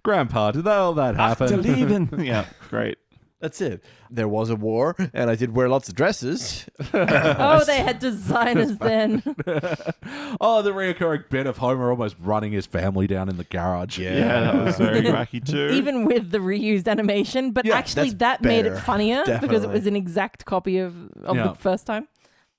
Grandpa, did all that happen? To leaving. Yeah, great. That's it. There was a war, and I did wear lots of dresses. Oh, they had designers then. Oh, the reoccurring bit of Homer almost running his family down in the garage. Yeah, that was very wacky too. Even with the reused animation, but Yeah, actually that's that made it better. funnier because it Definitely. was an exact copy of Yeah. the first time.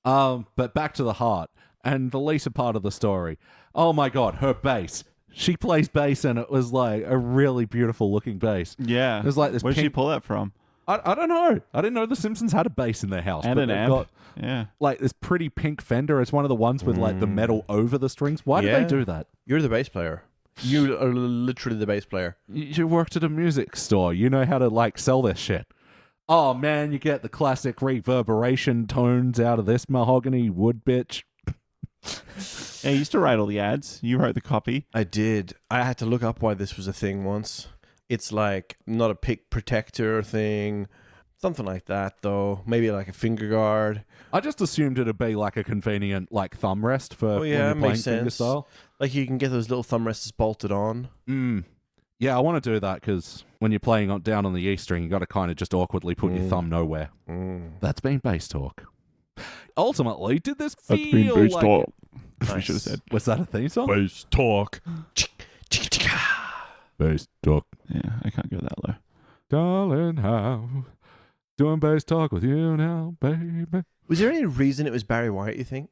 But back to the heart and the Lisa part of the story. Oh my God, her bass. She plays bass, and it was like a really beautiful looking bass. yeah. It was like this Where'd she pink- pull that from? I don't know. I didn't know the Simpsons had a bass in their house. And but an they've amp. got Yeah. like this pretty pink Fender. It's one of the ones with like the metal over the strings. Why do Yeah. they do that? You're the bass player. You are literally the bass player. You worked at a music store. You know how to like sell this shit. Oh man, you get the classic reverberation tones out of this mahogany wood bitch. Yeah, you used to write all the ads. You wrote the copy. I did. I had to look up why this was a thing once. It's like not a pick protector thing. Something like that, though. Maybe like a finger guard. I just assumed it'd be like a convenient like thumb rest for when you're playing makes sense. fingerstyle. Like you can get those little thumb rests bolted on. Yeah, I want to do that because when you're playing down on the E string, you got to kind of just awkwardly put your thumb nowhere. That's been bass talk. Ultimately, did this feel like We should have said. Was that a theme song? Bass talk. Bass talk. Yeah, I can't go that low. Darling, how doing bass talk with you now, baby. Was there any reason it was Barry White, you think?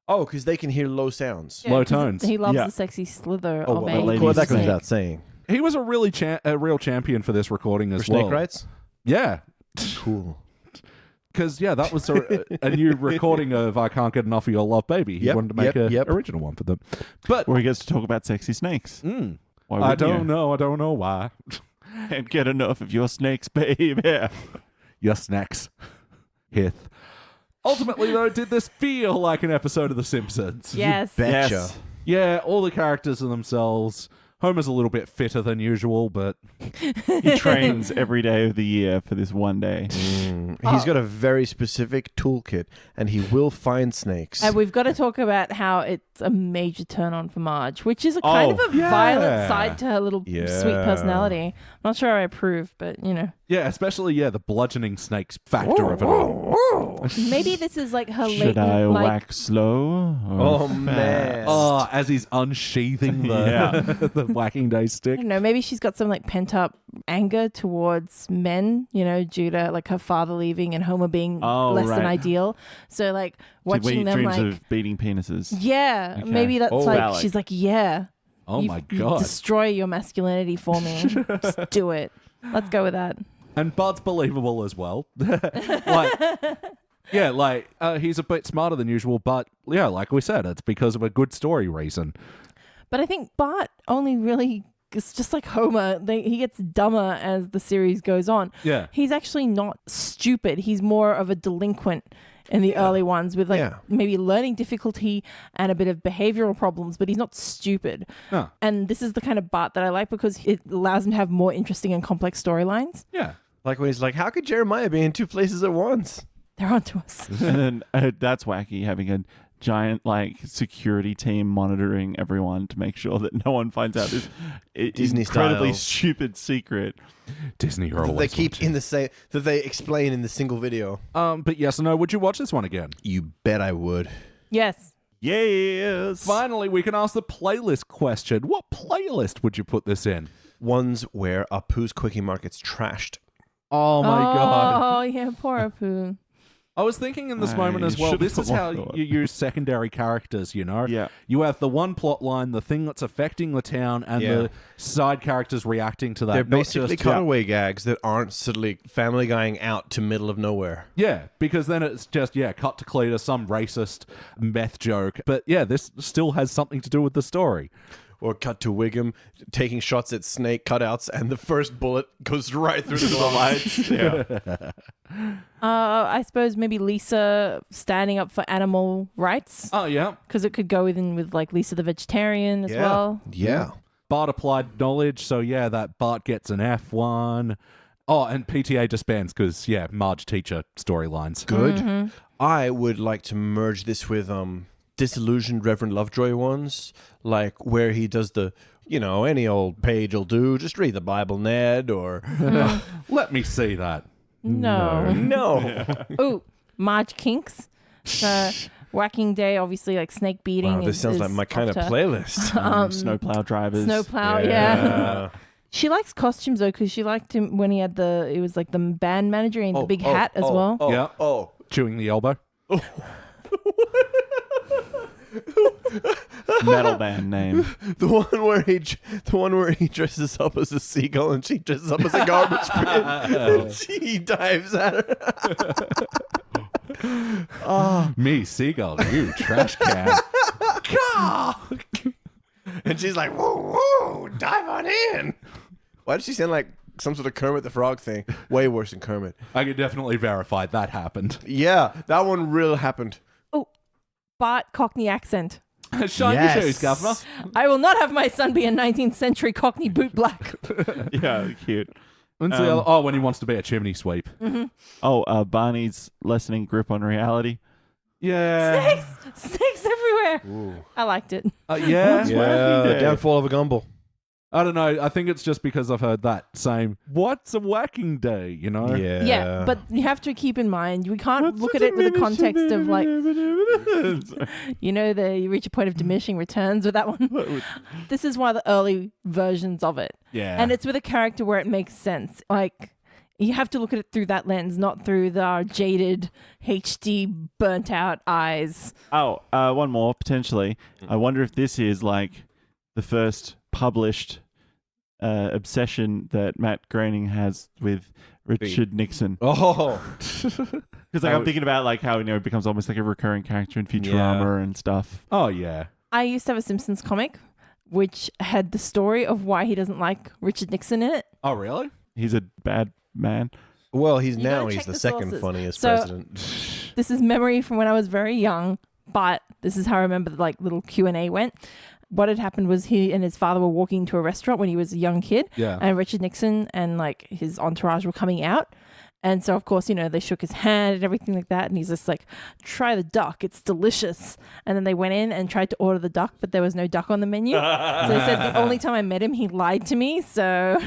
Oh, because they can hear low sounds. Low 'cause tones. He loves Yeah. the sexy slither Oh, of well, a ladies that goes snake. without saying. He was a real champion for this recording For as snake well. rights? Yeah, Cool. because that was a new recording of "I Can't Get Enough of Your Love, Baby." He Yep, wanted to make an yep. original one for them, but Where he gets to talk about sexy snakes. Why I wouldn't don't you? know. I don't know why. Can't get enough of your snakes, baby. Your snacks, Hith. Ultimately, though, did this feel like an episode of The Simpsons? Yes. Betcha. Yes. Yeah, all the characters are themselves. Homer's a little bit fitter than usual, but He trains every day of the year for this one day. He's got a very specific toolkit, and he will find snakes. And we've got to talk about how it's a major turn on for Marge, which is a kind of a yeah. violent side to her little Yeah. sweet personality. I'm not sure I approve, but yeah, especially the bludgeoning snakes factor of it all. maybe this is like her Should latent, I like, whack slow? Or Oh, fast? man. Oh, as he's unsheathing the Yeah. the whacking day I stick. don't know, maybe she's got some like pent up anger towards men, due to like her father leaving and Homer being Oh, less than right. ideal. So like watching them dreams like of beating penises. yeah, Okay. maybe that's Oh. like Valid. she's like, yeah. Oh you- my you god! destroy your masculinity for me. Just do it. Let's go with that. And Bud's believable as well. He's a bit smarter than usual, but yeah, like we said, it's because of a good story reason. But I think Bart only really, it's just like Homer, he gets dumber as the series goes on. Yeah. He's actually not stupid. He's more of a delinquent in the early ones with Yeah. maybe learning difficulty and a bit of behavioral problems, but he's not stupid. No. And this is the kind of Bart that I like because it allows him to have more interesting and complex storylines. Yeah. Like when he's like, how could Jeremiah be in two places at once? They're onto us. And then that's wacky, having a giant security team monitoring everyone to make sure that no one finds out this Disney incredibly style. stupid secret. Disney are That always they keep watching. in the same, that they explain in the single video. But yes or no, would you watch this one again? You bet I would. Yes. Yes. Finally, we can ask the playlist question. What playlist would you put this in? Ones where Apu's Quickie Mart gets trashed. Oh my god. Oh, yeah, poor Apu. I was thinking in this I moment as well, should've this is how thought. you use secondary characters, Yeah. You have the one plot line, the thing that's affecting the town, and Yeah. the side characters reacting to that. They're not basically just- cutaway gags that aren't suddenly Family Guying out to middle of nowhere. Yeah, because then it's just, cut to Cletus, some racist meth joke. But yeah, this still has something to do with the story. Or cut to Wiggum taking shots at snake cutouts, and the first bullet goes right through the lights. Yeah. I suppose maybe Lisa standing up for animal rights Oh, yeah. because it could go with like Lisa the vegetarian as Yeah. well. Yeah. Bart applied knowledge, so yeah, that Bart gets an F1. Oh, and PTA disbands because, yeah, Marge teacher storylines. Good. I would like to merge this with Disillusioned Reverend Lovejoy ones, like where he does the, any old page will do, just read the Bible, Ned, or... Let me see that. No. No. Ooh, Marge Kinks. Whacking Day, obviously, like snake beating. Wow, this sounds like my kind of off to- playlist. Snowplow drivers. Snowplow, yeah. She likes costumes though, because she liked him when he had it was like the band manager and the big hat as well. Yeah. Chewing the elbow. Metal band name. The one where he dresses up as a seagull and she dresses up as a garbage bin. And she dives at her. Me, seagull, you trash can. And she's like, whoa, whoa, dive on in. Why does she sound like some sort of Kermit the Frog thing? Way worse than Kermit. I can definitely verify that happened. Yeah, that one really happened. Oh, Bart Cockney accent. Shine your shoes, governor. I will not have my son be a 19th century Cockney bootblack. Yeah, cute. When's the other? Oh, when he wants to be a chimney sweep. Oh, Barney's lessening grip on reality. Yeah. Snakes everywhere. I liked it. Yeah. The downfall of a Gumball. I don't know. I think it's just because I've heard that same, what's a whacking day, Yeah, but you have to keep in mind, we can't look at it with the context of like, you reach a point of diminishing returns with that one. This is one of the early versions of it. Yeah. And it's with a character where it makes sense. Like, you have to look at it through that lens, not through the jaded, HD, burnt out eyes. Oh, one more, potentially. I wonder if this is like the first published obsession that Matt Groening has with Richard Nixon. Oh. Because I'm thinking about like how it becomes almost like a recurring character in Futurama and stuff. Oh, yeah. I used to have a Simpsons comic which had the story of why he doesn't like Richard Nixon in it. Oh, really? He's a bad man. Well, You gotta he's check the the second sources. funniest So- president. This is memory from when I was very young, but this is how I remember the little Q&A went. What had happened was he and his father were walking to a restaurant when he was a young kid, Yeah. and Richard Nixon and his entourage were coming out. And so, of course, they shook his hand and everything like that. And he's just like, try the duck. It's delicious. And then they went in and tried to order the duck, but there was no duck on the menu. So they said the only time I met him, he lied to me. So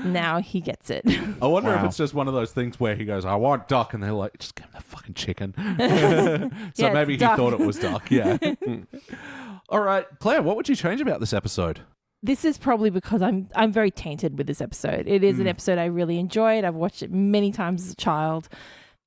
now he gets it. I wonder if Wow. it's just one of those things where he goes, I want duck. And they're like, just give him the fucking chicken. Yeah, So maybe it's he duck. thought it was duck. Yeah. All right. Claire, what would you change about this episode? This is probably because I'm very tainted with this episode. It is an episode I really enjoyed. I've watched it many times as a child.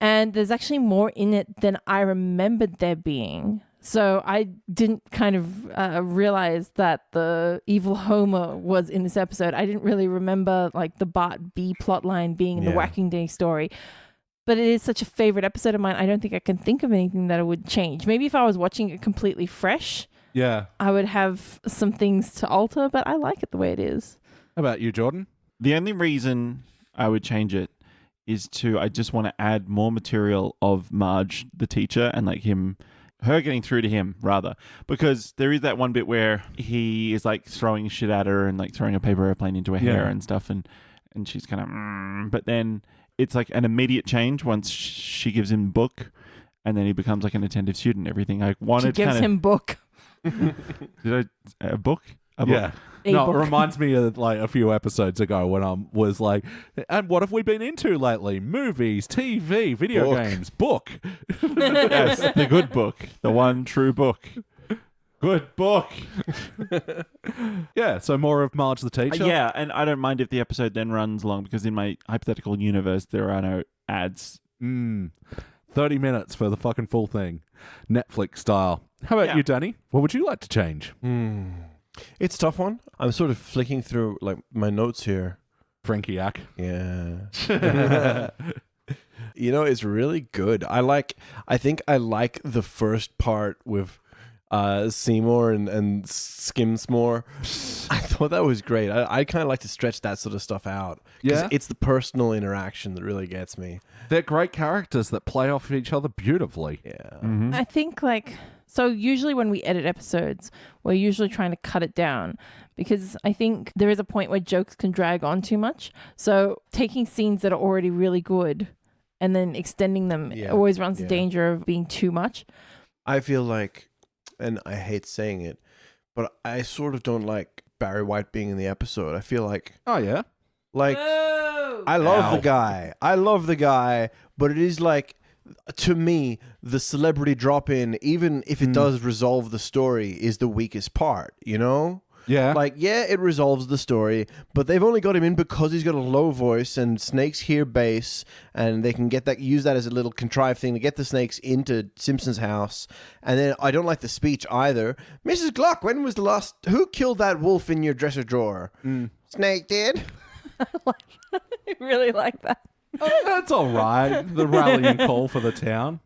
And there's actually more in it than I remembered there being. So I didn't kind of realize that the evil Homer was in this episode. I didn't really remember the Bart B plotline being in the Whacking Day story. But it is such a favorite episode of mine. I don't think I can think of anything that I would change. Maybe if I was watching it completely fresh, Yeah. I would have some things to alter, but I like it the way it is. How about you, Jordan? The only reason I would change it is I just want to add more material of Marge, the teacher, and her getting through to him, rather. Because there is that one bit where he is throwing shit at her and throwing a paper airplane into her hair and stuff, and she's kind of, but then it's an immediate change once she gives him book, and then he becomes an attentive student and everything. I wanted She gives him book. a book? Yeah. A No, book. it reminds me of a few episodes ago when I was like, and what have we been into lately? Movies, TV, video games, book. Yes, the good book. The one true book. Good book. Yeah, so more of Marge the teacher. Yeah, and I don't mind if the episode then runs long because in my hypothetical universe there are no ads. 30 minutes for the fucking full thing. Netflix style. How about you, Danny? What would you like to change? It's a tough one. I'm sort of flicking through my notes here. Frankie Ack. Yeah. It's really good. I think I like the first part with Seymour and Skimsmore. I thought that was great. I kind of like to stretch that sort of stuff out. 'Cause Yeah? it's the personal interaction that really gets me. They're great characters that play off each other beautifully. Yeah. I think So usually when we edit episodes, we're usually trying to cut it down because I think there is a point where jokes can drag on too much. So taking scenes that are already really good and then extending them always runs the danger of being too much. I feel like, and I hate saying it, but I sort of don't like Barry White being in the episode. I feel like... Oh, yeah? Like, I love the guy. I love the guy, but it is like... To me, the celebrity drop-in, even if it does resolve the story, is the weakest part, you know? Yeah. Like, yeah, it resolves the story, but they've only got him in because he's got a low voice and snakes hear bass, and they can use that as a little contrived thing to get the snakes into Simpson's house. And then I don't like the speech either. Mrs. Gluck, when was the last... Who killed that wolf in your dresser drawer? Snake did. I really like that. That's all right. The rallying call for the town.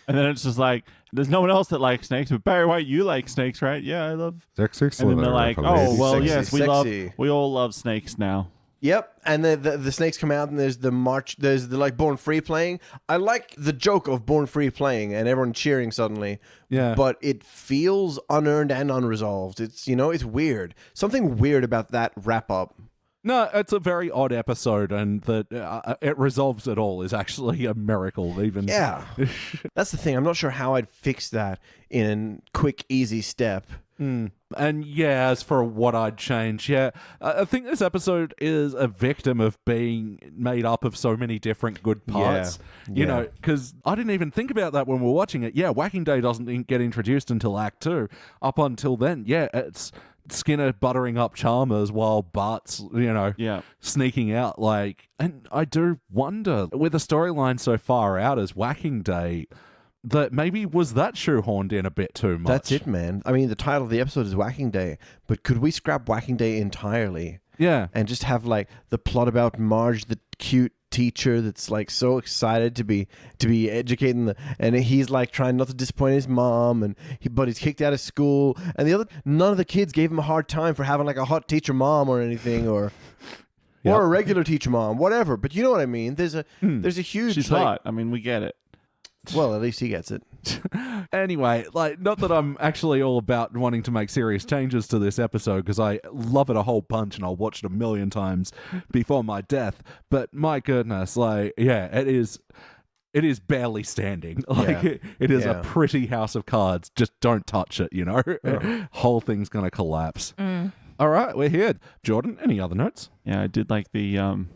And then it's just like, there's no one else that likes snakes, but Barry White, you like snakes, right? Yeah, I love. Sexy. And then they're like, oh, well, Sexy, yes, sexy. we all love snakes now. Yep, and the snakes come out, and there's the march, there's the like Born Free playing. I like the joke of Born Free playing and everyone cheering suddenly. Yeah, but it feels unearned and unresolved. It's it's weird. Something weird about that wrap up. No, it's a very odd episode, and that it resolves it all is actually a miracle. Even That's the thing. I'm not sure how I'd fix that in a quick, easy step. And yeah, as for what I'd change, I think this episode is a victim of being made up of so many different good parts. You know, because I didn't even think about that when we were watching it. Yeah, Whacking Day doesn't get introduced until Act 2. Up until then, it's Skinner buttering up Chalmers while Bart's, sneaking out. And I do wonder, with the storyline so far out as Whacking Day, that maybe was that shoehorned in a bit too much. That's it, man. I mean, the title of the episode is Whacking Day, but could we scrap Whacking Day entirely? Yeah. And just have like the plot about Marge, the cute teacher that's like so excited to be educating and he's like trying not to disappoint his mom, but he's kicked out of school, and none of the kids gave him a hard time for having like a hot teacher mom or anything, or a regular teacher mom, whatever. But you know what I mean? There's a huge... She's hot. I mean, we get it. Well, at least he gets it. Anyway, not that I'm actually all about wanting to make serious changes to this episode, because I love it a whole bunch and I'll watch it a million times before my death. But my goodness, it is barely standing. It is a pretty house of cards. Just don't touch it, Whole thing's going to collapse. All right, we're here. Jordan, any other notes? Yeah, I did like the...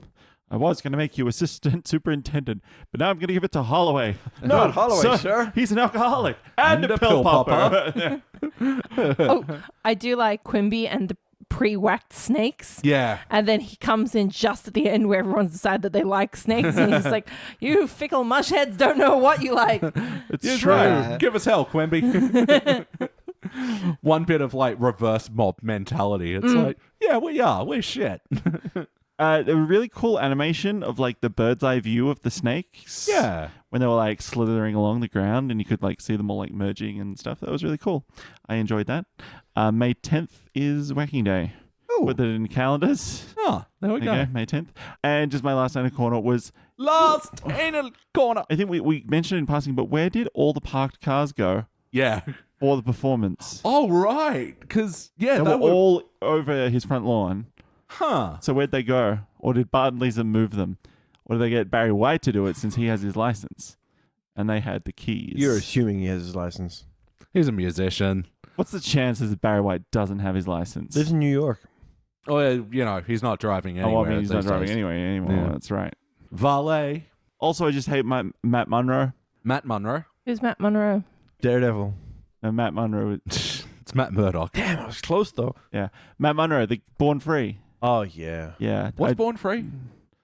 I was going to make you assistant superintendent, but now I'm going to give it to Holloway. Not Holloway, sir. He's an alcoholic and a pill popper. I do like Quimby and the pre-whacked snakes. Yeah. And then he comes in just at the end where everyone's decided that they like snakes, and he's like, you fickle mushheads don't know what you like. It's true. Right. Give us hell, Quimby. One bit of reverse mob mentality. It's we're shit. A really cool animation of the bird's eye view of the snakes. Yeah. When they were slithering along the ground and you could see them all merging and stuff. That was really cool. I enjoyed that. May 10th is Whacking Day. Oh. Put that in calendars. Oh, there we go. May 10th. And just my last anal corner was... Last anal corner. I think we mentioned in passing, but where did all the parked cars go? Yeah. For the performance. Oh, right. Because, they were all over his front lawn. Huh. So where'd they go? Or did Bart and Lisa move them? Or did they get Barry White to do it since he has his license? And they had the keys. You're assuming he has his license. He's a musician. What's the chances that Barry White doesn't have his license? Lives in New York. Oh, he's not driving anywhere. He's not driving anymore. Yeah. That's right. Valet. Also, I just hate Matt Monro. Matt Monro. Who's Matt Monro? Daredevil. No, Matt Monro. It's Matt Murdock. Damn, I was close though. Yeah. Matt Monro, the Born Free. Oh, yeah. Yeah. What's Born Free?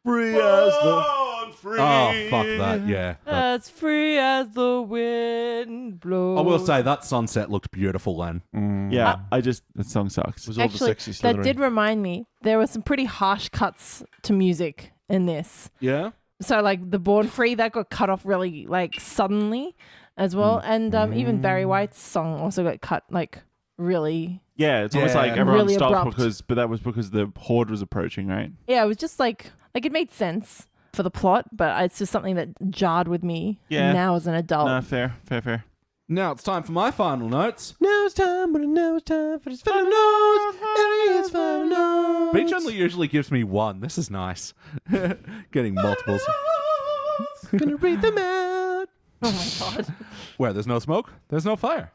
Free as the... Free. Oh, fuck that. Yeah. As free as the wind blows. I will say that sunset looked beautiful then. Yeah. That song sucks. It was all the Actually, sexy slithering. that did remind me, there were some pretty harsh cuts to music in this. Yeah? So the Born Free, that got cut off really suddenly as well. And even Barry White's song also got cut really... Yeah, it's almost like everyone really stopped abrupt. but that was because the horde was approaching, right? Yeah, it was just it made sense for the plot, but it's just something that jarred with me now as an adult. No, fair. Now it's time for my final notes. Now it's time for his final notes. Elliot's final notes. Beach only usually gives me one. This is nice. Getting multiples. Gonna read them out. Oh my god. Where there's no smoke, there's no fire.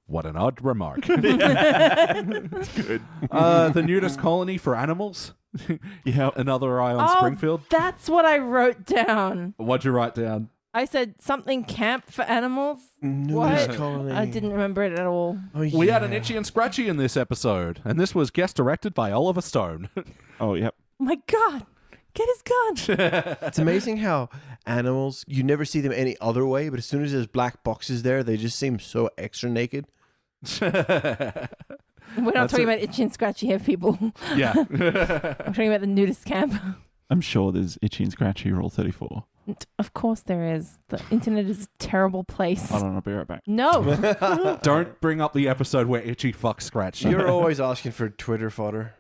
What an odd remark. It's good. The nudist colony for animals. Yeah. Another eye on Springfield. That's what I wrote down. What'd you write down? I said something camp for animals. Nudist What? colony. I didn't remember it at all. Oh, We had yeah. an Itchy and Scratchy in this episode, and this was guest directed by Oliver Stone. Oh, yep. Oh my god. Get his gun. It's amazing how animals, you never see them any other way, but as soon as there's black boxes there, they just seem so extra naked. We're not talking about Itchy and Scratchy here, people. Yeah. I'm talking about the nudist camp. I'm sure there's Itchy and Scratchy Rule 34. Of course there is. The internet is a terrible place. Hold on, I'll be right back. No. Don't bring up the episode where Itchy fucks Scratchy. You're always asking for Twitter fodder.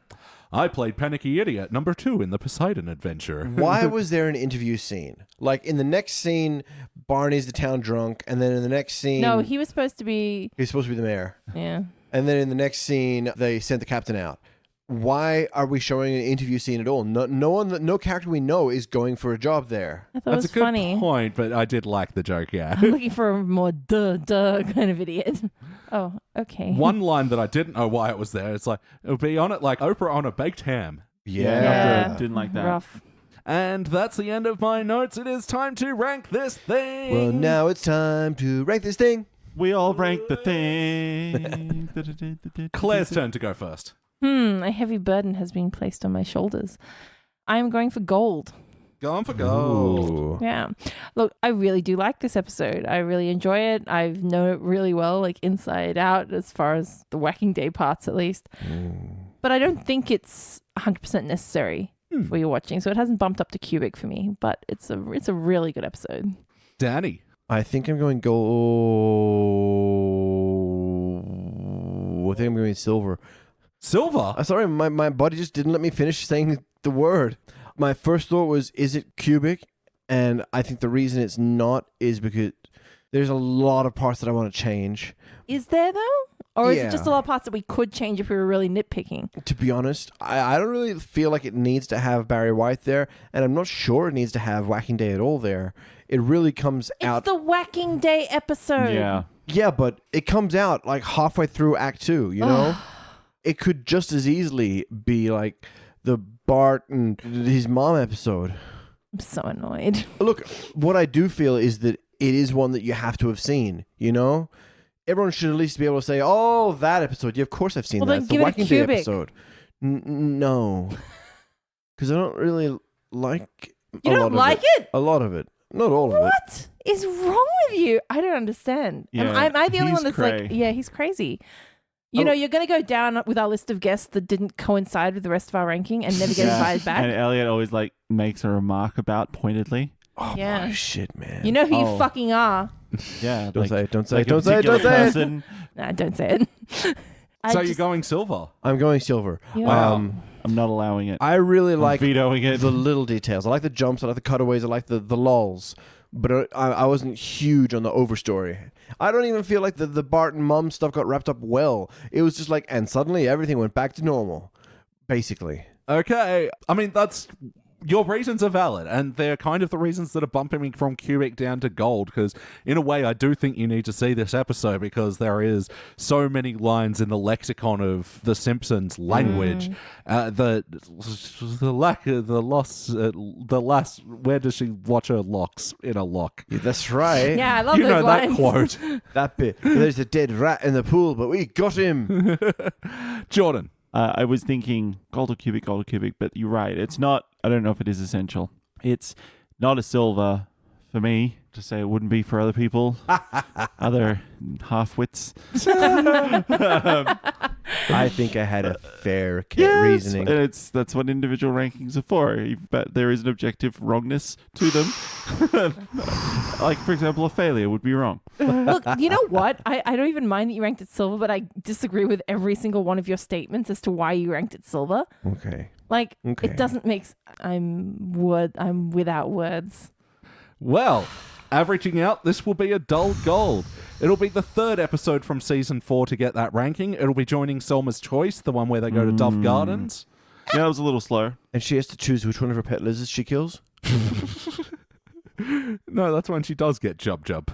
I played Panicky Idiot number 2 in the Poseidon Adventure. Why was there an interview scene? Like in the next scene, Barney's the town drunk, and then in the next scene, No, he was supposed to be. he's supposed to be the mayor. Yeah. And then in the next scene, they sent the captain out. Why are we showing an interview scene at all? No character we know is going for a job there. I thought That's it a was good funny. point, but I did like the joke, yeah. I'm looking for a more duh kind of idiot. Oh, okay. One line that I didn't know why it was there, it's like, it would be on it like Oprah on a baked ham. Yeah. Not good. Didn't like that. Rough. And that's the end of my notes. It is time to rank this thing. Well, now it's time to rank this thing. We all rank the thing. Claire's turn to go first. A heavy burden has been placed on my shoulders. I am going for gold. Going for gold. Yeah. Look, I really do like this episode. I really enjoy it. I've known it really well, like inside out, as far as the whacking day parts at least. But I don't think it's 100% necessary for your watching. So it hasn't bumped up to cubic for me, but it's a really good episode. Danny. I think I'm going gold. I think I'm going silver. Silver? I'm sorry, my body just didn't let me finish saying the word. My first thought was, is it cubic? And I think the reason it's not is because there's a lot of parts that I want to change. Is there though? Or is Yeah. it just a lot of parts that we could change if we were really nitpicking? To be honest, I don't really feel like it needs to have Barry White there, and I'm not sure it needs to have Whacking Day at all there. It really comes out... It's the whacking day episode. Yeah. Yeah, but it comes out like halfway through Act 2, you know? It could just as easily be like the Bart and his mom episode. I'm so annoyed. Look, what I do feel is that it is one that you have to have seen, you know? Everyone should at least be able to say, oh, that episode. Yeah, of course I've seen Well, that. then It's the give it a Whacking Day cubic. episode. No. Because I don't really like You don't like it? A lot of it. Not all of it. What is wrong with you? I don't understand. Yeah, Am I the only he's one that's cray. like, yeah, he's crazy. You know, you're going to go down with our list of guests that didn't coincide with the rest of our ranking and never get invited back. And Elliot always like makes a remark about pointedly. Oh, Yeah. my shit, man. You know who Oh. you fucking are. Yeah. Don't say it, don't say it, like a don't say it, particular don't say it. person. Nah, don't say it. So you're going silver? I'm going silver. Yeah. I'm not allowing it. I really I'm like vetoing it. the little details. I like the jumps. I like the cutaways. I like the lulls. But I wasn't huge on the overstory. I don't even feel like the Bart and Mum stuff got wrapped up well. It was just like, and suddenly everything went back to normal, basically. Okay. I mean, that's... Your reasons are valid, and they're kind of the reasons that are bumping me from cubic down to gold, because in a way I do think you need to see this episode because there is so many lines in the lexicon of the Simpsons language. The last, where does she watch her locks in a lock? Yeah, that's right. Yeah, I love You those know that lines. quote. That bit. There's a dead rat in the pool, but we got him. Jordan. I was thinking gold or cubic, but you're right. It's not, I don't know if it is essential. It's not a silver for me, to say it wouldn't be for other people, other half-wits. I think I had a fair Yes, reasoning. that's what individual rankings are for. But there is an objective wrongness to them. Like, for example, a failure would be wrong. Look, you know what? I don't even mind that you ranked it silver, but I disagree with every single one of your statements as to why you ranked it silver. Okay. Like, Okay. it doesn't make... I'm without words. Well, Averaging out, this will be a dull gold. It'll be the third episode from season 4 to get that ranking. It'll be joining Selma's Choice, the one where they go to Duff Gardens. Yeah, that was a little slow. And she has to choose which one of her pet lizards she kills? No, that's when she does get Jub.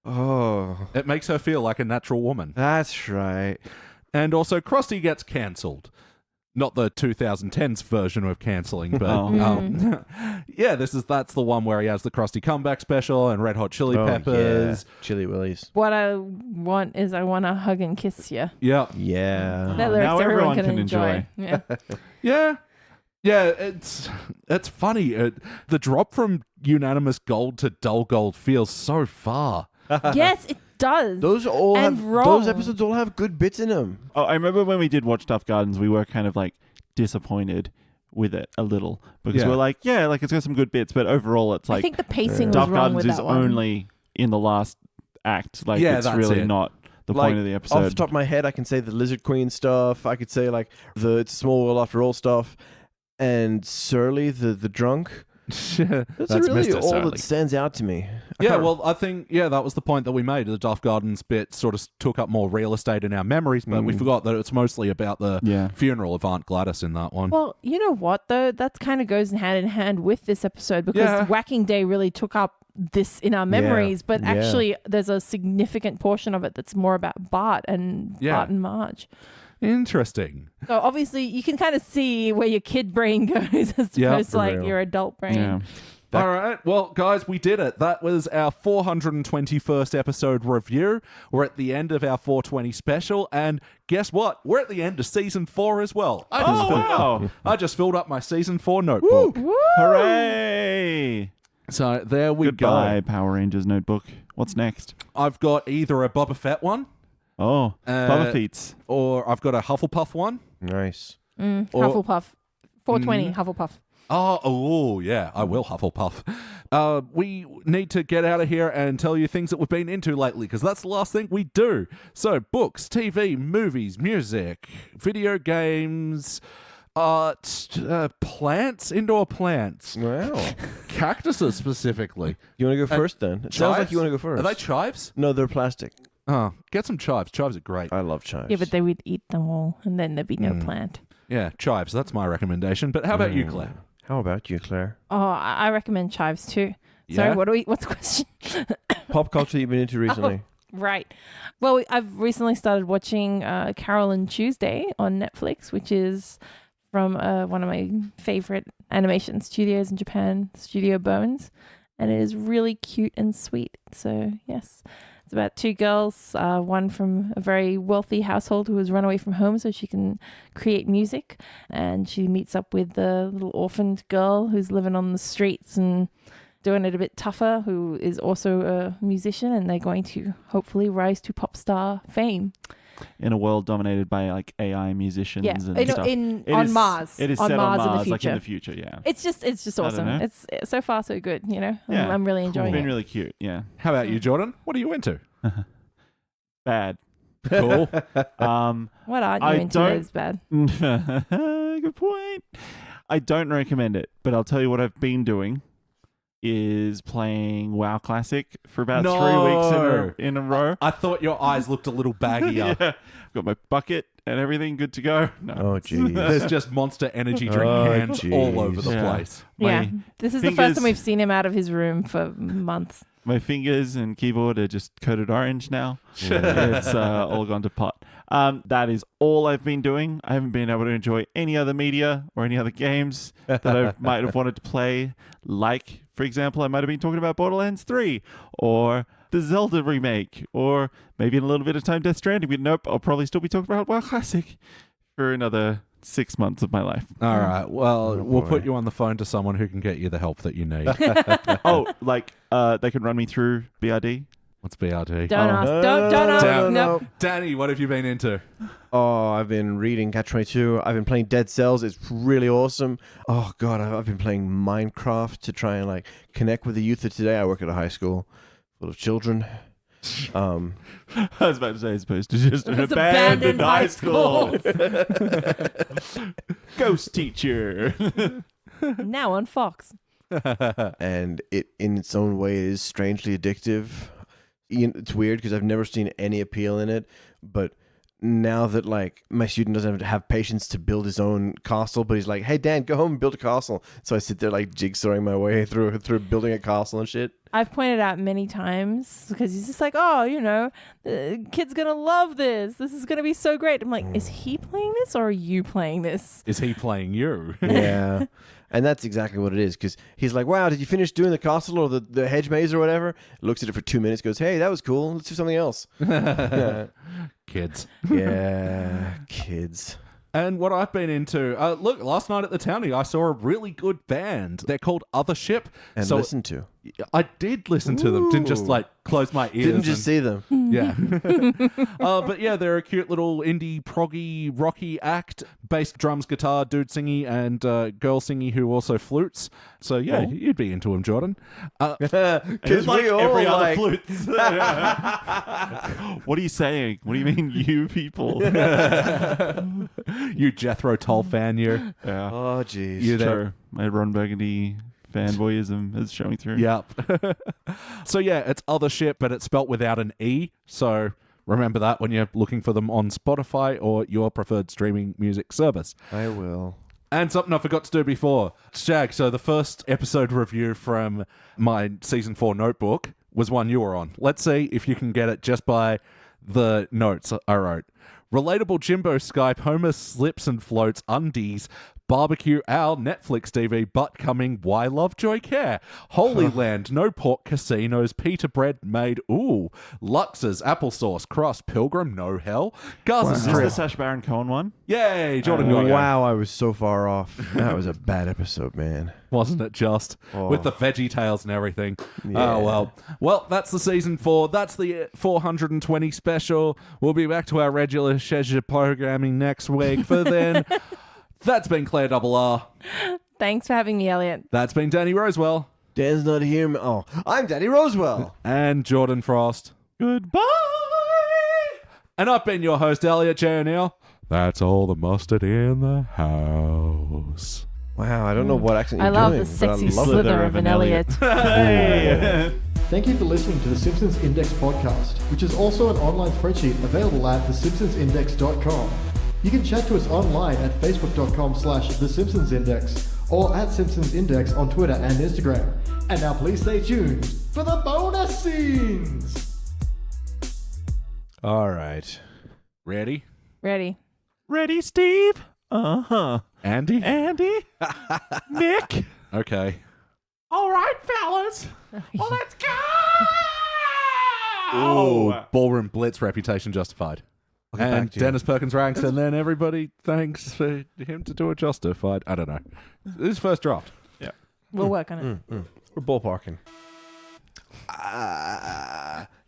Oh. It makes her feel like a natural woman. That's right. And also, Krusty gets cancelled. Not the 2010s version of cancelling, but yeah, that's the one where he has the Krusty comeback special and Red Hot Chili Peppers. Yeah. Chili Willies. What I want is I want to hug and kiss you. Yeah. Yeah. That lyrics now everyone everyone can enjoy. Yeah. Yeah, it's funny. The drop from unanimous gold to dull gold feels so far. Yes, it does. Those episodes all have good bits in them. Oh, I remember when we did watch Duff Gardens, we were kind of like disappointed with it a little because we're like, like it's got some good bits, but overall it's like I think the pacing was Duff wrong Gardens with is that one. only in the last act. Like Yeah, it's that's really it. not the Like, point of the episode. Off the top of my head, I can say the Lizard Queen stuff. I could say like the It's a Small World After All stuff, and Surly, the drunk. That's really Mr. all Surly. that stands out to me. Yeah, well, I think, that was the point that we made. The Duff Gardens bit sort of took up more real estate in our memories, but we forgot that it's mostly about the funeral of Aunt Gladys in that one. Well, you know what, though? That kind of goes hand in hand with this episode because Whacking Day really took up this in our memories, but actually there's a significant portion of it that's more about Bart and Marge. Interesting. So obviously you can kind of see where your kid brain goes as opposed to like your adult brain. Yeah. All right. Well, guys, we did it. That was our 421st episode review. We're at the end of our 420 special. And guess what? We're at the end of season 4 as well. I just filled up my season 4 notebook. Woo! Hooray! So there we Goodbye, go. Power Rangers notebook. What's next? I've got either a Boba Fett one. Oh, Bubba Feets. Or I've got a Hufflepuff one. Nice. Hufflepuff. 420 Hufflepuff. Oh, yeah, I will Hufflepuff. We need to get out of here and tell you things that we've been into lately, because that's the last thing we do. So, books, TV, movies, music, video games, art, plants, indoor plants. Wow. Cactuses, specifically. You want to go first then? It sounds like you want to go first. Are they chives? No, they're plastic. Oh, get some chives. Chives are great. I love chives. Yeah, but they would eat them all and then there'd be no plant. Yeah, chives. That's my recommendation. But how about you, Claire? How about you, Claire? Oh, I recommend chives too. Yeah? Sorry, what's the question? Pop culture you've been into recently? Right. Well, I've recently started watching Carol and Tuesday on Netflix, which is from one of my favorite animation studios in Japan, Studio Bones. And it is really cute and sweet. So, yes. It's about two girls, one from a very wealthy household who has run away from home so she can create music. And she meets up with the little orphaned girl who's living on the streets and doing it a bit tougher, who is also a musician. And they're going to hopefully rise to pop star fame. In a world dominated by like AI musicians and stuff. On Mars. It is on set Mars on Mars, in the future. like in the future, yeah. It's just awesome. know. It's so far so good, you know. Yeah. I'm really enjoying It's been it. really cute, yeah. How about you, Jordan? What are you into? Bad. Cool. What aren't you I into don't- that is bad? Good point. I don't recommend it, but I'll tell you what I've been doing is playing WoW Classic for about 3 weeks in a row. I thought your eyes looked a little baggier. Yeah. Got my bucket and everything good to go. No. Oh, geez. There's just Monster Energy drink cans all over the Yeah. place. Yeah. My This is the first fingers- time we've seen him out of his room for months. My fingers and keyboard are just coated orange now. It's all gone to pot. That is all I've been doing. I haven't been able to enjoy any other media or any other games that I might have wanted to play. Like, for example, I might have been talking about Borderlands 3 or the Zelda remake or maybe in a little bit of time Death Stranding. But nope, I'll probably still be talking about WoW Classic for another 6 months of my life. All right. Well, we'll boy. put you on the phone to someone who can get you the help that you need. Oh, like they could run me through BRD? What's BRD? Don't ask. Don't ask. Damn. No. Danny, what have you been into? Oh, I've been reading Catch-22. I've been playing Dead Cells. It's really awesome. Oh, God, I've been playing Minecraft to try and, like, connect with the youth of today. I work at a high school full of children. I was about to say, as opposed to just an It's abandoned abandoned high high school. Ghost teacher. Now on Fox. and it, in its own way, is strangely addictive. It's weird because I've never seen any appeal in it, but now that like my student doesn't have patience to build his own castle, but he's like, "Hey Dan, go home and build a castle." So I sit there like jigsawing my way through building a castle and shit. I've pointed out many times because he's just like, oh, you know, the kid's going to love this. This is going to be so great. I'm like, is he playing this or are you playing this? Is he playing you? Yeah. And that's exactly what it is, because he's like, wow, did you finish doing the castle or the hedge maze or whatever? Looks at it for 2 minutes, goes, hey, that was cool. Let's do something else. Kids. Yeah, kids. And what I've been into, look, last night at the Townie, I saw a really good band. They're called Othership. And so listen to. I did listen to them. Didn't just like close my ears. Didn't just see them. Yeah. But yeah, they're a cute little indie proggy rocky act. Bass, drums, guitar, dude singy, and girl singy who also flutes. So yeah, you'd be into them, Jordan. Because like we all every like... other flutes. What are you saying? What do you mean, you people? You Jethro Tull fan, you. Yeah. Oh, jeez. You there. Sure. My Ron Burgundy fanboyism is showing through. Yep. So yeah, it's Othership, but it's spelt without an E. So remember that when you're looking for them on Spotify or your preferred streaming music service. I will. And something I forgot to do before. Shag, so the first episode review from my season 4 notebook was one you were on. Let's see if you can get it just by the notes I wrote. Relatable Jimbo Skype, Homer slips and floats, undies, barbecue owl, Netflix TV, butt coming, why Lovejoy care? Holy Land, no pork casinos, pita bread made, ooh, Lux's, applesauce, cross, pilgrim, no hell, Gaza Is this Strip. the Sacha Baron Cohen one? Yay, Jordan got it. Wow, I was so far off. That was a bad episode, man. Wasn't it just? Oh. With the Veggie Tales and everything. Yeah. Oh, well. Well, that's the season 4. That's the 420 special. We'll be back to our regular schedule programming next week. For then, that's been Claire RR. Thanks for having me, Elliot. That's been Danny Rosewell. Dan's not here. Oh, I'm Danny Rosewell. And Jordan Frost. Goodbye. And I've been your host, Elliot Jay O'Neill. That's all the mustard in the house. Wow, I don't know what accent I you're love doing. the sexy but I love it. slither of an Elliot. Hey. Thank you for listening to the Simpsons Index podcast, which is also an online spreadsheet available at thesimpsonsindex.com. You can chat to us online at facebook.com/thesimpsonsindex or at Simpsons Index on Twitter and Instagram. And now please stay tuned for the bonus scenes! All right. Ready? Ready. Ready, Steve? Uh-huh. Andy? Andy? Nick? Okay. All right, fellas. Well, let's go! Oh, Ballroom Blitz reputation justified. get back And to you. Dennis Perkins ranks, and then everybody thanks for him to do a justified. I don't know. This is first draft. We'll work on it. We're ballparking.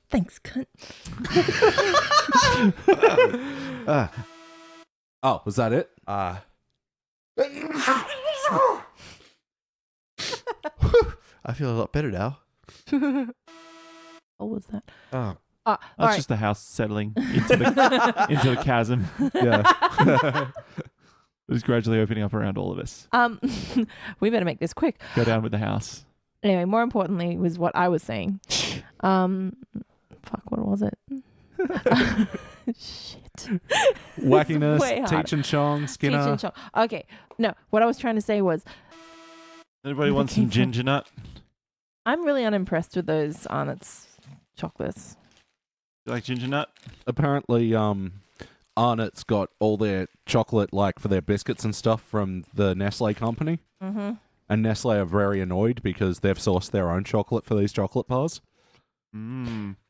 Thanks, cunt. Oh, was that it? I feel a lot better now. What was that? Oh, All That's right. just the house settling into the chasm. Yeah. It was gradually opening up around all of us. We better make this quick. Go down with the house. Anyway, more importantly was what I was saying. Fuck, what was it? Shit. Wackiness, way harder. Teach and Chong, Skinner. Cheech and Chong. Okay. No, what I was trying to say was Anybody want some ginger nut? I'm really unimpressed with those Arnott's chocolates. You like ginger nut? Apparently, Arnott's got all their chocolate, like, for their biscuits and stuff from the Nestle company. Mm-hmm. And Nestle are very annoyed because they've sourced their own chocolate for these chocolate bars.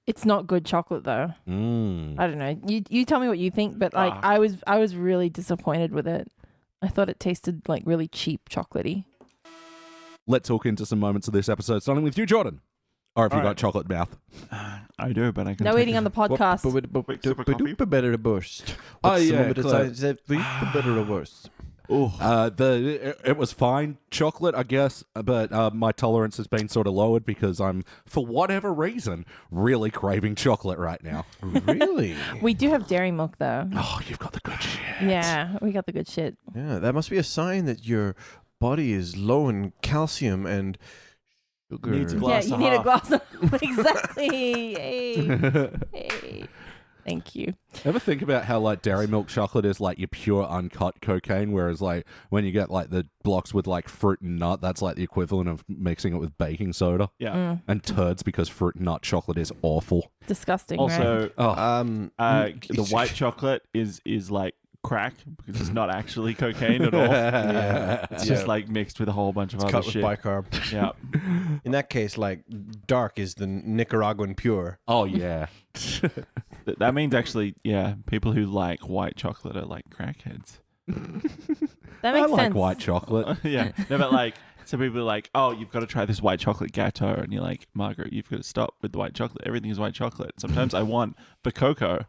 It's not good chocolate though. Mm. I don't know. You tell me what you think, but like I was really disappointed with it. I thought it tasted like really cheap chocolatey. Let's hook into some moments of this episode, starting with you, Jordan. Or if you got chocolate mouth. I do, but I can. No take eating on the podcast. Wait, sip of coffee? better to burst. Oh, yeah, better to burst. It was fine chocolate, I guess, but my tolerance has been sort of lowered because I'm, for whatever reason, really craving chocolate right now. Really? We do have dairy milk though. Oh, you've got the good shit. Yeah, we got the good shit. Yeah, that must be a sign that you're body is low in calcium and sugar. Needs a Yeah, glass you of need a half. glass of exactly. Hey. Thank you. Ever think about how like dairy milk chocolate is like your pure uncut cocaine, whereas like when you get like the blocks with like fruit and nut, that's like the equivalent of mixing it with baking soda Yeah. and turds because fruit and nut chocolate is awful. Disgusting. right? Also, the white chocolate. chocolate is like crack because it's not actually cocaine at all. Yeah. It's just like mixed with a whole bunch of other cut shit. with bicarb. Yeah. In that case, like dark is the Nicaraguan pure. Oh yeah. That means actually, yeah, people who like white chocolate are like crackheads. That I makes like sense. white chocolate. Yeah. No, but like, some people are like, oh, you've got to try this white chocolate gâteau. And you're like, Margaret, you've got to stop with the white chocolate. Everything is white chocolate. Sometimes I want the cocoa.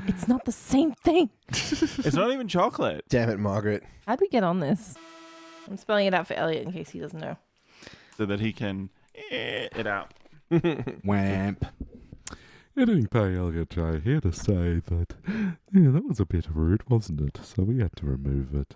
It's not the same thing. It's not even chocolate. Damn it, Margaret. How'd we get on this? I'm spelling it out for Elliot in case he doesn't know. So that he can it out. Wamp. Editing by Elliot Jay here to say that, yeah, that was a bit rude, wasn't it? So we had to remove it.